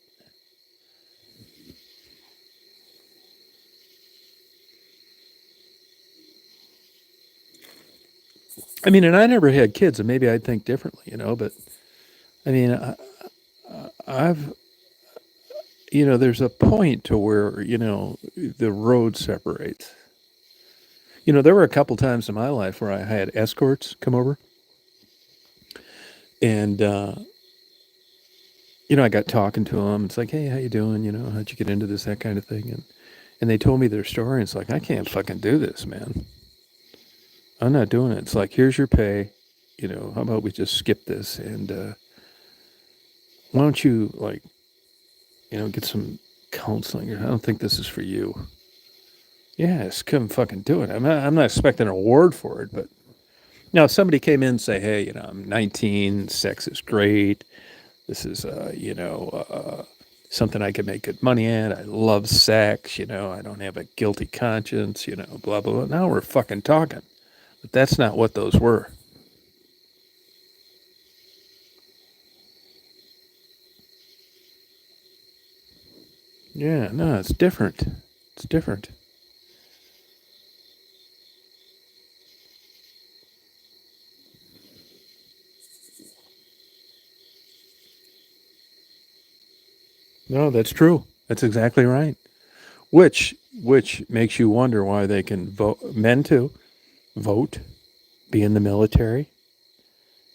I mean, and I never had kids, and maybe I'd think differently, but I mean, I've, there's a point to where, the road separates. There were a couple times in my life where I had escorts come over, and I got talking to them. It's like, hey, how you doing? How'd you get into this, that kind of thing, and they told me their story. And it's like, I can't fucking do this, man. I'm not doing it. It's like, here's your pay. How about we just skip this and why don't you like, get some counseling? I don't think this is for you. Yes, come fucking do it. I'm not expecting an award for it, but now if somebody came in and say, hey, I'm 19, sex is great. This is, something I can make good money at. I love sex. I don't have a guilty conscience. Blah blah blah. Now we're fucking talking, but that's not what those were. Yeah, no, it's different. It's different. No, that's true. That's exactly right. Which which makes you wonder why they can vote, men too, vote, be in the military,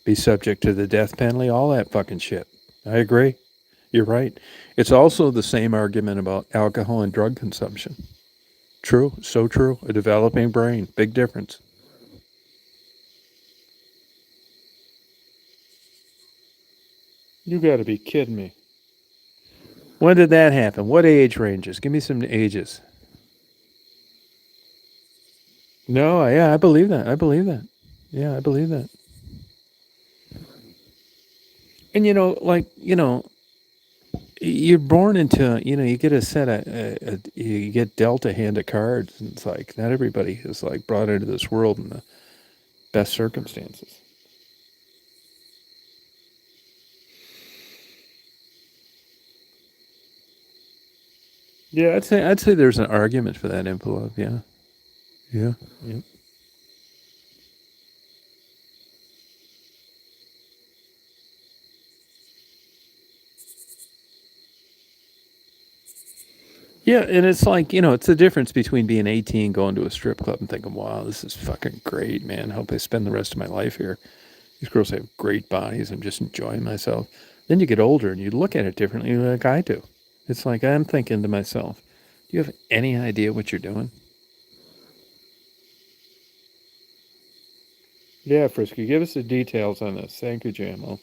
be subject to the death penalty, all that fucking shit. I agree. You're right. It's also the same argument about alcohol and drug consumption. True, so true. A developing brain, big difference. You got to be kidding me. When did that happen? What age ranges? Give me some ages. No, yeah, I believe that. I believe that. Yeah, I believe that. And you're born into, you get a set of, you get dealt a hand of cards, and it's like not everybody is like brought into this world in the best circumstances. Yeah, I'd say there's an argument for that envelope. Yeah, yeah, yeah. Yeah, and it's like, it's the difference between being 18, going to a strip club and thinking, wow, this is fucking great, man. I hope I spend the rest of my life here. These girls have great bodies. I'm just enjoying myself. Then you get older and you look at it differently like I do. It's like I'm thinking to myself, do you have any idea what you're doing? Yeah, Frisky, give us the details on this. Thank you, JMO.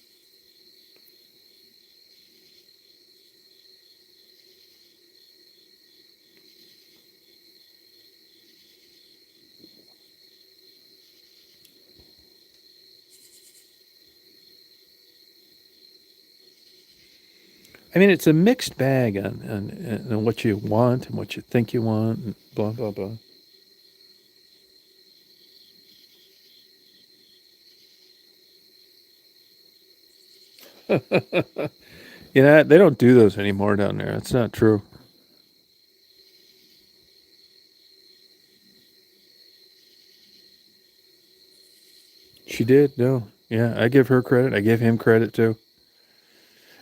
I mean, it's a mixed bag on what you want and what you think you want and blah, blah, blah. They don't do those anymore down there. That's not true. She did, no. Yeah, I give her credit. I give him credit too.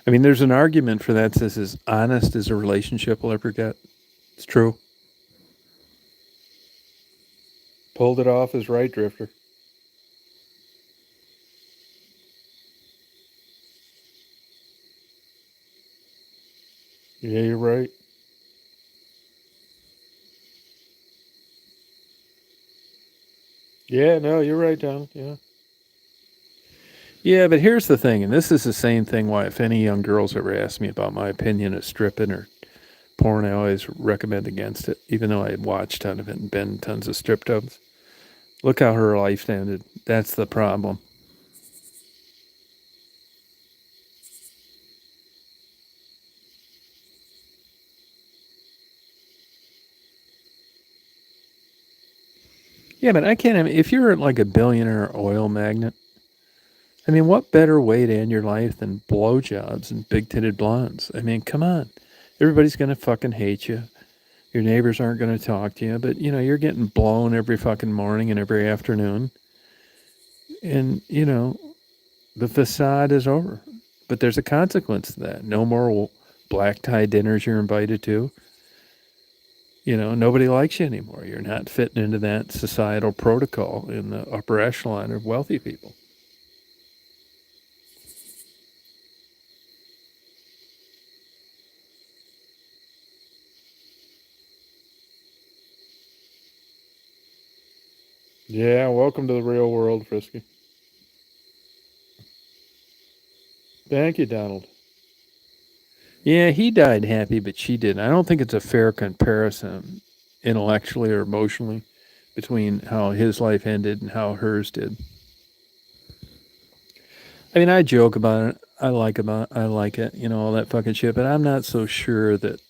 I mean, there's an argument for that says as honest as a relationship will ever get. It's true. Pulled it off as right, Drifter. Yeah, you're right. Yeah, no, you're right, Donald. Yeah. Yeah, but here's the thing, and this is the same thing why if any young girls ever ask me about my opinion of stripping or porn, I always recommend against it, even though I watched ton of it and been tons of strip clubs. Look how her life ended. That's the problem. Yeah, but I can't. I mean, if you're like a billionaire oil magnate, I mean, what better way to end your life than blowjobs and big titted blondes? I mean, come on. Everybody's gonna fucking hate you. Your neighbors aren't gonna talk to you, but you're getting blown every fucking morning and every afternoon, and the facade is over. But there's a consequence to that. No more black tie dinners you're invited to. Nobody likes you anymore. You're not fitting into that societal protocol in the upper echelon of wealthy people. Yeah, welcome to the real world, Frisky. Thank you, Donald. Yeah, he died happy, but she didn't. I don't think it's a fair comparison intellectually or emotionally between how his life ended and how hers did. I mean, I joke about it. I like it, all that fucking shit, but I'm not so sure that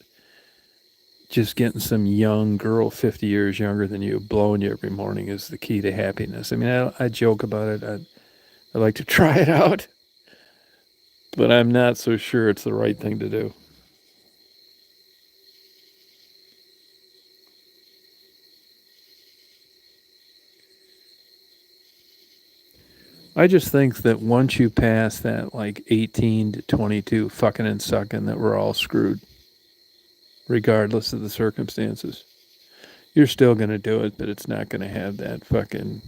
just getting some young girl 50 years younger than you blowing you every morning is the key to happiness. I mean, I joke about it. I like to try it out, but I'm not so sure it's the right thing to do. I just think that once you pass that like 18 to 22 fucking and sucking, that we're all screwed. regardless of the circumstances. You're still going to do it, but it's not going to have that fucking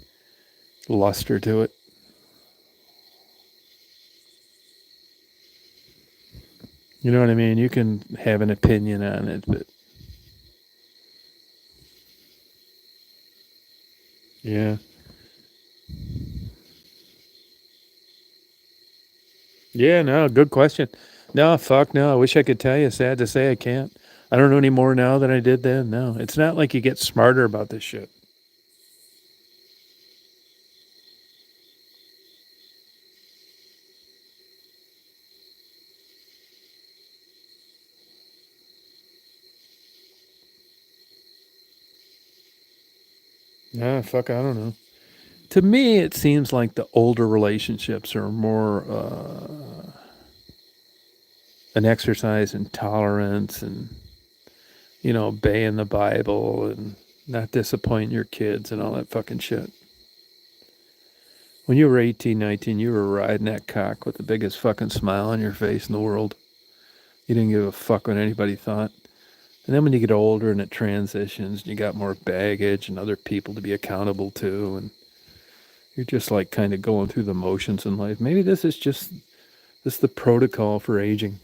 luster to it. You know what I mean? You can have an opinion on it, but yeah. Yeah, no, good question. No, fuck no. I wish I could tell you. Sad to say I can't. I don't know any more now than I did then. No, it's not like you get smarter about this shit. Nah, fuck, I don't know. To me, it seems like the older relationships are more an exercise in tolerance and, obeying the Bible and not disappointing your kids and all that fucking shit. When you were 18, 19, you were riding that cock with the biggest fucking smile on your face in the world. You didn't give a fuck what anybody thought. And then when you get older and it transitions, you got more baggage and other people to be accountable to, and you're just like kind of going through the motions in life. Maybe this is the protocol for aging.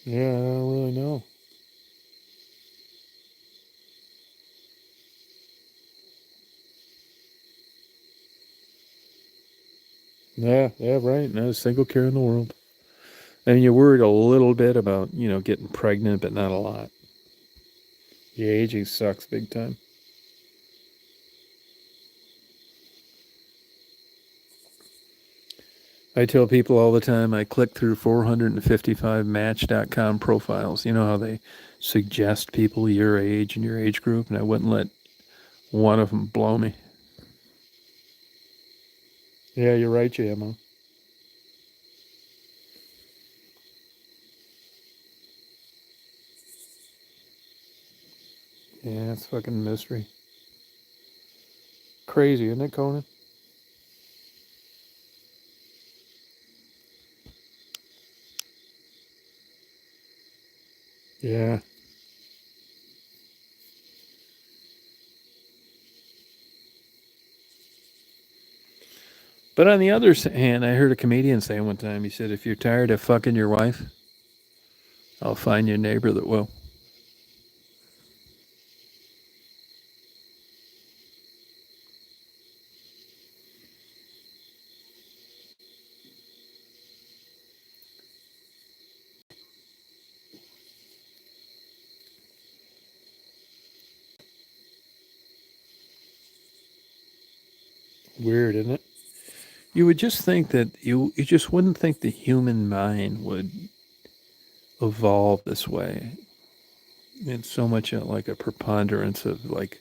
Yeah, I don't really know. Yeah, yeah, right. Not a single care in the world. I mean, you're worried a little bit about, getting pregnant, but not a lot. Yeah, aging sucks big time. I tell people all the time I click through 455 Match.com profiles. You know how they suggest people your age and your age group, and I wouldn't let one of them blow me. Yeah, you're right, JMO. Yeah, it's fucking mystery. Crazy, isn't it, Conan? Yeah. But on the other hand, I heard a comedian say one time, he said, if you're tired of fucking your wife, I'll find you a neighbor that will. Weird, isn't it? You would just think that you just wouldn't think the human mind would evolve this way. It's so much like a preponderance of like,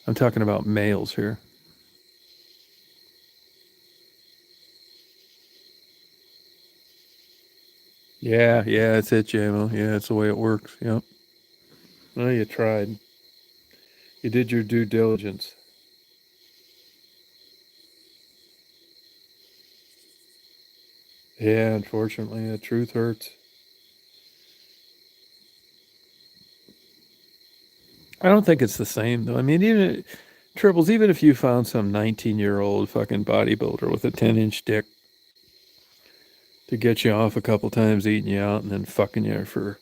I'm talking about males here. Yeah, yeah, that's it, JMO. Yeah, that's the way it works. Yep. Well, you tried. You did your due diligence. Yeah, unfortunately, the truth hurts. I don't think it's the same though. I mean, even Triples, even if you found some 19-year-old fucking bodybuilder with a 10-inch dick to get you off a couple times, eating you out, and then fucking you for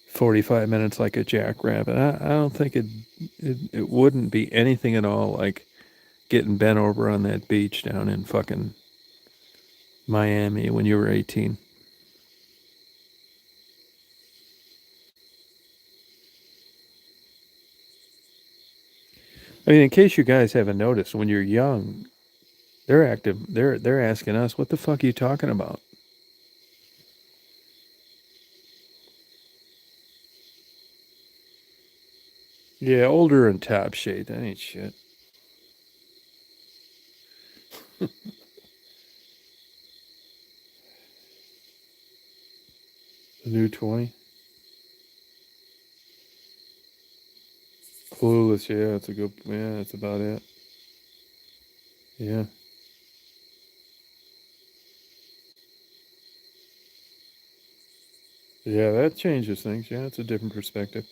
45 minutes like a jackrabbit, I don't think it wouldn't be anything at all like getting bent over on that beach down in fucking Miami when you were 18. I mean, in case you guys haven't noticed, when you're young, they're active. They're asking us, "What the fuck are you talking about?" Yeah, older and top shape. That ain't shit. The new toy. Clueless, yeah, it's a good, yeah, that's about it. Yeah. Yeah, that changes things. Yeah, it's a different perspective.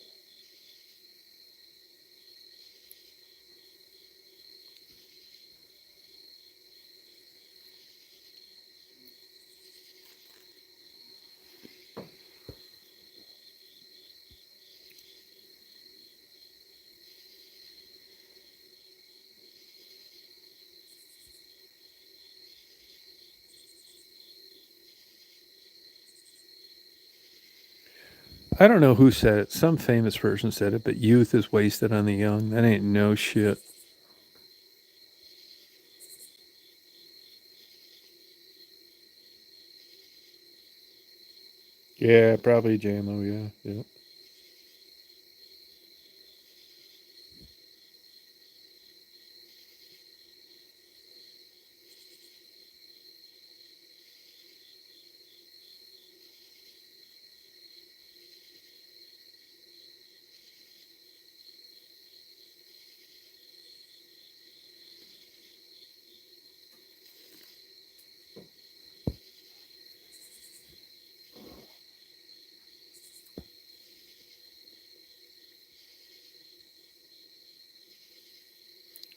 I don't know who said it. Some famous person said it, but youth is wasted on the young. That ain't no shit. Yeah, probably JMO, yeah. Yeah.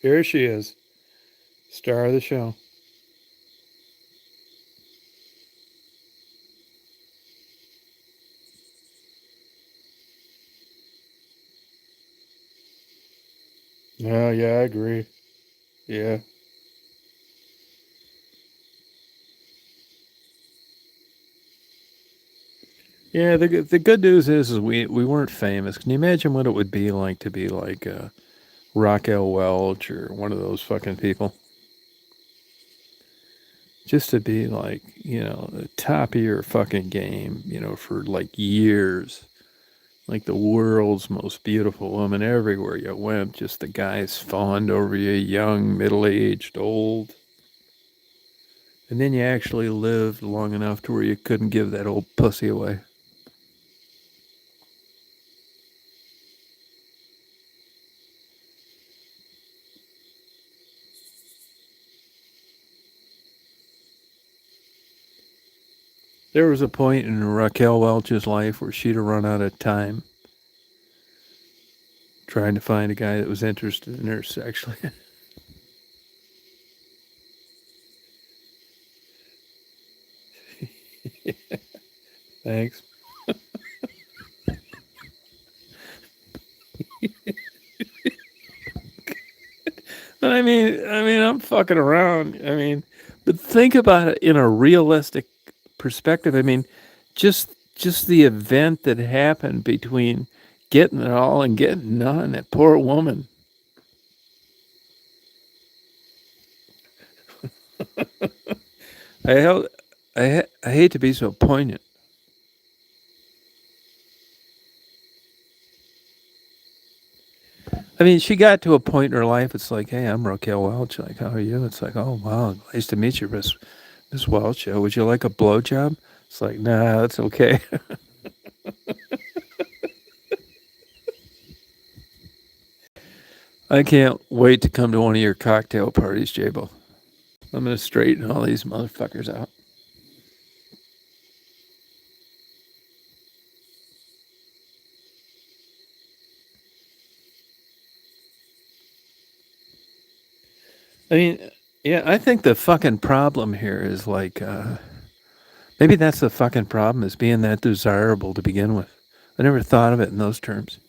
Here she is. Star of the show. Oh, yeah, I agree. Yeah. Yeah, the good news is we weren't famous. Can you imagine what it would be like to be like Raquel Welch or one of those fucking people? Just to be like, the top of your fucking game, for like years. Like the world's most beautiful woman everywhere you went. Just the guys fawned over you, young, middle aged, old. And then you actually lived long enough to where you couldn't give that old pussy away. There was a point in Raquel Welch's life where she'd have run out of time trying to find a guy that was interested in her sexually. Thanks. But I mean, I'm fucking around. But think about it in a realistic perspective. Just the event that happened between getting it all and getting none. That poor woman. I held, I hate to be so poignant. I mean, she got to a point in her life. It's like, hey, I'm Raquel Welch. Like, how are you? It's like, oh wow, nice to meet you, Miss Welch. Would you like a blowjob? It's like, nah, that's okay. I can't wait to come to one of your cocktail parties, Jabo. I'm gonna straighten all these motherfuckers out. I mean, yeah, I think the fucking problem here is like, maybe that's the fucking problem is being that desirable to begin with. I never thought of it in those terms.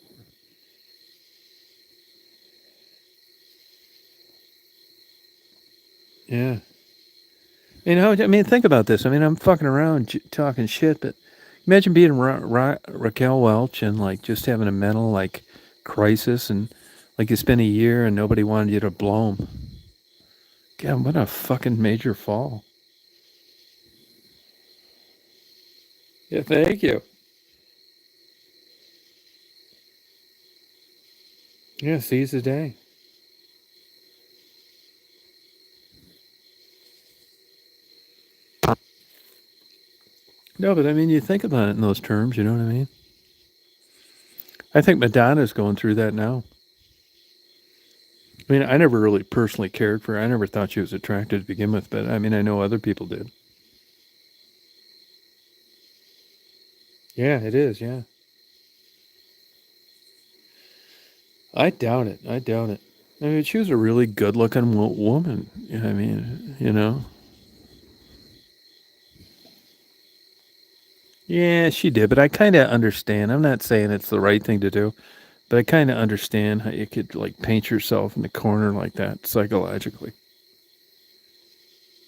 Yeah. Think about this. I'm fucking around talking shit, but imagine being Raquel Welch and like just having a mental like crisis and like you spent a year and nobody wanted you to blow 'em. God, what a fucking major fall. Yeah, thank you. Yeah, seize the day. No, but I mean, you think about it in those terms, you know what I mean? I think Madonna's going through that now. I mean, I never really personally cared for her. I never thought she was attractive to begin with, but I mean, I know other people did. Yeah, it is, yeah. I doubt it. I doubt it. I mean, she was a really good looking woman. I mean, you know? Yeah, she did, but I kind of understand. I'm not saying it's the right thing to do, but I kind of understand how you could, like, paint yourself in the corner like that psychologically.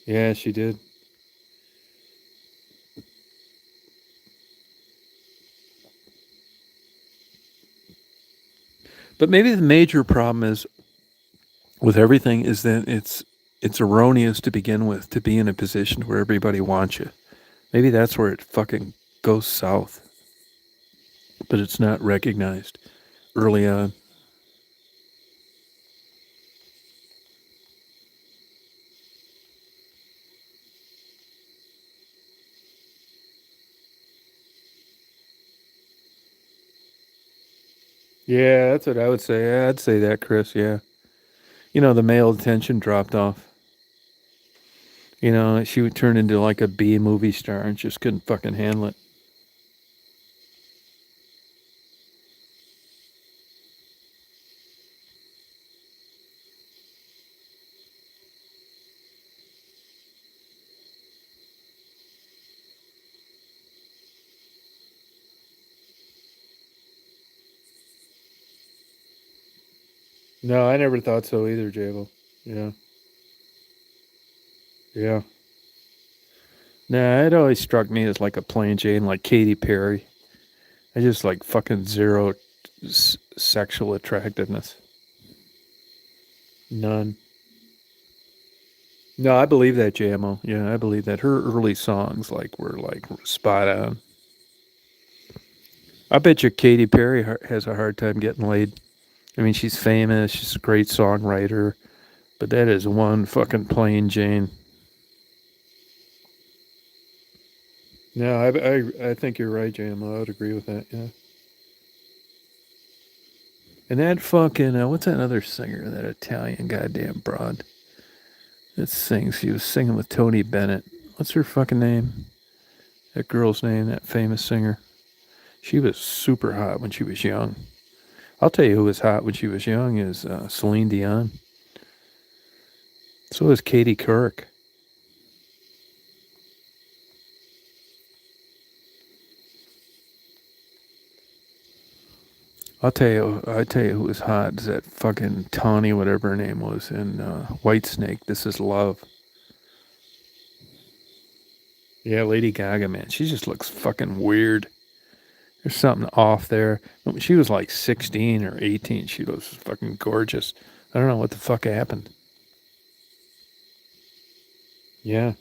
Yeah, she did. But maybe the major problem is with everything is that it's erroneous to begin with to be in a position where everybody wants you. Maybe that's where it fucking goes south, but it's not recognized early on. Yeah, that's what I would say. Yeah, I'd say that, Chris. Yeah. You know, the male attention dropped off. You know, she would turn into like a B movie star and just couldn't fucking handle it. No, I never thought so either, Jable. Yeah. Yeah. Nah, it always struck me as like a plain Jane, like Katy Perry. I just like fucking zero sexual attractiveness. None. No, I believe that, JMO. Yeah, I believe that. Her early songs like were like spot on. I bet you Katy Perry has a hard time getting laid. I mean, she's famous. She's a great songwriter, but that is one fucking plain Jane. No, I think you're right, JMO. I would agree with that. Yeah. And that fucking what's that other singer? That Italian goddamn broad that sings. She was singing with Tony Bennett. What's her fucking name? That girl's name. That famous singer. She was super hot when she was young. I'll tell you who was hot when she was young is Celine Dion. So is Katie Couric. I tell you who was hot is that fucking Tawny, whatever her name was, in Whitesnake. This is Love. Yeah, Lady Gaga, man, she just looks fucking weird. There's something off there. When she was like 16 or 18, she was fucking gorgeous. I don't know what the fuck happened. Yeah.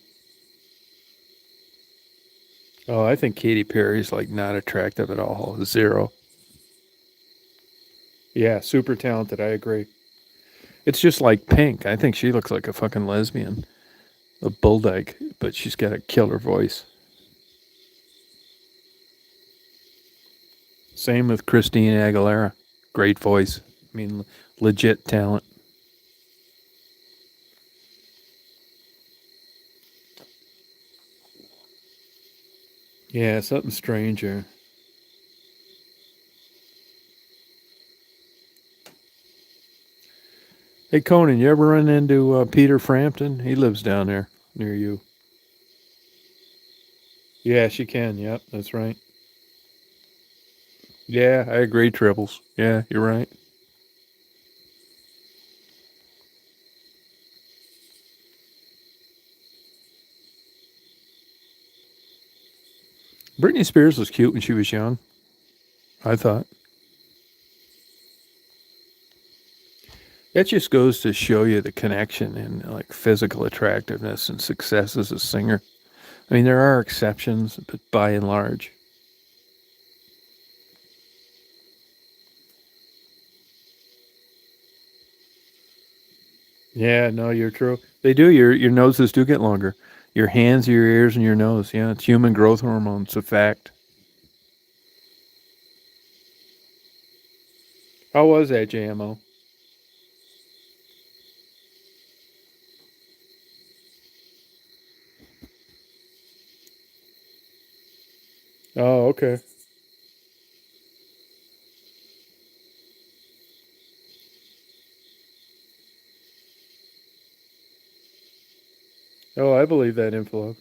Oh, I think Katy Perry's like not attractive at all. Zero. Yeah, super talented. I agree. It's just like Pink. I think she looks like a fucking lesbian, a bulldog, but she's got a killer voice. Same with Christina Aguilera. Great voice. I mean, legit talent. Yeah, something strange here. Hey, Conan, you ever run into Peter Frampton? He lives down there near you. Yeah, she can. Yep, that's right. Yeah, I agree, Tribbles. Yeah, you're right. Britney Spears was cute when she was young, I thought. That just goes to show you the connection in like physical attractiveness and success as a singer. I mean, there are exceptions, but by and large, Yeah, no, you're true. They do. Your noses do get longer. Your hands, your ears, and your nose. Yeah, it's human growth hormone. It's a fact. How was that JMO? Oh, okay. Oh, I believe that influence.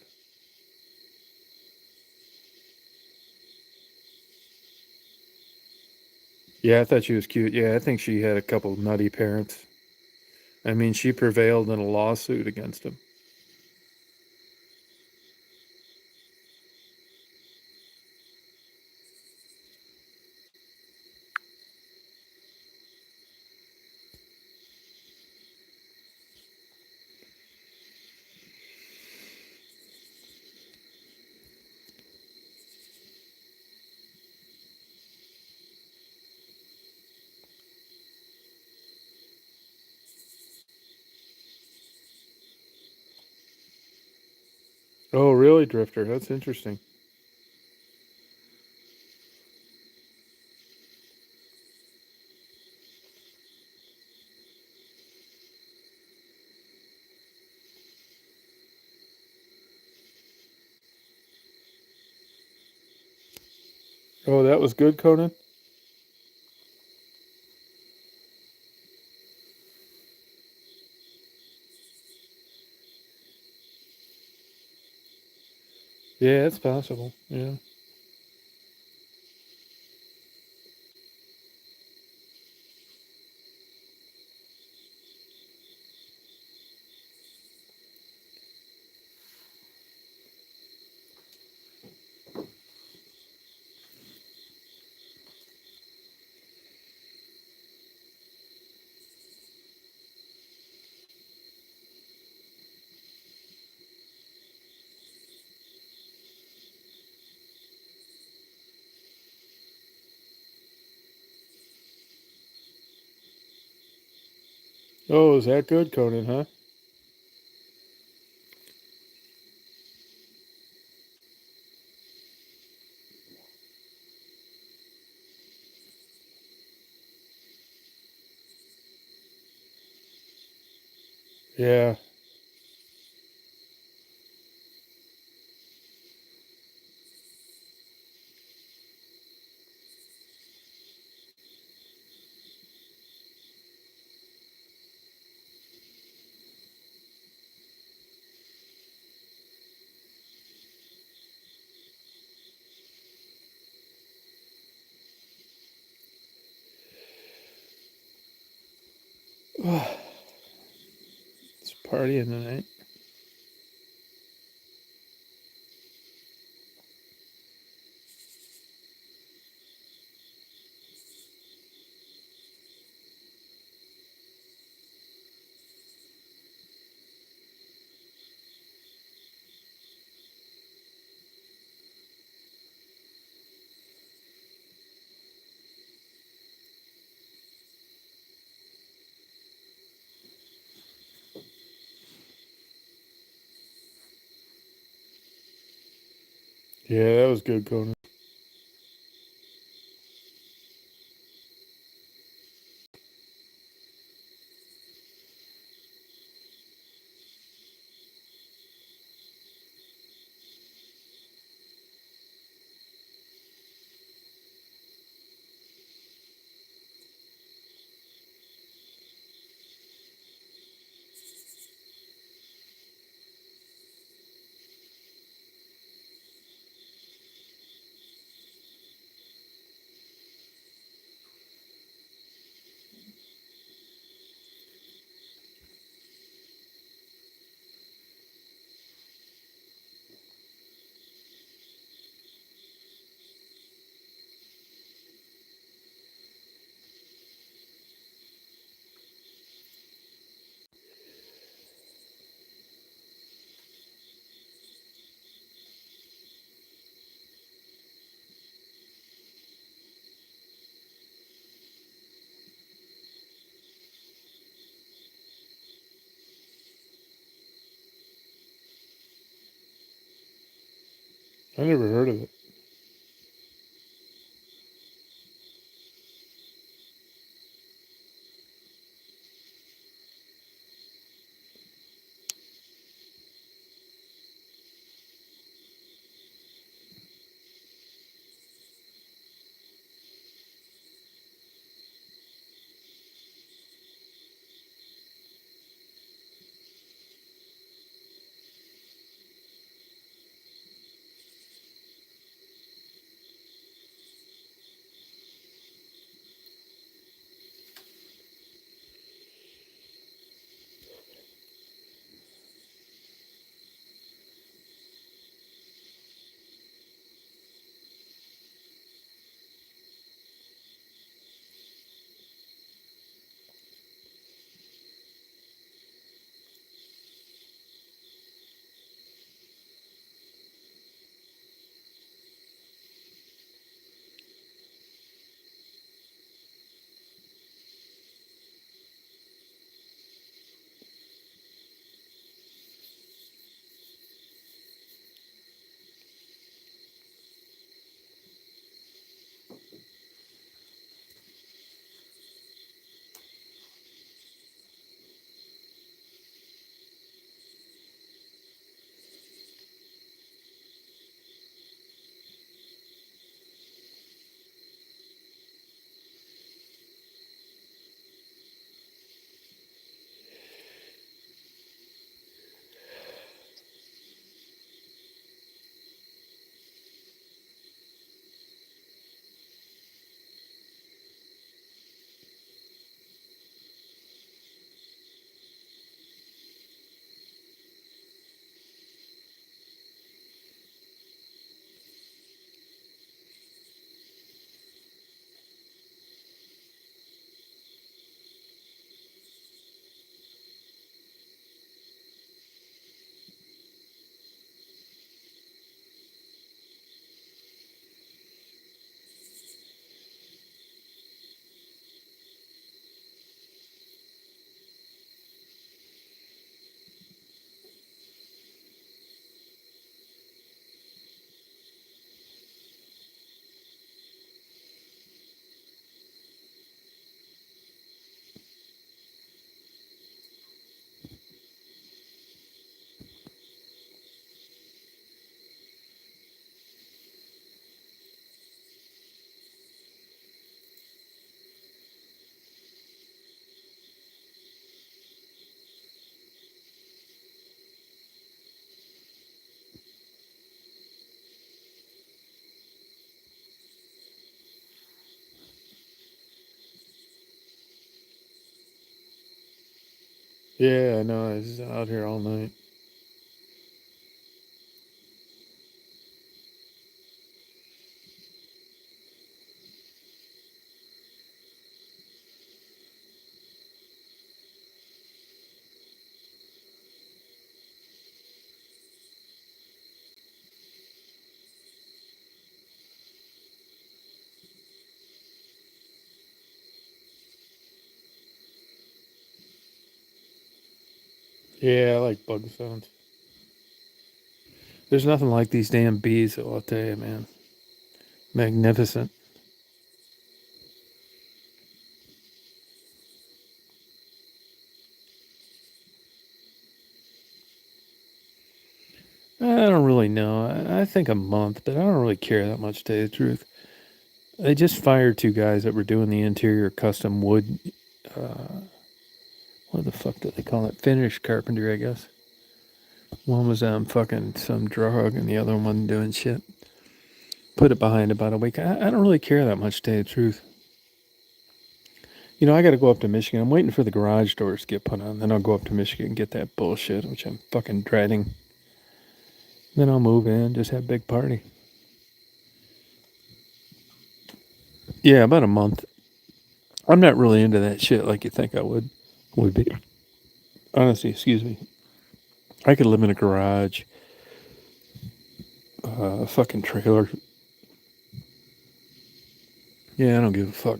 Yeah, I thought she was cute. Yeah, I think she had a couple nutty parents. I mean, she prevailed in a lawsuit against him. Oh, really, Drifter? That's interesting. Oh, that was good, Conan? Yeah, it's possible. Yeah. Oh, is that good, Conan, huh? Yeah. It's partying tonight. Yeah, that was good, Conan. I never heard of it. Yeah, I know. I was out here all night. Yeah, I like bug sounds. There's nothing like these damn bees, though, I'll tell you, man. Magnificent. I don't really know. I think a month, but I don't really care that much, to tell you the truth. They just fired two guys that were doing the interior custom wood. Uh, what the fuck do they call it? Finish carpentry, I guess. One was on fucking some drug, and the other one wasn't doing shit. Put it behind about a week. I don't really care that much, to tell you the truth. You know, I got to go up to Michigan. I'm waiting for the garage doors to get put on. Then I'll go up to Michigan and get that bullshit, which I'm fucking dreading. Then I'll move in, just have a big party. Yeah, about a month. I'm not really into that shit like you think I would be. Honestly, excuse me. I could live in a garage, a fucking trailer. Yeah, I don't give a fuck.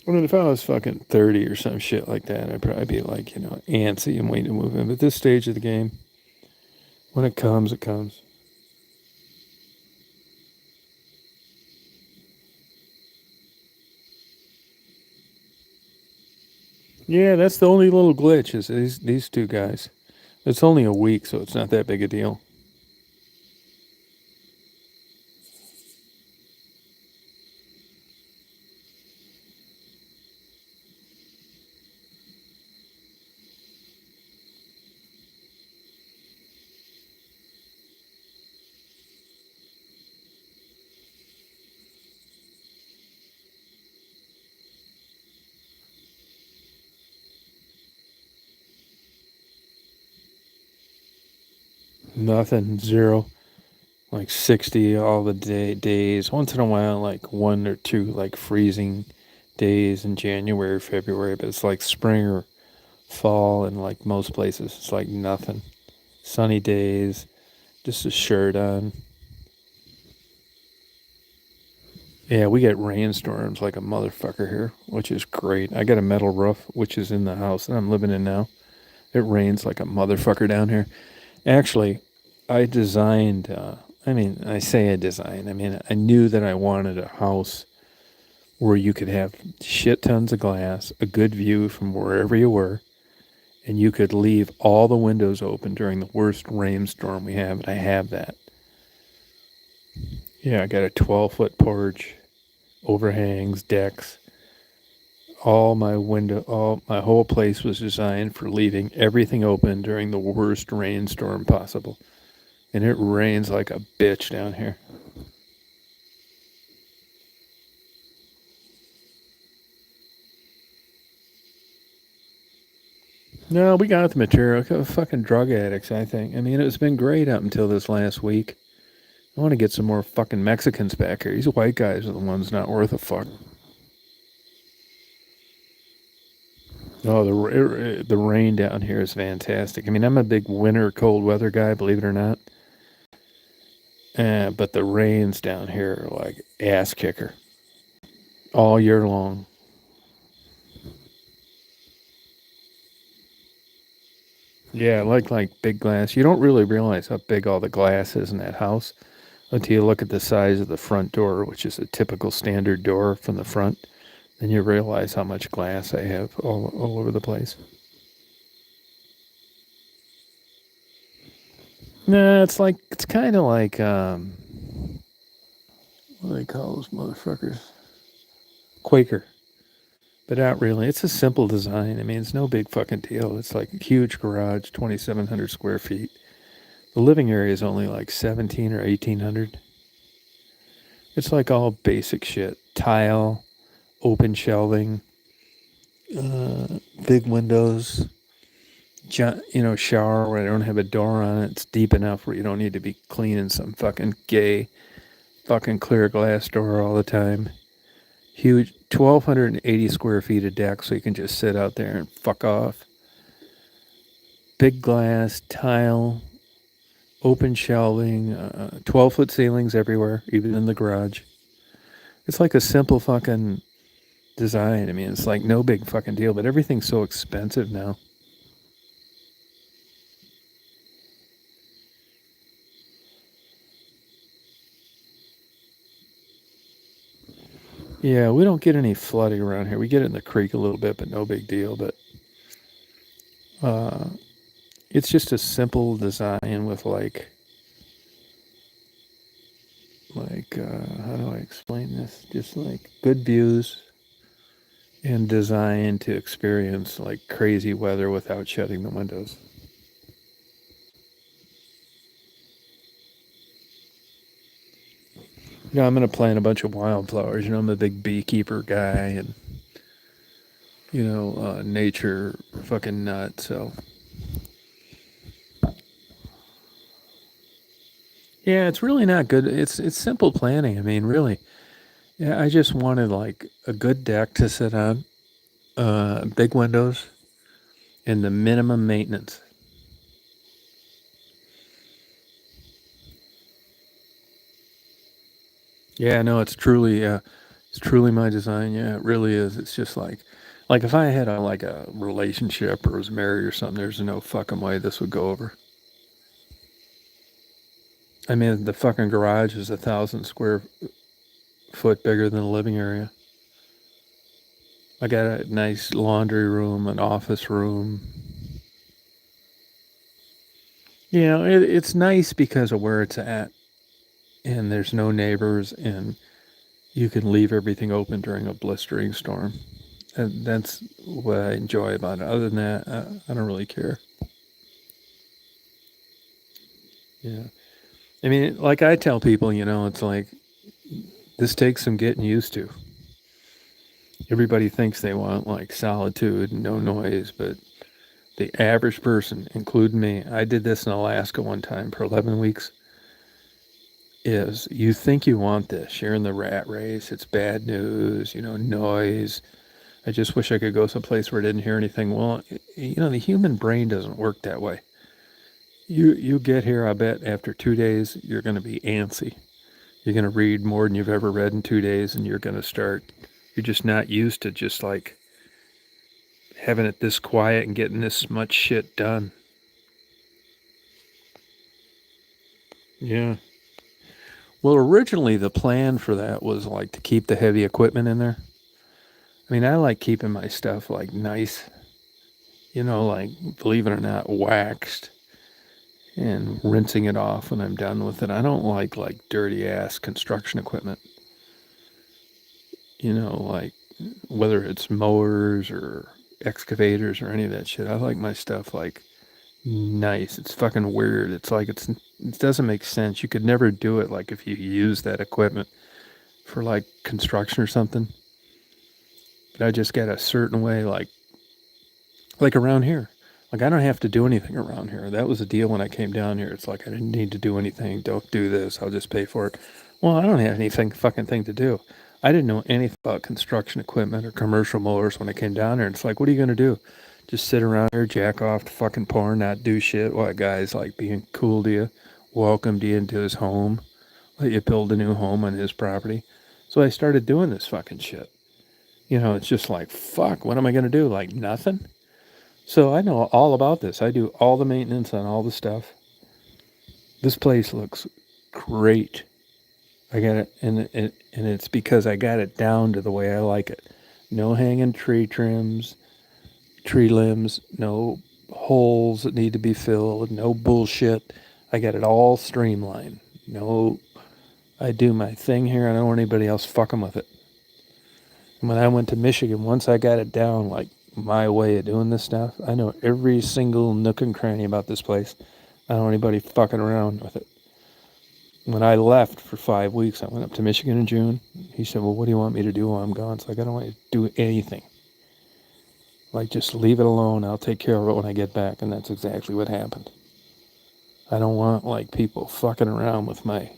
I mean, if I was fucking 30 or some shit like that, I'd probably be like, antsy and waiting to move in. But this stage of the game, when it comes, it comes. Yeah, that's the only little glitch is these two guys. It's only a week, so it's not that big a deal. Nothing, zero, like 60 all the days. Once in a while, like one or two like freezing days in January, February, but it's like spring or fall, and like most places, it's like nothing. Sunny days, just a shirt on. Yeah, we get rainstorms like a motherfucker here, which is great. I got a metal roof, which is in the house that I'm living in now. It rains like a motherfucker down here. Actually, I designed, I say I designed, I knew that I wanted a house where you could have shit tons of glass, a good view from wherever you were, and you could leave all the windows open during the worst rainstorm we have, and I have that. Yeah, I got a 12-foot porch, overhangs, decks. All my whole place was designed for leaving everything open during the worst rainstorm possible. And it rains like a bitch down here. No, we got the material. Fucking drug addicts, I think. It's been great up until this last week. I want to get some more fucking Mexicans back here. These white guys are the ones not worth a fuck. Oh, the rain down here is fantastic. I'm a big winter cold weather guy, believe it or not. But the rains down here are like ass kicker all year long. Yeah, like big glass. You don't really realize how big all the glass is in that house until you look at the size of the front door, which is a typical standard door from the front. Then you realize how much glass I have all over the place. Nah, it's kind of like what do they call those motherfuckers? Quaker, but not really. It's a simple design. It's no big fucking deal. It's like a huge garage, 2,700 square feet. The living area is only like 17 or 1,800. It's like all basic shit: tile, open shelving, uh, big windows, shower where I don't have a door on it. It's deep enough where you don't need to be cleaning some fucking gay fucking clear glass door all the time. Huge, 1,280 square feet of deck, so you can just sit out there and fuck off. Big glass, tile, open shelving, 12-foot ceilings everywhere, even in the garage. It's like a simple fucking design. It's like no big fucking deal, but everything's so expensive now. Yeah, we don't get any flooding around here. We get it in the creek a little bit, but no big deal. But uh, it's just a simple design with how do I explain this? Just like good views and designed to experience like crazy weather without shutting the windows. I'm gonna plant a bunch of wildflowers. I'm a big beekeeper guy, and nature fucking nut. So yeah, it's really not good. It's simple planning. Really. Yeah, I just wanted like a good deck to sit on, big windows, and the minimum maintenance. Yeah, no, it's truly. It's truly my design. Yeah, it really is. It's just like if I had a relationship or was married or something, there's no fucking way this would go over. I mean, the fucking garage is 1,000 square foot bigger than the living area. I got a nice laundry room, an office room. You know, it's nice because of where it's at, and there's no neighbors, and you can leave everything open during a blistering storm. And that's what I enjoy about it. Other than that, I don't really care. Yeah. I mean, like I tell people, it's like this takes some getting used to. Everybody thinks they want like solitude and no noise, but the average person, including me, I did this in Alaska one time for 11 weeks, is you think you want this. You're in the rat race. It's bad news, noise. I just wish I could go someplace where I didn't hear anything. Well, the human brain doesn't work that way. You get here, I bet after 2 days, you're going to be antsy. You're going to read more than you've ever read in 2 days, and you're just not used to just like having it this quiet and getting this much shit done. Yeah. Well, originally the plan for that was like to keep the heavy equipment in there. I mean, I like keeping my stuff like nice, like believe it or not, waxed and rinsing it off when I'm done with it. I don't like dirty ass construction equipment. Like whether it's mowers or excavators or any of that shit. I like my stuff like nice. It's fucking weird. It doesn't make sense. You could never do it like if you use that equipment for like construction or something. But I just got a certain way like around here. Like I don't have to do anything around here. That was the deal when I came down here. It's like I didn't need to do anything. Don't do this. I'll just pay for it. Well, I don't have anything fucking thing to do. I didn't know anything about construction equipment or commercial mowers when I came down here. It's like, what are you gonna do? Just sit around here, jack off to fucking porn, not do shit? What guy's like being cool to you, welcomed you into his home, let you build a new home on his property. So I started doing this fucking shit. It's just like, fuck, what am I gonna do? Like nothing? So I know all about this. I do all the maintenance on all the stuff. This place looks great. I got it, and it's because I got it down to the way I like it. No hanging tree limbs, no holes that need to be filled, no bullshit. I got it all streamlined. No, I do my thing here. I don't want anybody else fucking with it. And when I went to Michigan, once I got it down, like my way of doing this stuff, I know every single nook and cranny about this place. I don't want anybody fucking around with it. When I left for 5 weeks, I went up to Michigan in June. He said, well, what do you want me to do while I'm gone? It's like, I don't want you to do anything. Like, just leave it alone. I'll take care of it when I get back. And that's exactly what happened. I don't want, like, people fucking around with my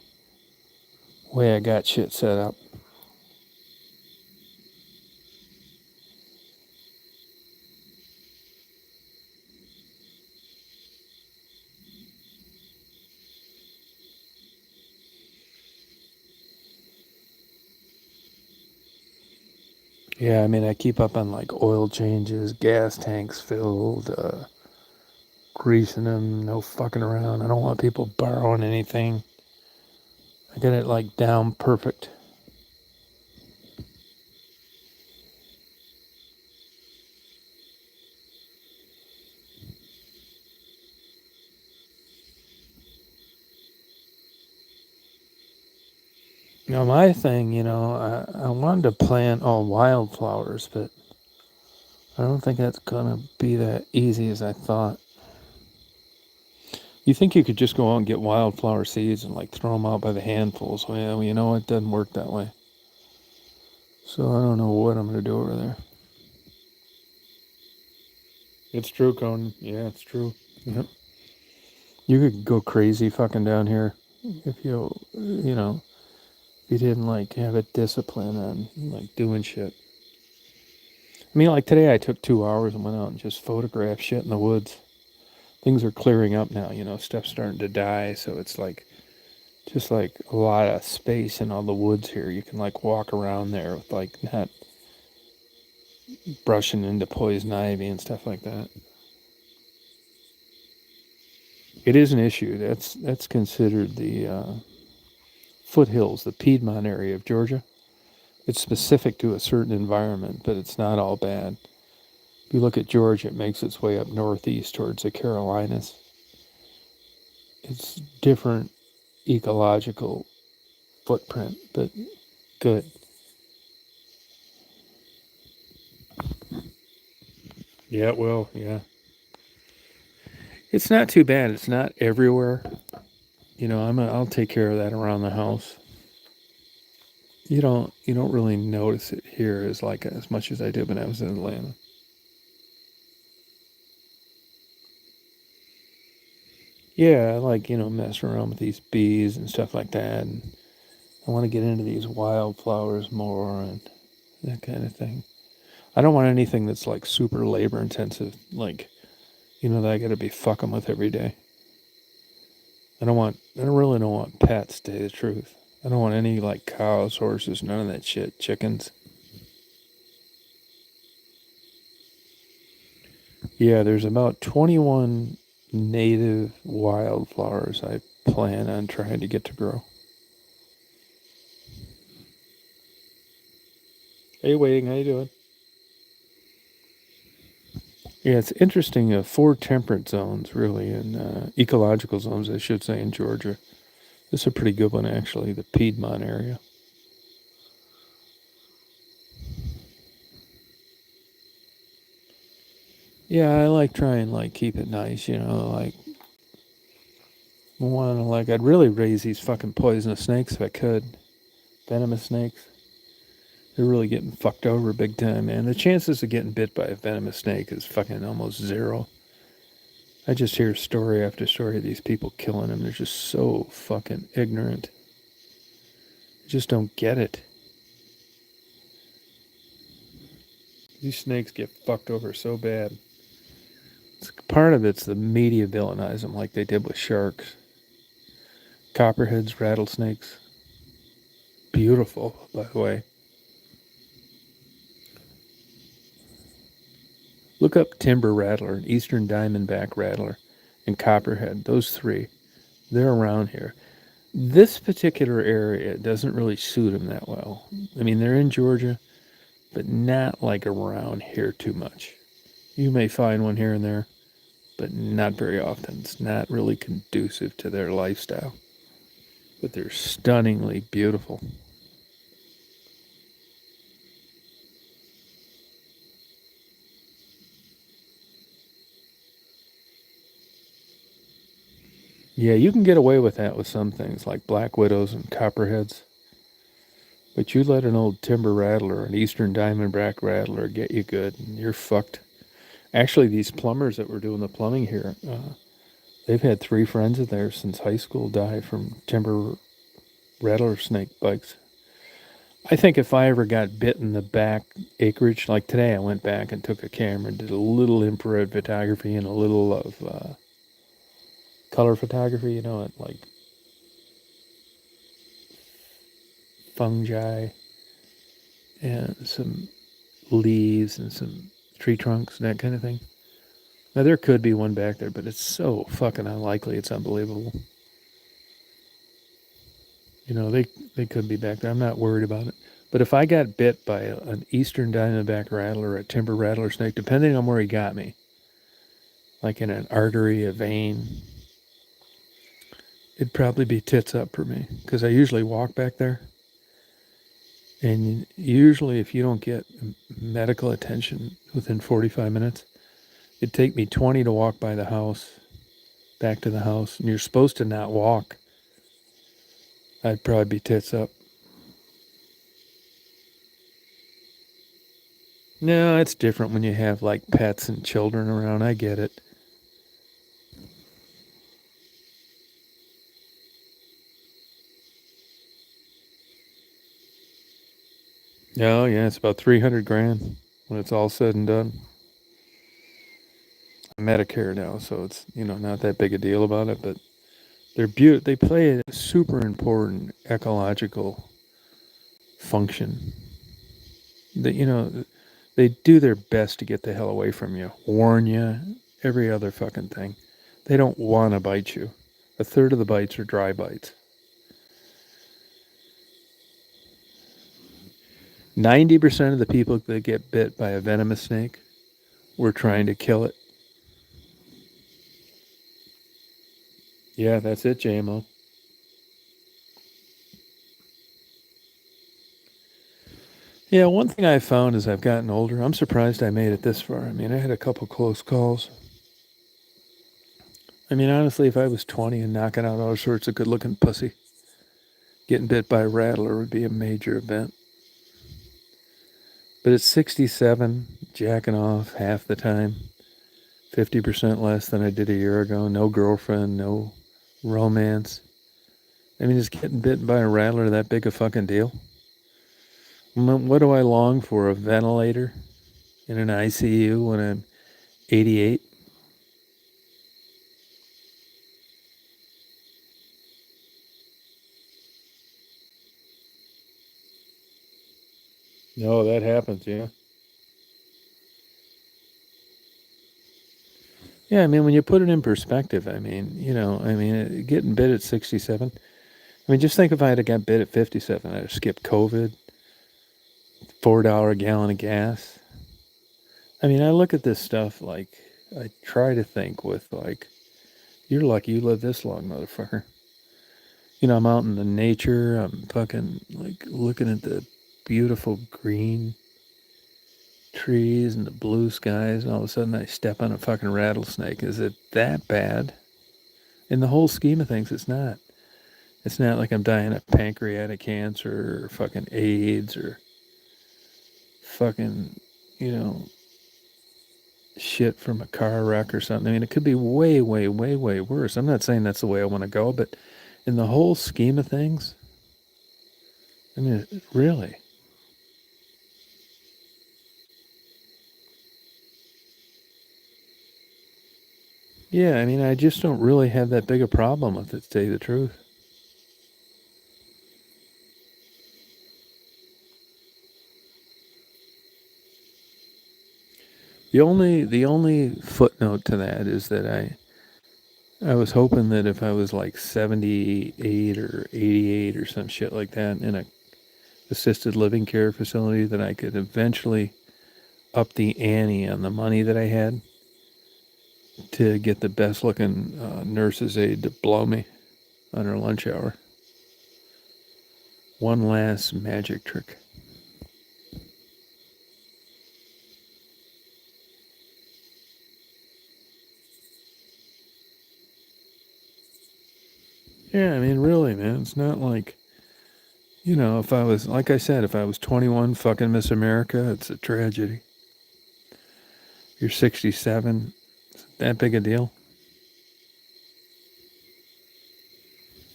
way I got shit set up. Yeah, I mean, I keep up on, like, oil changes, gas tanks filled, greasing them, no fucking around. I don't want people borrowing anything. I got it, like, down perfect. Now, my thing, I wanted to plant all wildflowers, but I don't think that's going to be that easy as I thought. You think you could just go out and get wildflower seeds and like throw them out by the handfuls. Well, it doesn't work that way. So I don't know what I'm going to do over there. It's true, Conan. Yeah, it's true. Yep. You could go crazy fucking down here if if you didn't like have a discipline on like doing shit. I mean, like today I took 2 hours and went out and just photographed shit in the woods. Things are clearing up now, stuff's starting to die, so it's like Just like a lot of space in all the woods here. You can like walk around there with like not brushing into poison ivy and stuff like that. It is an issue. That's considered the foothills, the Piedmont area of Georgia. It's specific to a certain environment, but it's not all bad. If you look at Georgia, it makes its way up northeast towards the Carolinas. It's different ecological footprint, but good. Yeah, well, yeah. It's not too bad. It's not everywhere. I'll take care of that around the house. You don't really notice it here as much as I did when I was in Atlanta. Yeah, I like, messing around with these bees and stuff like that. And I want to get into these wildflowers more and that kind of thing. I don't want anything that's like super labor intensive, like, that I got to be fucking with every day. I don't really want pets, to tell you the truth. I don't want any like cows, horses, none of that shit, chickens. Yeah, there's about 21 native wildflowers I plan on trying to get to grow. Hey, waiting, how you doing? Yeah, it's interesting. Four temperate zones, really, and ecological zones, I should say, in Georgia. This is a pretty good one, actually, the Piedmont area. Yeah, I like trying like keep it nice, like I'd really raise these fucking poisonous snakes if I could. Venomous snakes. They're really getting fucked over big time, man. The chances of getting bit by a venomous snake is fucking almost zero. I just hear story after story of these people killing them. They're just so fucking ignorant. I just don't get it. These snakes get fucked over so bad. Part of it's the media villainize them like they did with sharks. Copperheads, rattlesnakes. Beautiful, by the way. Look up timber rattler, eastern diamondback rattler, and copperhead. Those three, they're around here. This particular area doesn't really suit them that well. I mean, they're in Georgia, but not like around here too much. You may find one here and there, but not very often. It's not really conducive to their lifestyle. But they're stunningly beautiful. Yeah, you can get away with that with some things like black widows and copperheads. But you let an old timber rattler, an eastern diamondback rattler, get you good, and you're fucked. Actually, these plumbers that were doing the plumbing here, they've had three friends of theirs since high school die from timber rattler snake bites. I think if I ever got bit in the back acreage, like today, I went back and took a camera and did a little infrared photography and a little of color photography, like fungi and some leaves and some tree trunks and that kind of thing. Now, there could be one back there, but it's so fucking unlikely. It's unbelievable. They could be back there. I'm not worried about it. But if I got bit by an eastern diamondback rattler or a timber rattler snake, depending on where he got me, like in an artery, a vein, it'd probably be tits up for me because I usually walk back there. And usually, if you don't get medical attention within 45 minutes, it'd take me 20 to walk by the house, back to the house. And you're supposed to not walk. I'd probably be tits up. No, it's different when you have like pets and children around. I get it. Oh, yeah, it's about 300 grand when it's all said and done. Medicare now, so it's, not that big a deal about it, but They play a super important ecological function. They do their best to get the hell away from you, warn you, every other fucking thing. They don't want to bite you. A third of the bites are dry bites. 90% of the people that get bit by a venomous snake were trying to kill it. Yeah, that's it, JMO. Yeah, one thing I've found as I've gotten older, I'm surprised I made it this far. I mean, I had a couple close calls. I mean, honestly, if I was 20 and knocking out all sorts of good-looking pussy, getting bit by a rattler would be a major event. But at 67, jacking off half the time, 50% less than I did a year ago, no girlfriend, no romance. I mean, is getting bitten by a rattler that big a fucking deal? What do I long for? A ventilator in an ICU when I'm 88? No, that happens, yeah. Yeah, I mean, when you put it in perspective, getting bit at 67. I mean, just think if I had got bit at 57, I'd have skipped COVID, $4 a gallon of gas. I mean, I look at this stuff like, I try to think with, like, you're lucky you live this long, motherfucker. I'm out in the nature. I'm fucking, like, looking at the beautiful green trees and the blue skies, and all of a sudden I step on a fucking rattlesnake. Is it that bad? In the whole scheme of things, it's not. It's not like I'm dying of pancreatic cancer or fucking AIDS or fucking, you know, shit from a car wreck or something. I mean, it could be way, way, way, way worse. I'm not saying that's the way I want to go, but in the whole scheme of things, I mean, really. Yeah, I mean, I just don't really have that big a problem with it, to tell you the truth. The only footnote to that is that I was hoping that if I was like 78 or 88 or some shit like that in a assisted living care facility, that I could eventually up the ante on the money that I had to get the best looking nurse's aide to blow me on her lunch hour. One last magic trick. Yeah, I mean, really, man, it's not like, if I was, like I said, if I was 21 fucking Miss America, it's a tragedy. You're 67, that big a deal?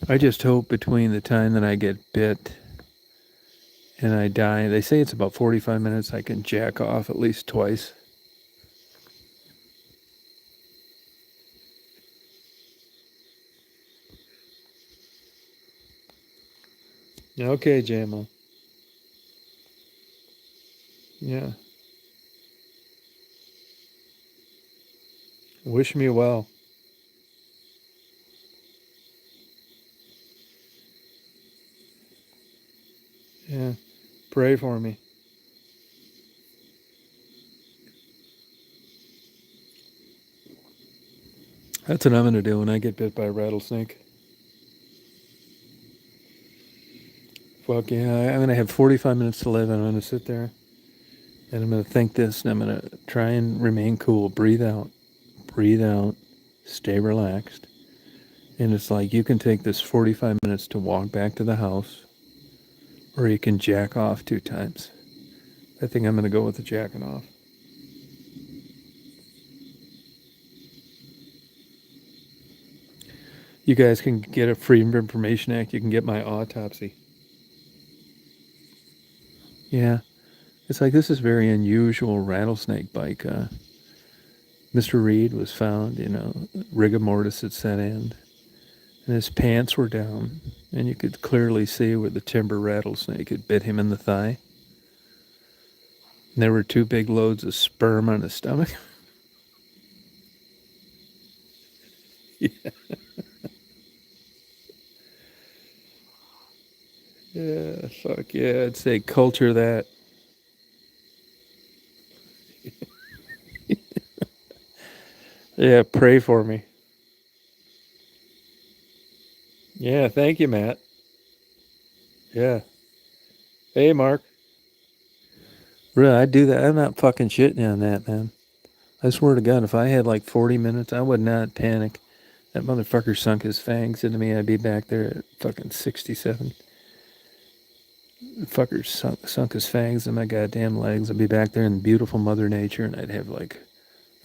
I just hope between the time that I get bit and I die, they say it's about 45 minutes, I can jack off at least twice. Okay, JMO. Yeah. Wish me well. Yeah. Pray for me. That's what I'm going to do when I get bit by a rattlesnake. Fuck yeah. I'm going to have 45 minutes to live, and I'm going to sit there and I'm going to think this, and I'm going to try and remain cool. Breathe out. Breathe out. Stay relaxed. And it's like you can take this 45 minutes to walk back to the house, or you can jack off 2 times. I think I'm going to go with the jacking off. You guys can get a Freedom of Information Act. You can get my autopsy. Yeah. It's like, this is very unusual rattlesnake bite. Mr. Reed was found, rigor mortis had set in. and his pants were down, and you could clearly see where the timber rattlesnake had bit him in the thigh. And there were 2 big loads of sperm on his stomach. Yeah. Yeah, fuck yeah. I'd say culture that. Yeah, pray for me. Yeah, thank you, Matt. Yeah. Hey, Mark. Really, I do that. I'm not fucking shitting on that, man. I swear to God, if I had like 40 minutes, I would not panic. That motherfucker sunk his fangs into me. I'd be back there at fucking 67. The fucker sunk his fangs in my goddamn legs. I'd be back there in beautiful Mother Nature, and I'd have like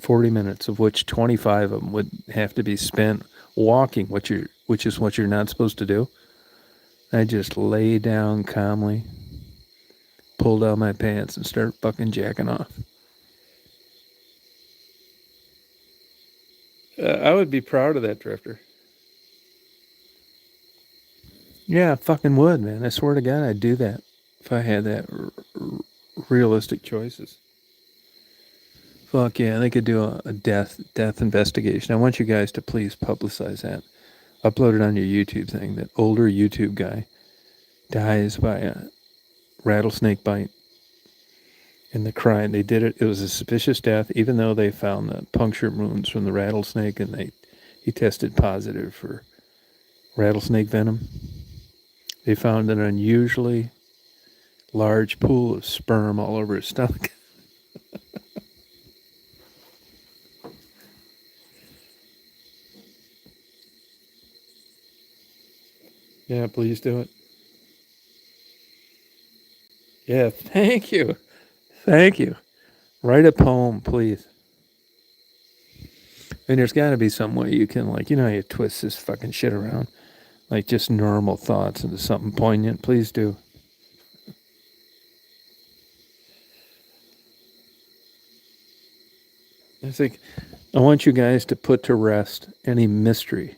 40 minutes, of which 25 of them would have to be spent walking, which is what you're not supposed to do. I just lay down calmly, pull down my pants, and start fucking jacking off. I would be proud of that drifter. Yeah, I fucking would, man. I swear to God, I'd do that if I had that realistic choices. Fuck yeah, they could do a death investigation. I want you guys to please publicize that. Upload it on your YouTube thing. That older YouTube guy dies by a rattlesnake bite. And the crime, they did it. It was a suspicious death, even though they found the puncture wounds from the rattlesnake, and he tested positive for rattlesnake venom. They found an unusually large pool of sperm all over his stomach. Yeah, please do it. Yeah, thank you. Thank you. Write a poem, please. And there's got to be some way you can, like, you know how you twist this fucking shit around? Like, just normal thoughts into something poignant. Please do. I want you guys to put to rest any mystery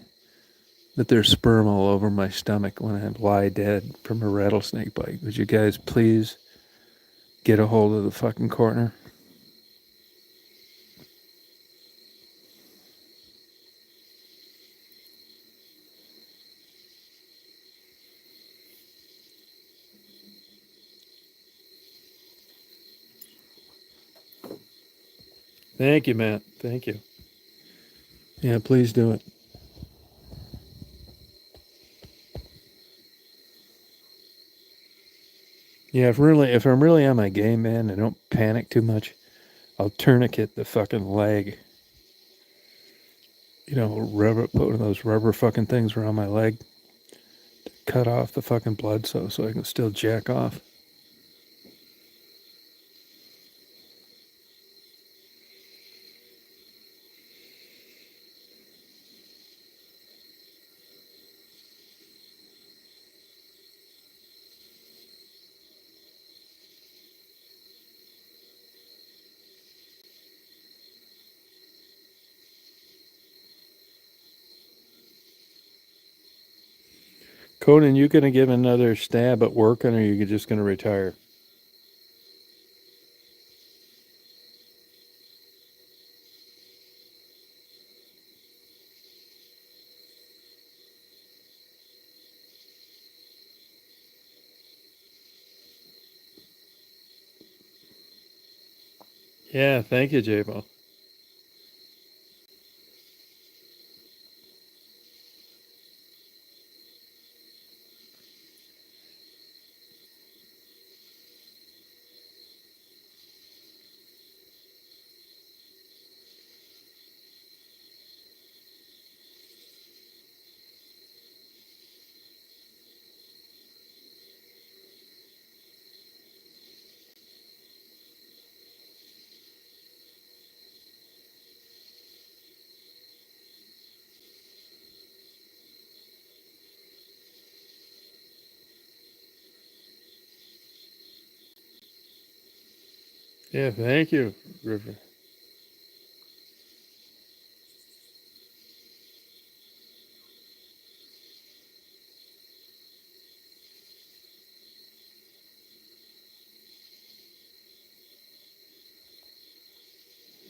that there's sperm all over my stomach when I lie dead from a rattlesnake bite. Would you guys please get a hold of the fucking coroner? Thank you, Matt. Thank you. Yeah, please do it. Yeah, if I'm really on my game, man, and don't panic too much, I'll tourniquet the fucking leg. You know, put one of those rubber fucking things around my leg to cut off the fucking blood so I can still jack off. Conan, you gonna give another stab at working, or are you just gonna retire? Yeah, thank you, J-Bo. Yeah, thank you, River.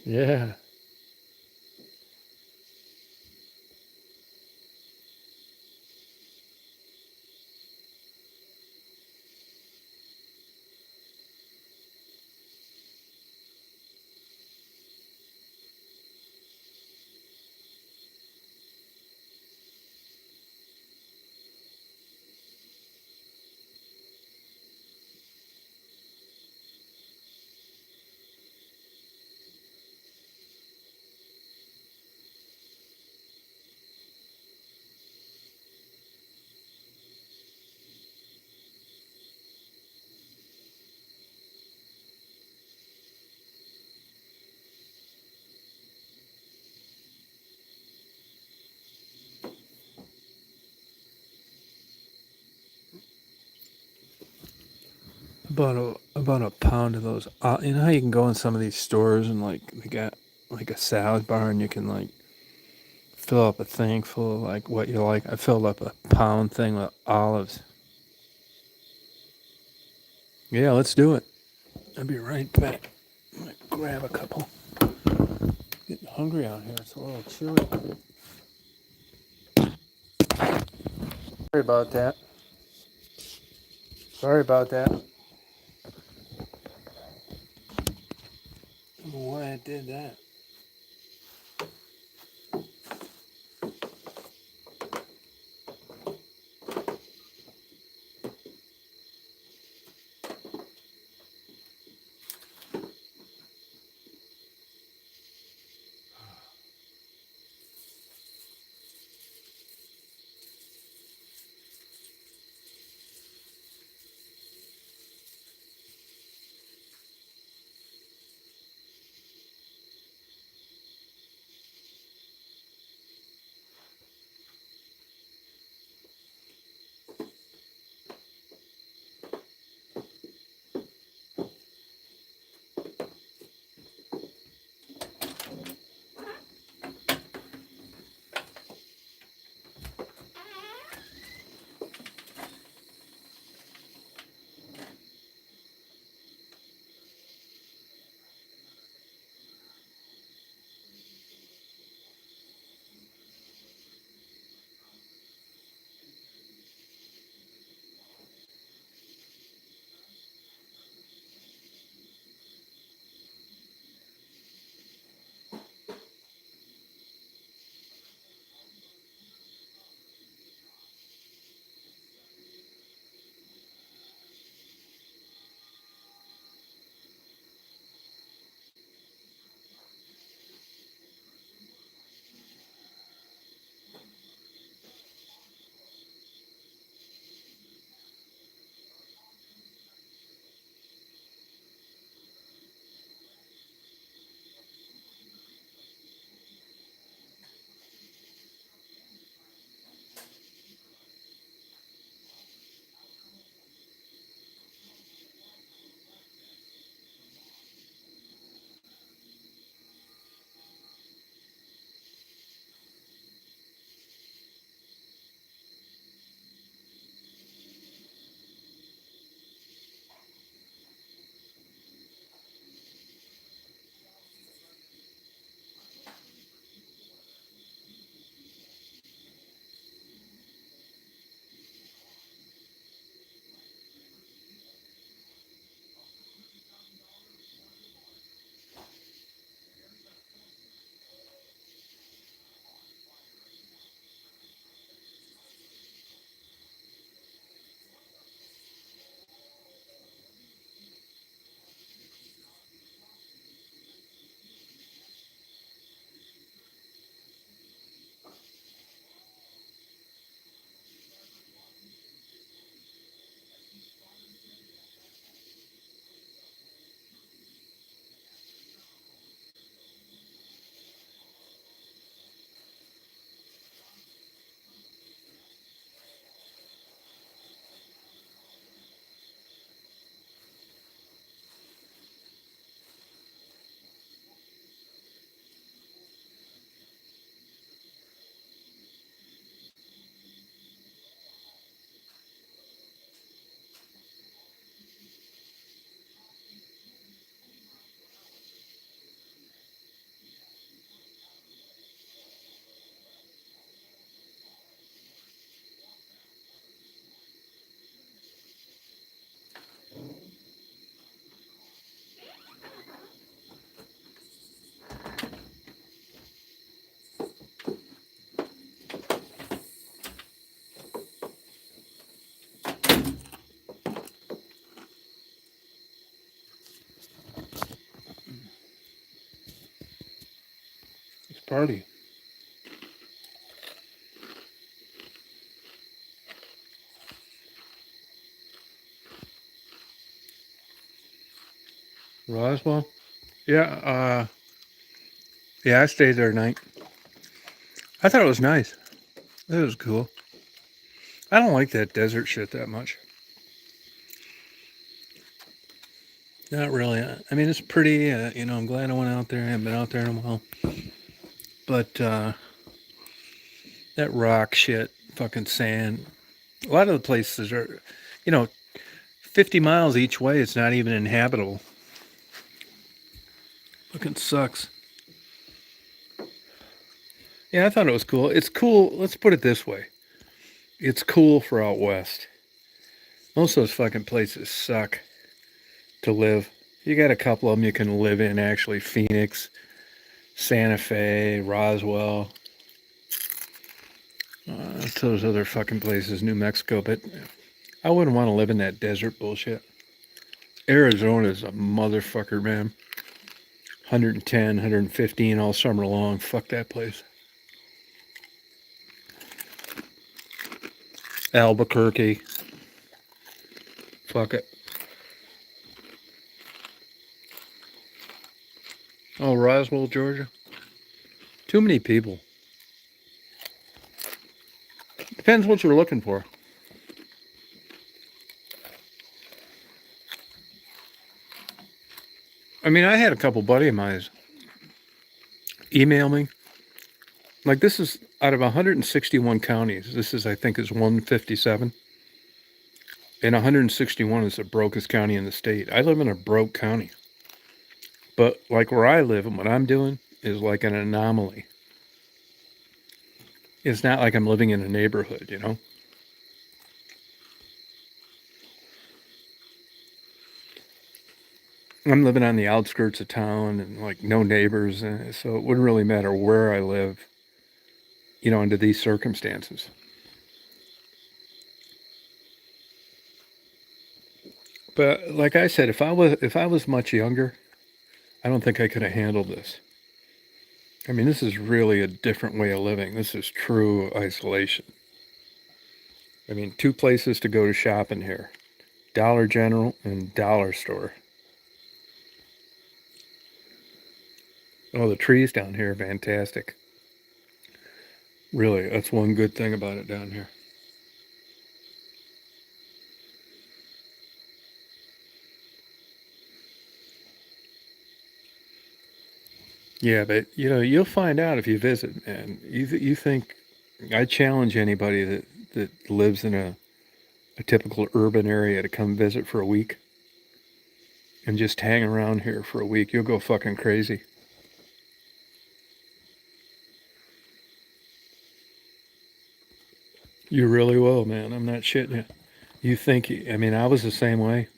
Yeah. About a pound of those. You know how you can go in some of these stores and like they got like a salad bar and you can like fill up a thing full of like what you like. I filled up a pound thing with olives. Yeah, let's do it. I'll be right back. I'm gonna grab a couple. Getting hungry out here. It's a little chilly. Sorry about that. Sorry about that. I don't know why I did that. Party. Roswell? Yeah, yeah, I stayed there a night. I thought it was nice. It was cool. I don't like that desert shit that much. Not really. I mean, it's pretty. I'm glad I went out there. I haven't been out there in a while. But that rock shit, fucking sand. A lot of the places are, you know, 50 miles each way. It's not even inhabitable. Fucking sucks. Yeah, I thought it was cool. It's cool. Let's put it this way. It's cool for out west. Most of those fucking places suck to live. You got a couple of them you can live in, actually. Phoenix, Santa Fe, Roswell. Those other fucking places, New Mexico. But I wouldn't want to live in that desert bullshit. Arizona's a motherfucker, man. 110, 115 all summer long. Fuck that place. Albuquerque. Fuck it. Oh, Roswell, Georgia. Too many people. Depends what you're looking for. I mean, I had a couple buddy of mine email me. Like, this is out of 161 counties. This is, I think, is 157. And 161 is the brokest county in the state. I live in a broke county. But like where I live and what I'm doing is like an anomaly. It's not like I'm living in a neighborhood, you know? I'm living on the outskirts of town and like no neighbors. So it wouldn't really matter where I live, under these circumstances. But like I said, if I was much younger, I don't think I could have handled this. I mean, this is really a different way of living. This is true isolation. I mean, two places to go to shopping here: Dollar General and Dollar Store. Oh, the trees down here are fantastic. Really, that's one good thing about it down here. Yeah, but you'll find out if you visit, man. You think I challenge anybody that lives in a typical urban area to come visit for a week and just hang around here for a week. You'll go fucking crazy. You really will, man. I'm not shitting you. I mean, I was the same way.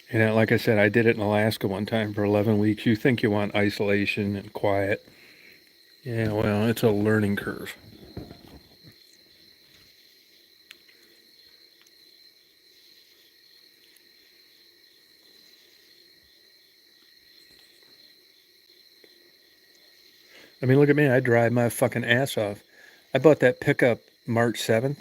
And like I said, I did it in Alaska one time for 11 weeks. You think you want isolation and quiet. Yeah, well, it's a learning curve. I mean, look at me. I drive my fucking ass off. I bought that pickup March 7th,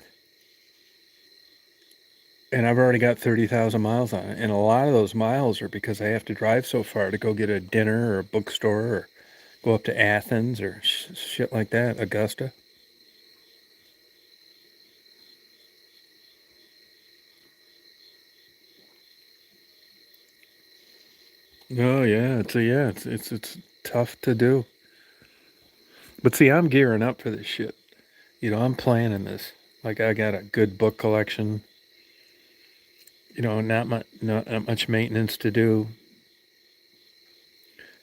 and I've already got 30,000 miles on it. And a lot of those miles are because I have to drive so far to go get a dinner or a bookstore or go up to Athens or shit like that, Augusta. Oh yeah, it's tough to do. But see, I'm gearing up for this shit. I'm planning this. Like I got a good book collection. Not much maintenance to do.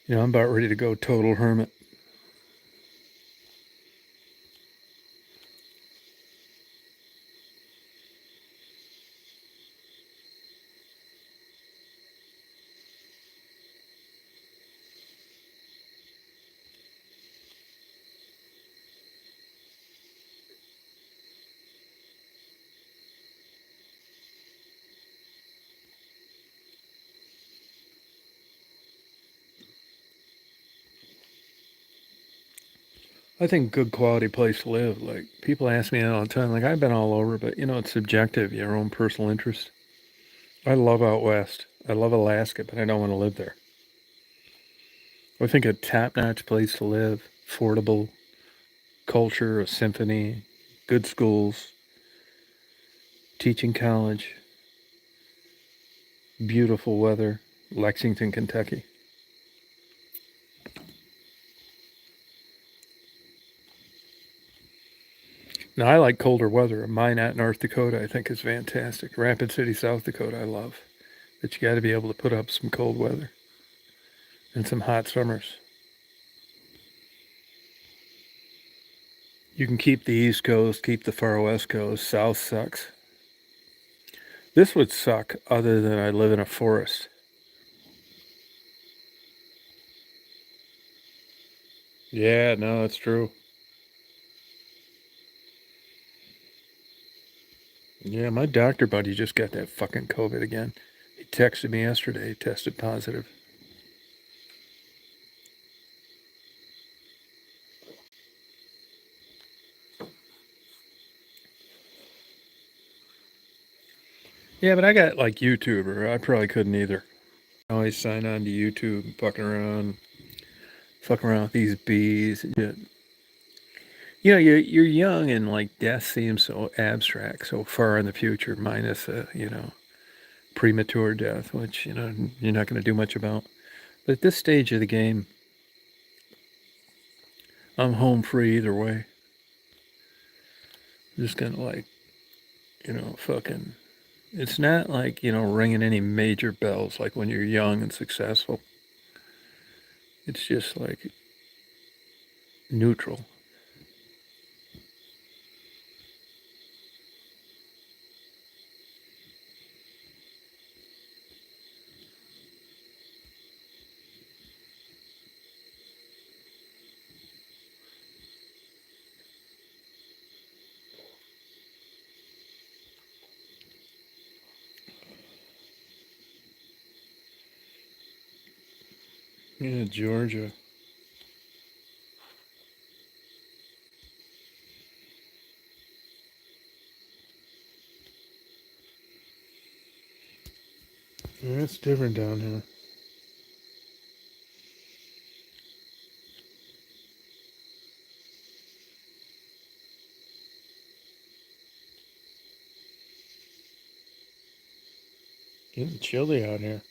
I'm about ready to go total hermit. I think good quality place to live. Like people ask me that all the time. Like I've been all over, but it's subjective. Your own personal interest. I love out west. I love Alaska, but I don't want to live there. I think a top-notch place to live, affordable, culture, a symphony, good schools, teaching college, beautiful weather, Lexington, Kentucky. Now, I like colder weather. Minot, North Dakota, I think is fantastic. Rapid City, South Dakota, I love. But you got to be able to put up some cold weather and some hot summers. You can keep the East Coast, keep the far West Coast. South sucks. This would suck other than I live in a forest. Yeah, no, that's true. Yeah, my doctor buddy just got that fucking COVID again. He texted me yesterday, he tested positive. Yeah, but I got like YouTuber. I probably couldn't either. I always sign on to YouTube and fucking around with these bees. You're young and like death seems so abstract, so far in the future, minus premature death, which you're not going to do much about. But at this stage of the game, I'm home free either way. I'm just gonna like fucking. It's not like ringing any major bells like when you're young and successful. It's just like neutral. Yeah, Georgia. Yeah, it's different down here. Getting chilly out here.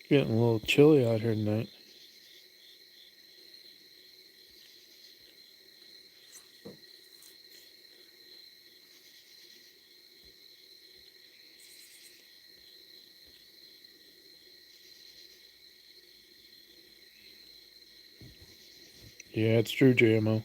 Getting a little chilly out here tonight. Yeah, it's true, JMO.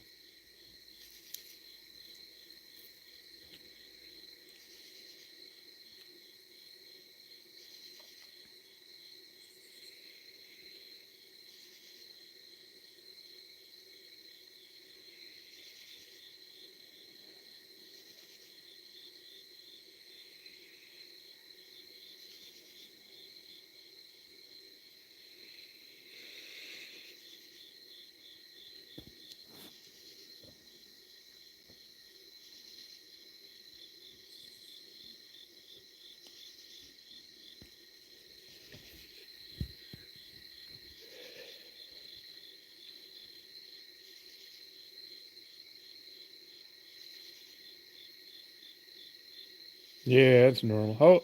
Yeah, it's normal.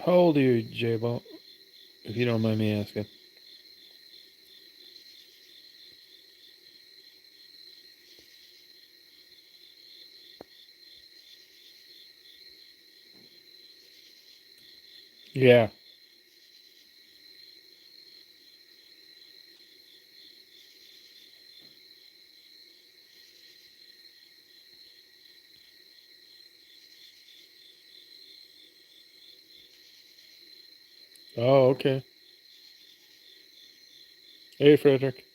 How old are you, JMO? If you don't mind me asking. Yeah. Oh, okay. Hey, Frederick.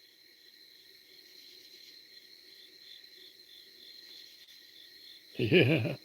Yeah.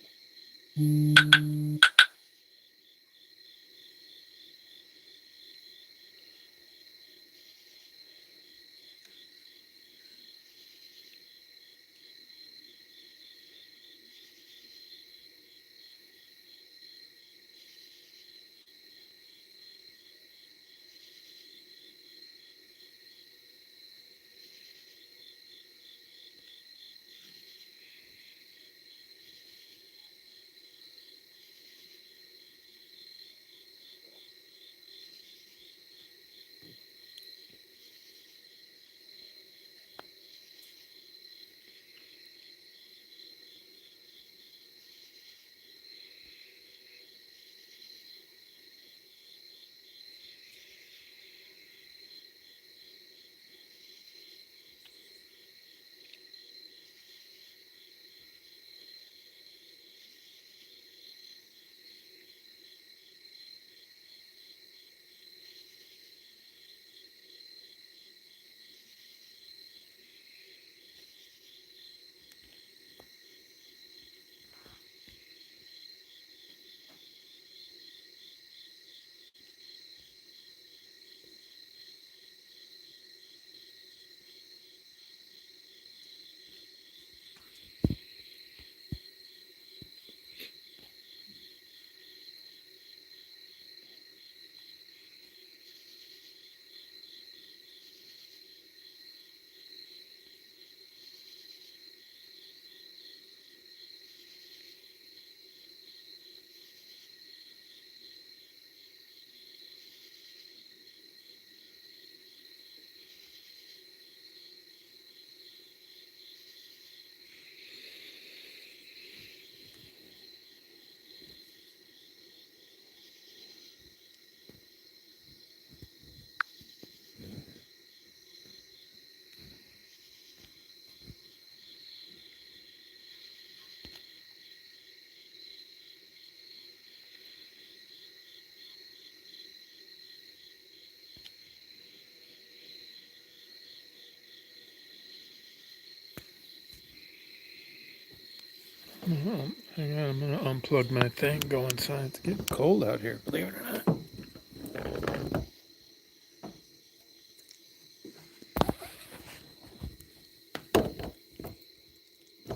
Hang on, I'm gonna unplug my thing. Go inside. It's getting cold out here. Believe it or not.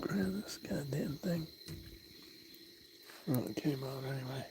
Grab this goddamn thing. Oh, it came out anyway.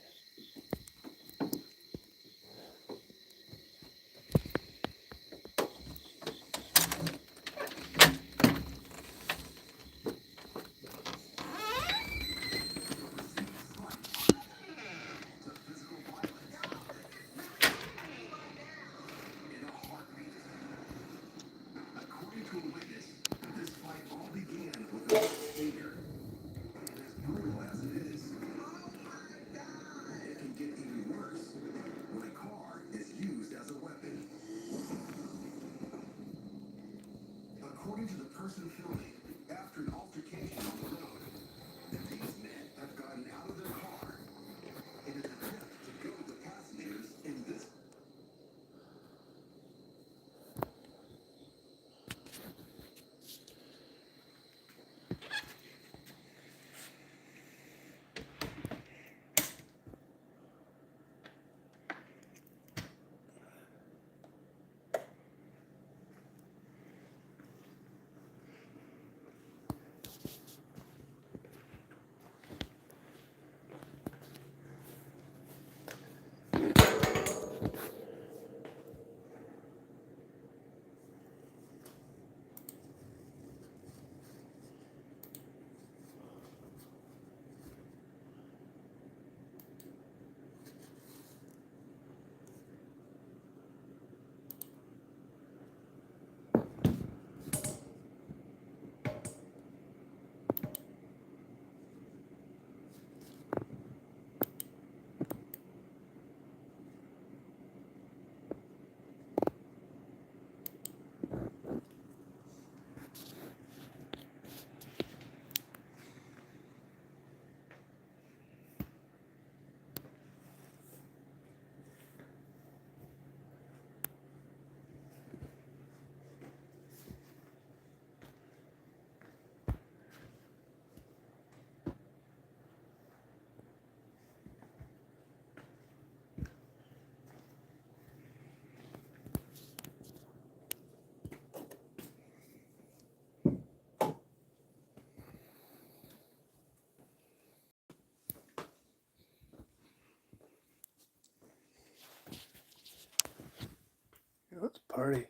party.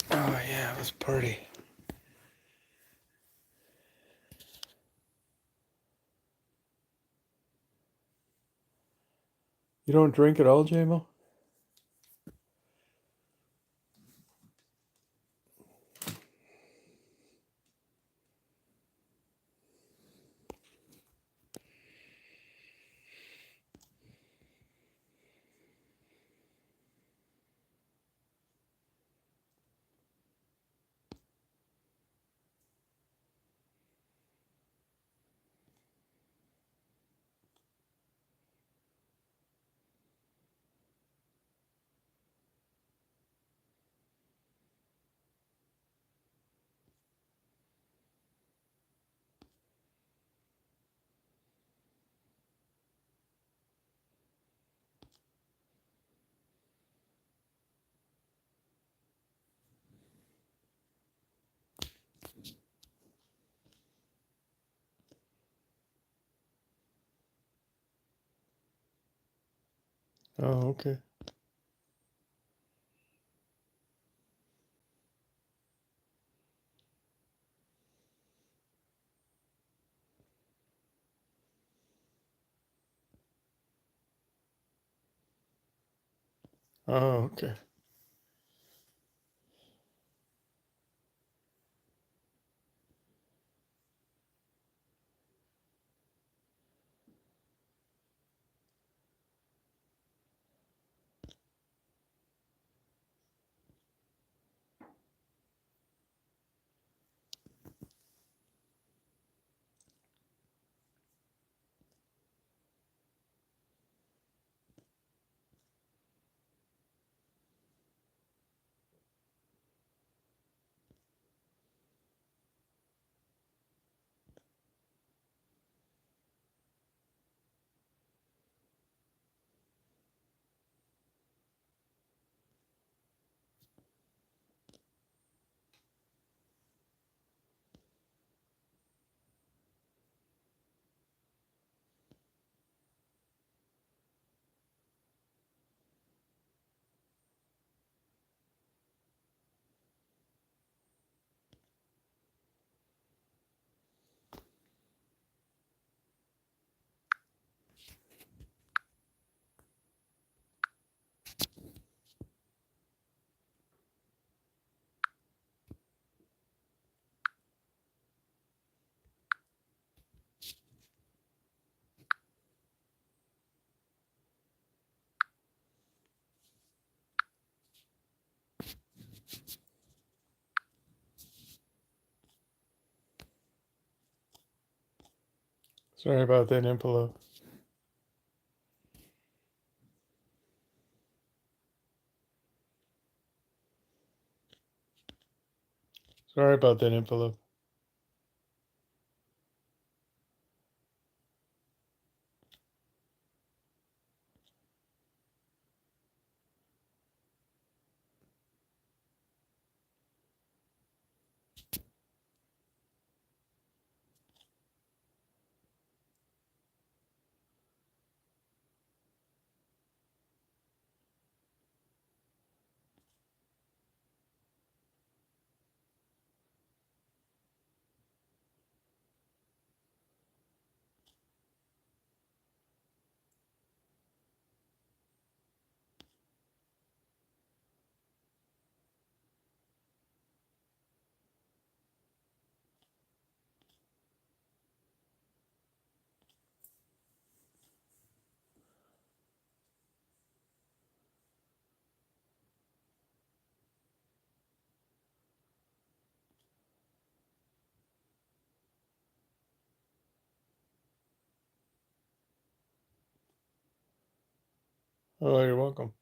Oh yeah, let's party. You don't drink at all, JMO? Oh, okay. Oh, okay. Sorry about that, Impolo. Sorry about that, Impolo. Oh, you're welcome.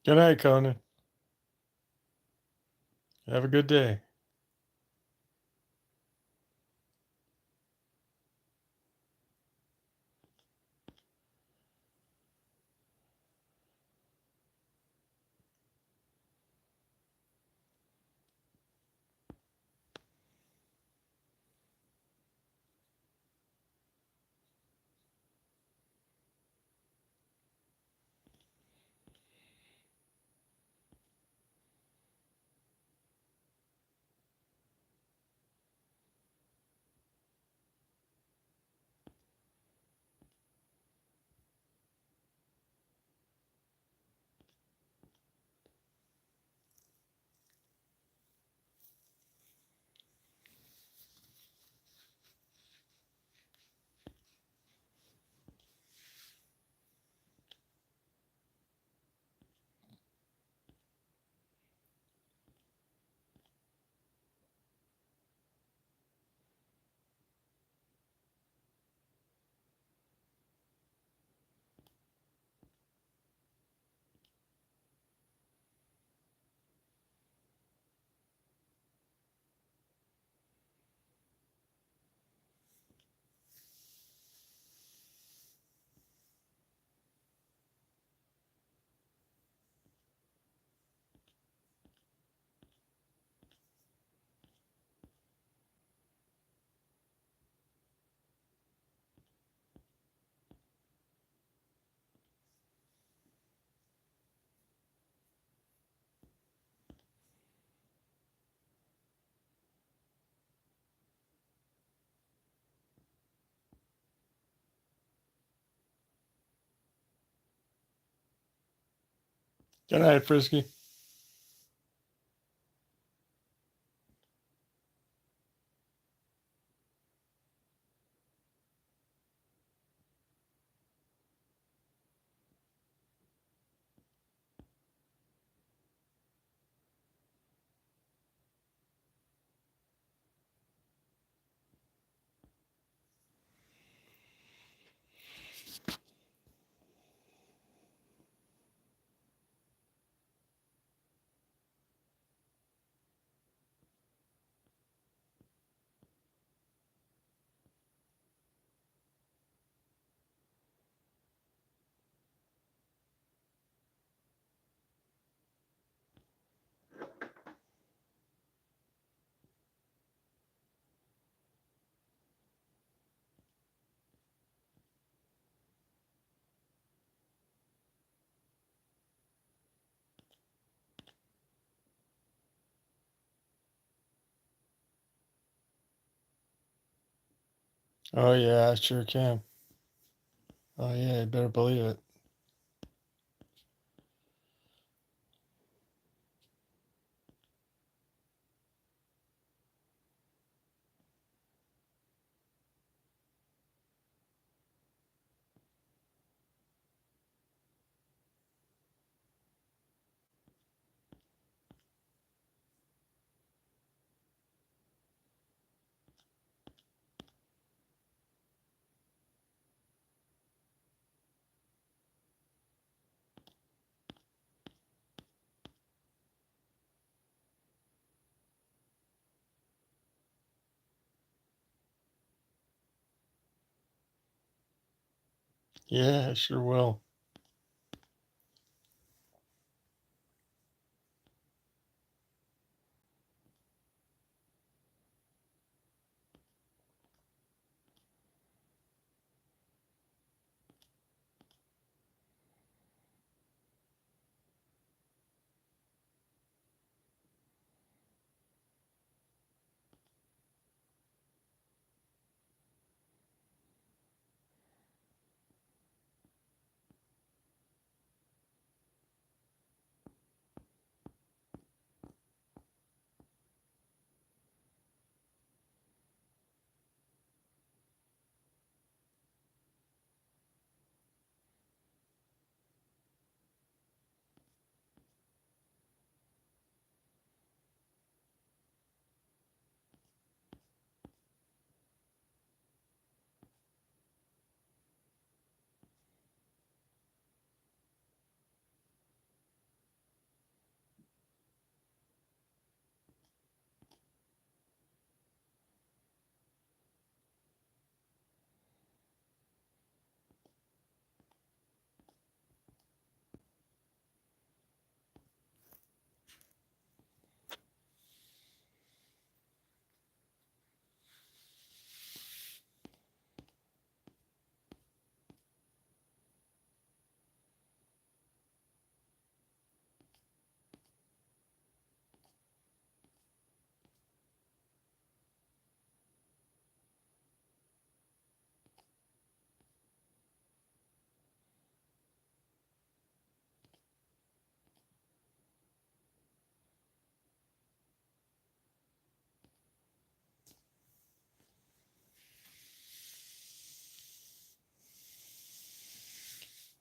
Good night, Conan. Have a good day. Good night, Frisky. Oh yeah, I sure can. Oh yeah, you better believe it. Yeah, I sure will.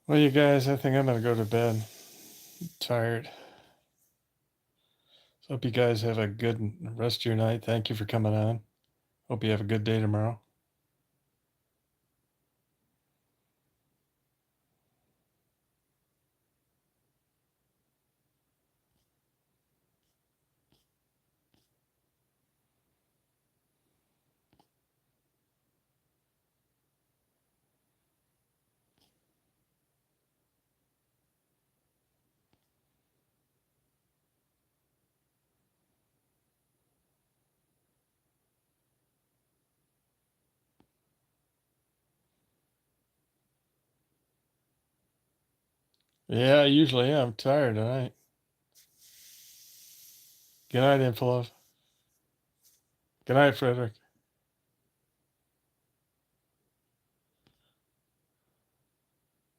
Well, you guys, I think I'm going to go to bed. I'm tired. So hope you guys have a good rest of your night. Thank you for coming on. Hope you have a good day tomorrow. Yeah, I usually am. I'm tired tonight. Good night, Infilov. Good night, Frederick.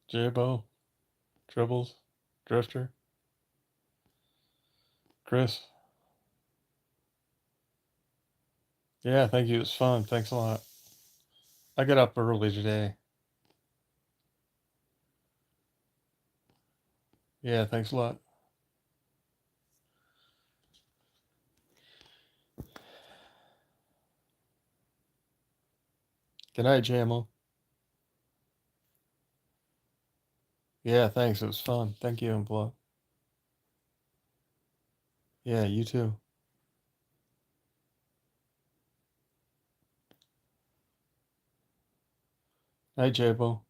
J-Bo. Dribbles. Drifter. Chris. Yeah, thank you. It was fun. Thanks a lot. I got up early today. Yeah, thanks a lot. Good night, JMO. Yeah, thanks. It was fun. Thank you, Infilov. Yeah, you too. Night, J-Bo.